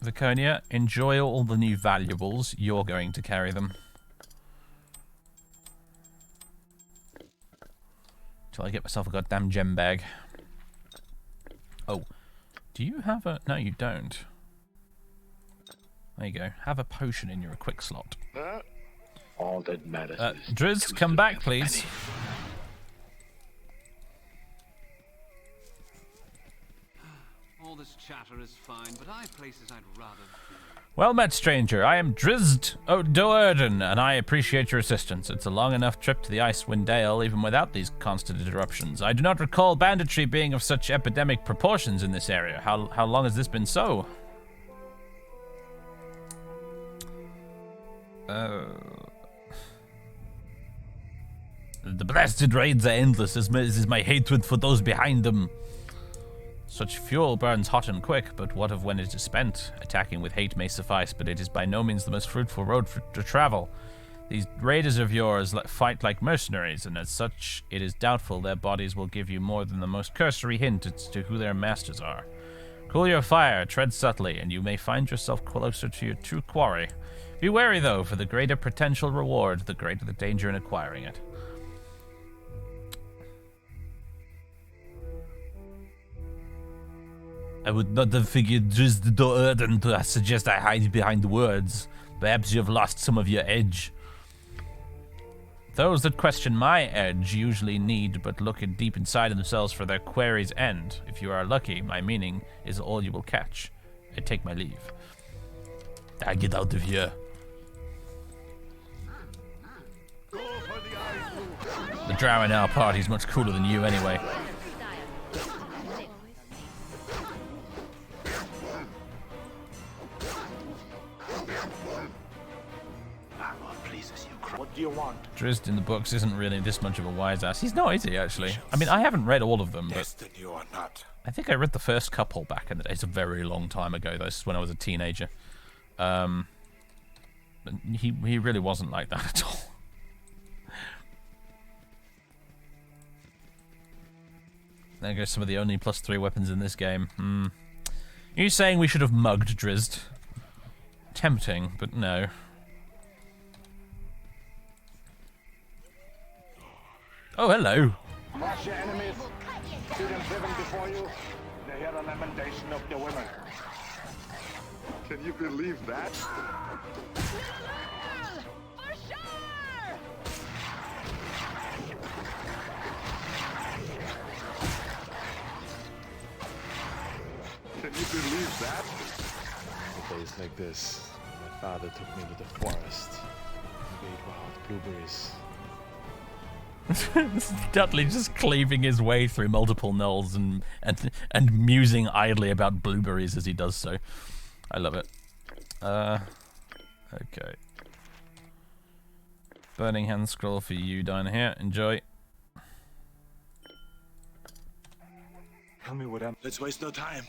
Viconia, enjoy all the new valuables. You're going to carry them. Till I get myself a goddamn gem bag. Oh, do you have a... No, you don't. There you go. Have a potion in your quick slot. All that matters is Drizzt, come back, please. All this chatter is fine, but I have places I'd rather Well met, stranger. I am Drizzt Doerden, and I appreciate your assistance. It's a long enough trip to the Icewind Dale, even without these constant interruptions. I do not recall banditry being of such epidemic proportions in this area. How long has this been so? The blasted raids are endless, as is my hatred for those behind them. Such fuel burns hot and quick, but what of when it is spent? Attacking with hate may suffice, but it is by no means the most fruitful road to travel. These raiders of yours fight like mercenaries, and as such, it is doubtful their bodies will give you more than the most cursory hint as to who their masters are. Cool your fire, tread subtly, and you may find yourself closer to your true quarry. Be wary, though, for the greater potential reward, the greater the danger in acquiring it. I would not have figured Drizzt Doerden to suggest I hide behind words. Perhaps you have lost some of your edge. Those that question my edge usually need but look deep inside themselves for their query's end. If you are lucky, my meaning is all you will catch. I take my leave. I get out of here. The drow in our party is much cooler than you anyway. What do you want? Drizzt in the books isn't really this much of a wise ass. He's not, is he, actually? I mean, I haven't read all of them, but I think I read the first couple back in the day. It's a very long time ago, though. This is when I was a teenager. But he really wasn't like that at all. There goes some of the only +3 weapons in this game. Are you saying we should have mugged Drizzt? Tempting, but no. Oh, hello. Crush your enemies. See them driven before you. They hear the lamentation of the women. Can you believe that? For sure! Can you believe that? A days like this, my father took me to the forest and ate wild blueberries. Dudley just cleaving his way through multiple gnolls and musing idly about blueberries as he does so. I love it. Okay. Burning hand scroll for you down here. Enjoy. Tell me what I'm... Let's waste no time.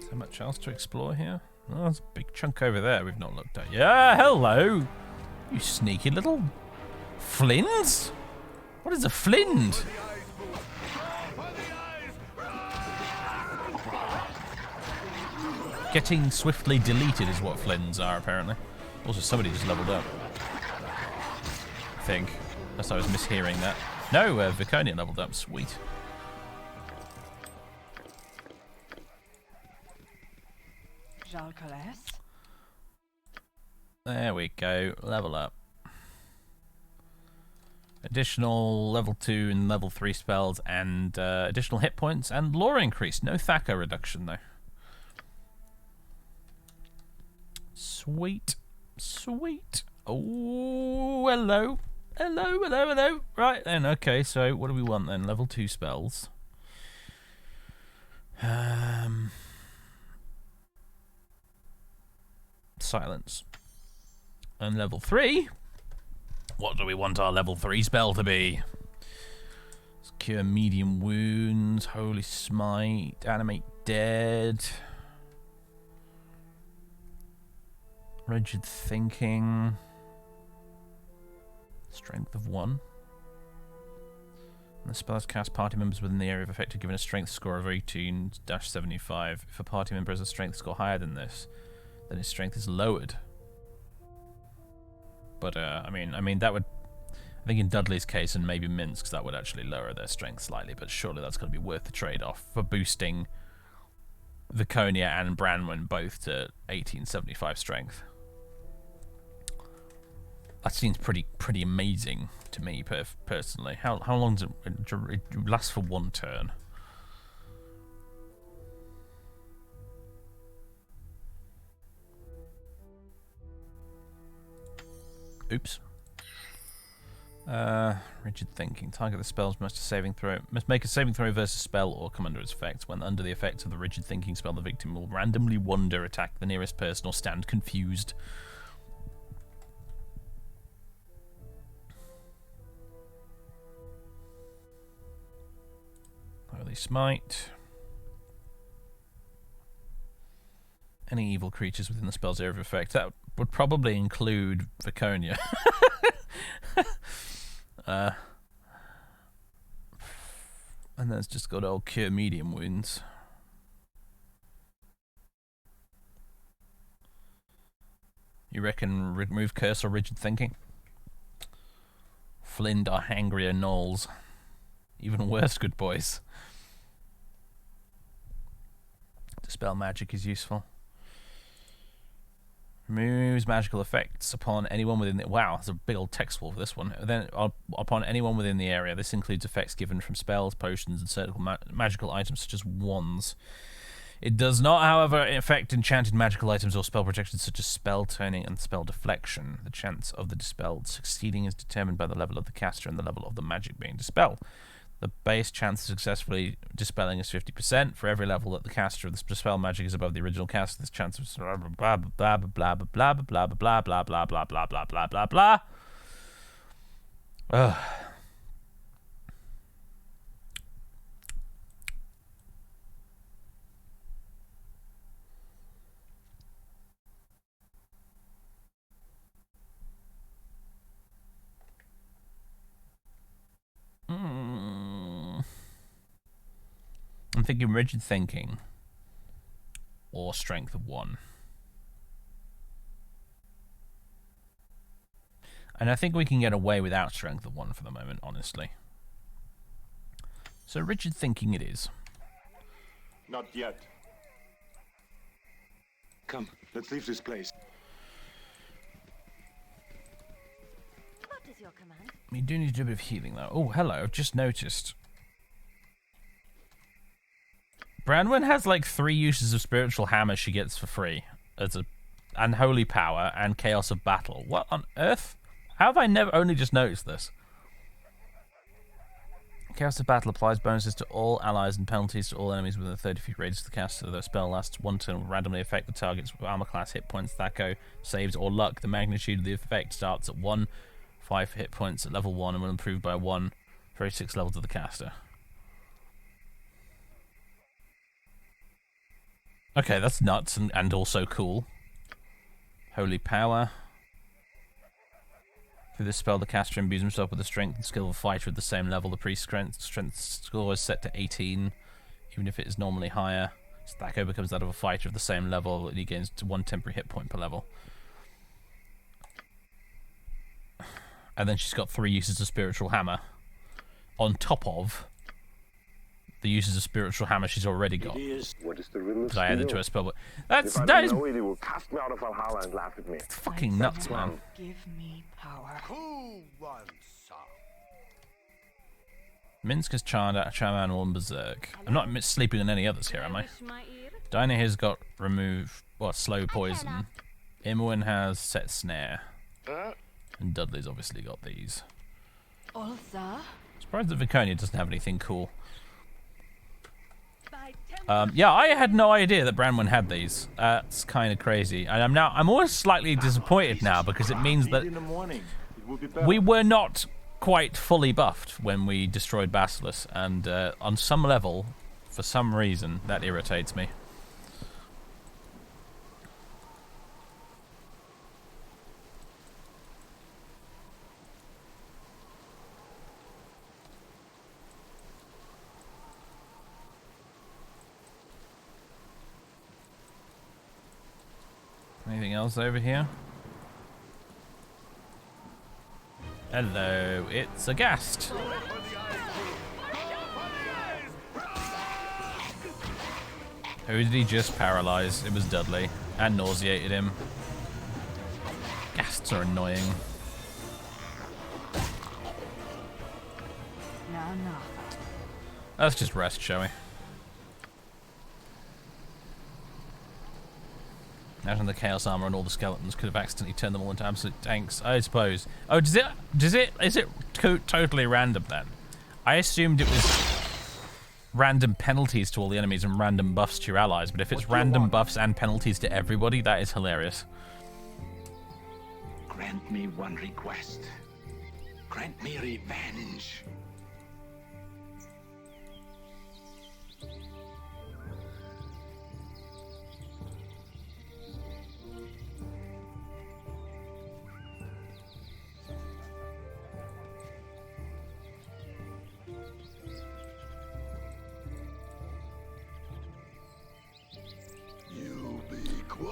So much else to explore here. Oh, there's a big chunk over there we've not looked at. Yeah, hello! You sneaky little flins? What is a flind? Getting swiftly deleted is what flins are, apparently. Also, somebody just leveled up. I think. Unless I was mishearing that. No, Viconia leveled up. Sweet. There we go. Level up. Additional level 2 and level 3 spells and additional hit points and lore increase. No Thacker reduction though. Sweet. Sweet. Oh, hello. Hello, hello, hello. Right then, okay, so what do we want then? Level 2 spells. Silence. And level 3. What do we want our level 3 spell to be? Cure medium wounds, holy smite, animate dead, rigid thinking, strength of 1. And the spell is cast party members within the area of effect are given a strength score of 18-75. If a party member has a strength score higher than this, then his strength is lowered. But I mean that would I think in Dudley's case and maybe Minsk's that would actually lower their strength slightly, but surely that's going to be worth the trade-off for boosting Viconia and Branwen both to 1875 strength. That seems pretty amazing to me personally. How long does it last for one turn? Oops. Rigid thinking. Target the spells must make a saving throw versus spell or come under its effect. When under the effect of the rigid thinking spell, the victim will randomly wander, attack the nearest person, or stand confused. Holy smite. Any evil creatures within the spell's area of effect. That would probably include Viconia. And that's just got old cure medium wounds. You reckon remove curse or rigid thinking? Flind or hangrier gnolls. Even worse, good boys. Dispel magic is useful. Removes magical effects upon anyone within the... Wow, that's a big old text wall for this one. Then, upon anyone within the area. This includes effects given from spells, potions, and certain magical items such as wands. It does not, however, affect enchanted magical items or spell protection such as spell turning and spell deflection. The chance of the dispelled succeeding is determined by the level of the caster and the level of the magic being dispelled. The base chance of successfully dispelling is 50%. For every level that the caster of the dispel magic is above the original caster, this chance of blah blah blah blah blah blah blah blah blah blah blah blah blah blah blah blah blah. Ugh. I'm thinking rigid thinking or strength of 1. And I think we can get away without strength of 1 for the moment, honestly. So rigid thinking it is. Not yet. Come, let's leave this place. What is your command? You do need to do a bit of healing, though. Oh, hello, I've just noticed. Branwen has like 3 uses of spiritual hammer she gets for free, and holy power and chaos of battle. What on earth? How have I never only just noticed this? Chaos of battle applies bonuses to all allies and penalties to all enemies within a 30 feet radius of the caster. The spell lasts 1 turn, will randomly affect the target's armor class, hit points, THAC0, saves, or luck. The magnitude of the effect starts at 1, 5 hit points at level 1, and will improve by 1 for every 6 levels of the caster. Okay, that's nuts and also cool. Holy power. Through this spell, the caster imbues himself with the strength and skill of a fighter at the same level. The priest's strength score is set to 18, even if it is normally higher. THAC0 becomes that of a fighter of the same level, and he gains 1 temporary hit point per level. And then she's got 3 uses of spiritual hammer, on top of the uses of spiritual hammer she's already got. What is the riddle of Because I added to her spell, but that is know it, he will cast me out of Valhalla and laugh at me. It's fucking nuts, man. Give me power. Who wants some? Minsk has charmed out Charman and Berserk. I'm not sleeping on any others here, am I? Dinah has got slow poison. Imoen has set snare. And Dudley's obviously got these. Also? Surprised that Viconia doesn't have anything cool. Yeah, I had no idea that Branwen had these. That's kind of crazy. And I'm always slightly disappointed now because it means that we were not quite fully buffed when we destroyed Basilius, and on some level, for some reason, that irritates me. Anything else over here? Hello, it's a ghast. Who did he just paralyze? It was Dudley. And nauseated him. Ghasts are annoying. No. Let's just rest, shall we? Imagine the Chaos Armor and all the skeletons could have accidentally turned them all into absolute tanks, I suppose. Oh, is it totally random then? I assumed it was random penalties to all the enemies and random buffs to your allies, but if it's random buffs and penalties to everybody, that is hilarious. Grant me one request. Grant me revenge.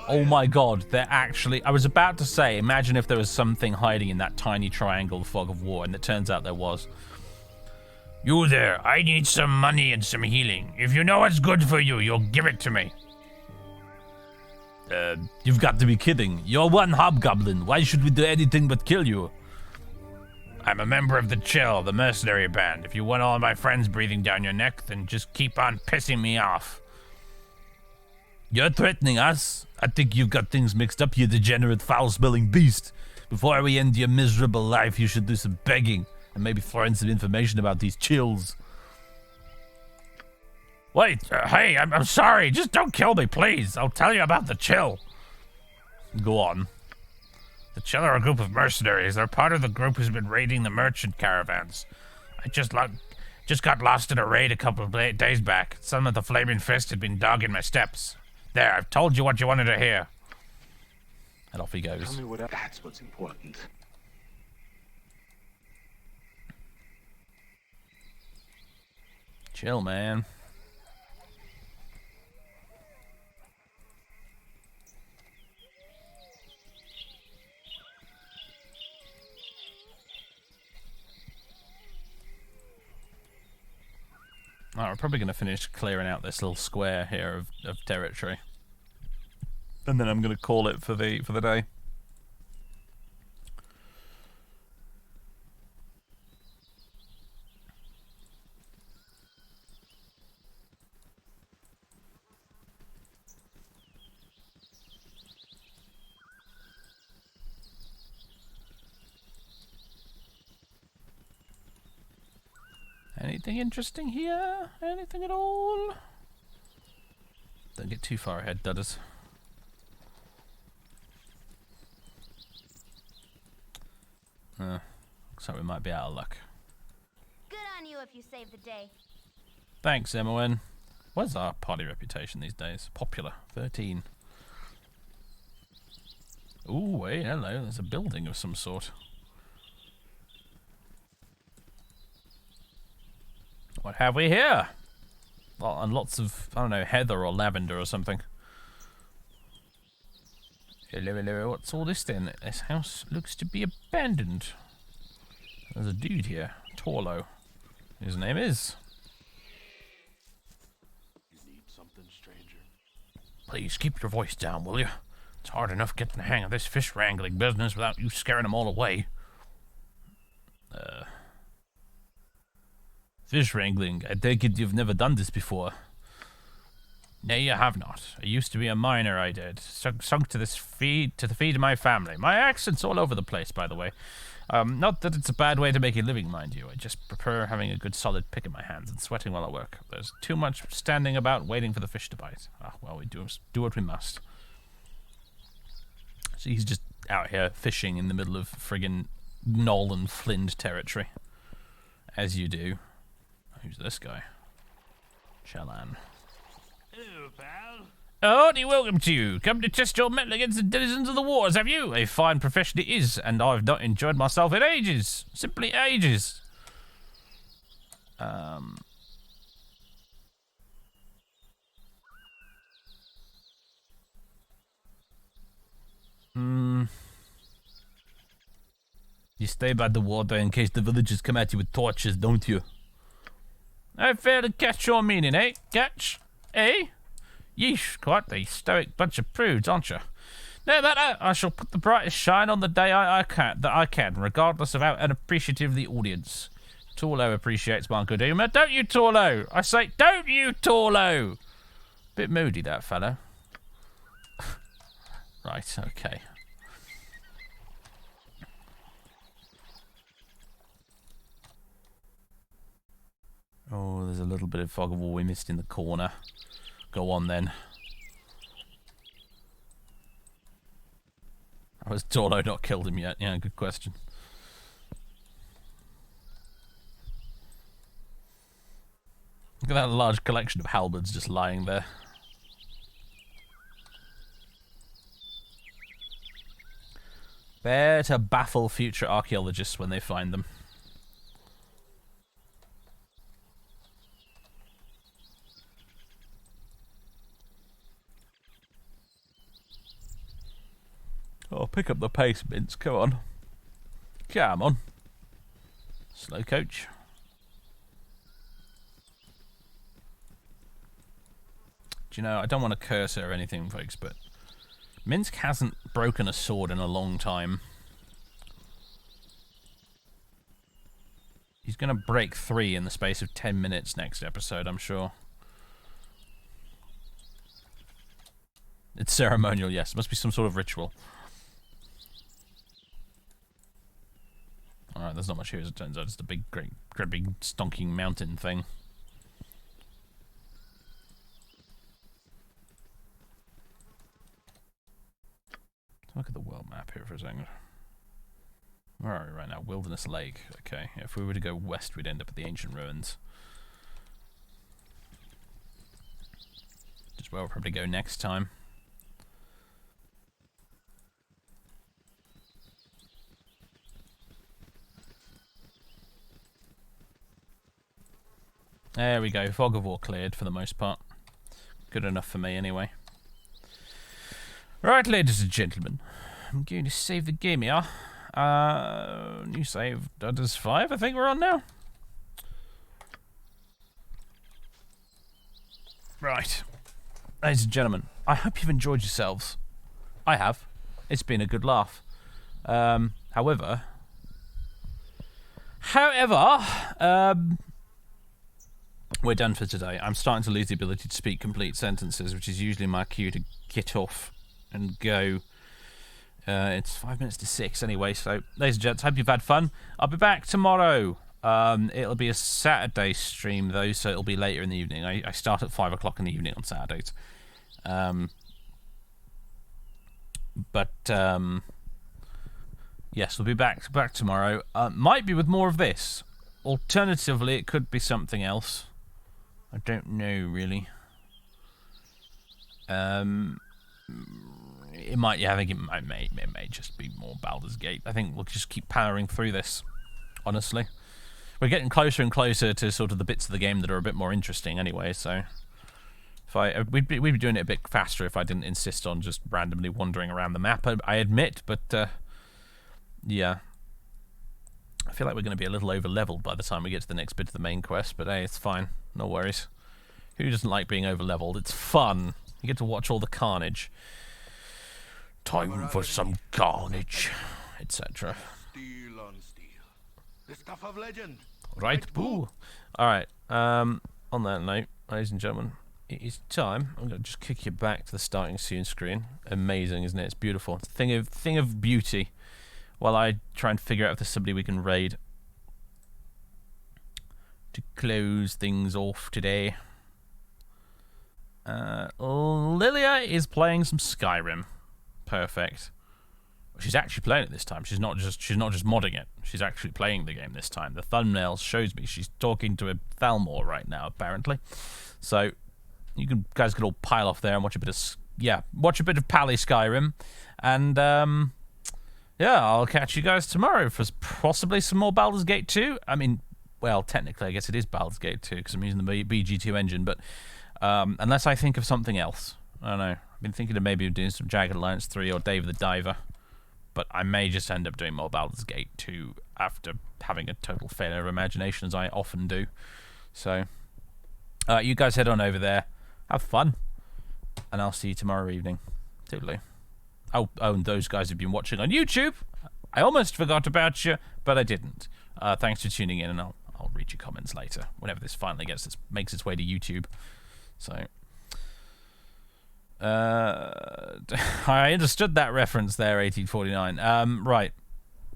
Oh my god, they're actually... I was about to say, imagine if there was something hiding in that tiny triangle, the fog of war, and it turns out there was. You there, I need some money and some healing. If you know what's good for you, you'll give it to me. You've got to be kidding. You're one hobgoblin. Why should we do anything but kill you? I'm a member of the Chill, the mercenary band. If you want all my friends breathing down your neck, then just keep on pissing me off. You're threatening us? I think you've got things mixed up, you degenerate, foul-smelling beast. Before we end your miserable life, you should do some begging and maybe throw in some information about these chills. Wait, hey, I'm sorry. Just don't kill me, please. I'll tell you about the Chill. Go on. The Chill are a group of mercenaries. They're part of the group who's been raiding the merchant caravans. I just got lost in a raid a couple of days back. Some of the Flaming Fist had been dogging my steps. There, I've told you what you wanted to hear. And off he goes. Tell me what that's what's important. Chill, man. Alright, we're probably going to finish clearing out this little square here of territory. And then I'm going to call it for the day. Anything interesting here? Anything at all? Don't get too far ahead, dudders. Looks like we might be out of luck. Good on you if you save the day. Thanks, Emma. What's our party reputation these days? Popular. 13. Ooh, wait, hello. There's a building of some sort. What have we here? Well, and lots of, I don't know, heather or lavender or something. Hello, what's all this then? This house looks to be abandoned. There's a dude here, Torlo. His name is... You need something, stranger? Please, keep your voice down, will you? It's hard enough getting the hang of this fish wrangling business without you scaring them all away. Fish wrangling. I take it you've never done this before. Nay, you have not. I used to be a miner, I did. Sunk to the feed of my family. My accent's all over the place, by the way. Not that it's a bad way to make a living, mind you. I just prefer having a good solid pick in my hands and sweating while I work. There's too much standing about waiting for the fish to bite. Ah, well, we do what we must. So he's just out here fishing in the middle of friggin' Knoll and Flint territory. As you do. Who's this guy? Chalan. Hello, pal. Hearty welcome to you. Come to test your mettle against the denizens of the waters, have you? A fine profession it is, and I've not enjoyed myself in ages. Simply ages. You stay by the water in case the villagers come at you with torches, don't you? I fail to catch your meaning, eh? Catch? Eh? Yeesh, quite the stoic bunch of prudes, aren't you? No matter, I shall put the brightest shine on the day I can, regardless of how unappreciative the audience. Torlo appreciates my good humour. Don't you, Torlo? I say, don't you, Torlo? Bit moody, that fellow. Right, okay. Oh, there's a little bit of fog of war we missed in the corner. Go on, then. Has Torlo not killed him yet? Yeah, good question. Look at that large collection of halberds just lying there. There to baffle future archaeologists when they find them. Oh, pick up the pace, Mince. Come on. Come on. Slow coach. Do you know, I don't want to curse her or anything, folks, but Minsk hasn't broken a sword in a long time. He's going to break 3 in the space of 10 minutes next episode, I'm sure. It's ceremonial, yes. It must be some sort of ritual. Alright, there's not much here as it turns out. It's a big, great big stonking mountain thing. Look at the world map here for a second. Where are we right now? Wilderness Lake. Okay, if we were to go west, we'd end up at the ancient ruins. Just where we'll probably go next time. There we go. Fog of war cleared for the most part. Good enough for me anyway. Right, ladies and gentlemen. I'm going to save the game here. New save. Does 5, I think we're on now. Right. Ladies and gentlemen, I hope you've enjoyed yourselves. I have. It's been a good laugh. However, we're done for today. I'm starting to lose the ability to speak complete sentences, which is usually my cue to get off and go. It's 5 minutes to 6 anyway, so ladies and gents, hope you've had fun. I'll be back tomorrow. It'll be a Saturday stream though, so it'll be later in the evening. I start at 5 o'clock in the evening on Saturdays. Yes, we'll be back tomorrow. Might be with more of this. Alternatively, it could be something else. I don't know really. It might. Yeah, I think it may just be more Baldur's Gate. I think we'll just keep powering through this. Honestly, we're getting closer and closer to sort of the bits of the game that are a bit more interesting. Anyway, so if we'd be doing it a bit faster if I didn't insist on just randomly wandering around the map. I admit, but yeah. I feel like we're going to be a little over-leveled by the time we get to the next bit of the main quest, but hey, it's fine. No worries. Who doesn't like being over-leveled? It's fun. You get to watch all the carnage. Time for some carnage, etc. Steel on steel. The stuff of legend. Right, boo. Alright, on that note, ladies and gentlemen, it is time. I'm going to just kick you back to the starting soon screen. Amazing, isn't it? It's beautiful. It's a thing of beauty. While I try and figure out if there's somebody we can raid to close things off today. Lilia is playing some Skyrim. Perfect. She's actually playing it this time. She's not just modding it. She's actually playing the game this time. The thumbnail shows me she's talking to a Thalmor right now, apparently. So you guys could all pile off there and watch a bit of Pally Skyrim, and yeah, I'll catch you guys tomorrow for possibly some more Baldur's Gate 2. I mean, well, technically, I guess it is Baldur's Gate 2 because I'm using the BG2 engine, but unless I think of something else. I don't know. I've been thinking of maybe doing some Jagged Alliance 3 or Dave the Diver. but I may just end up doing more Baldur's Gate 2 after having a total failure of imagination, as I often do. So, you guys head on over there, have fun, and I'll see you tomorrow evening. Toodaloo. Oh, and those guys who've been watching on YouTube, I almost forgot about you, but I didn't. Thanks for tuning in, and I'll read your comments later, whenever this finally makes its way to YouTube. So, I understood that reference there, 1849. Right.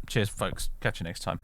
Cheers, folks. Catch you next time.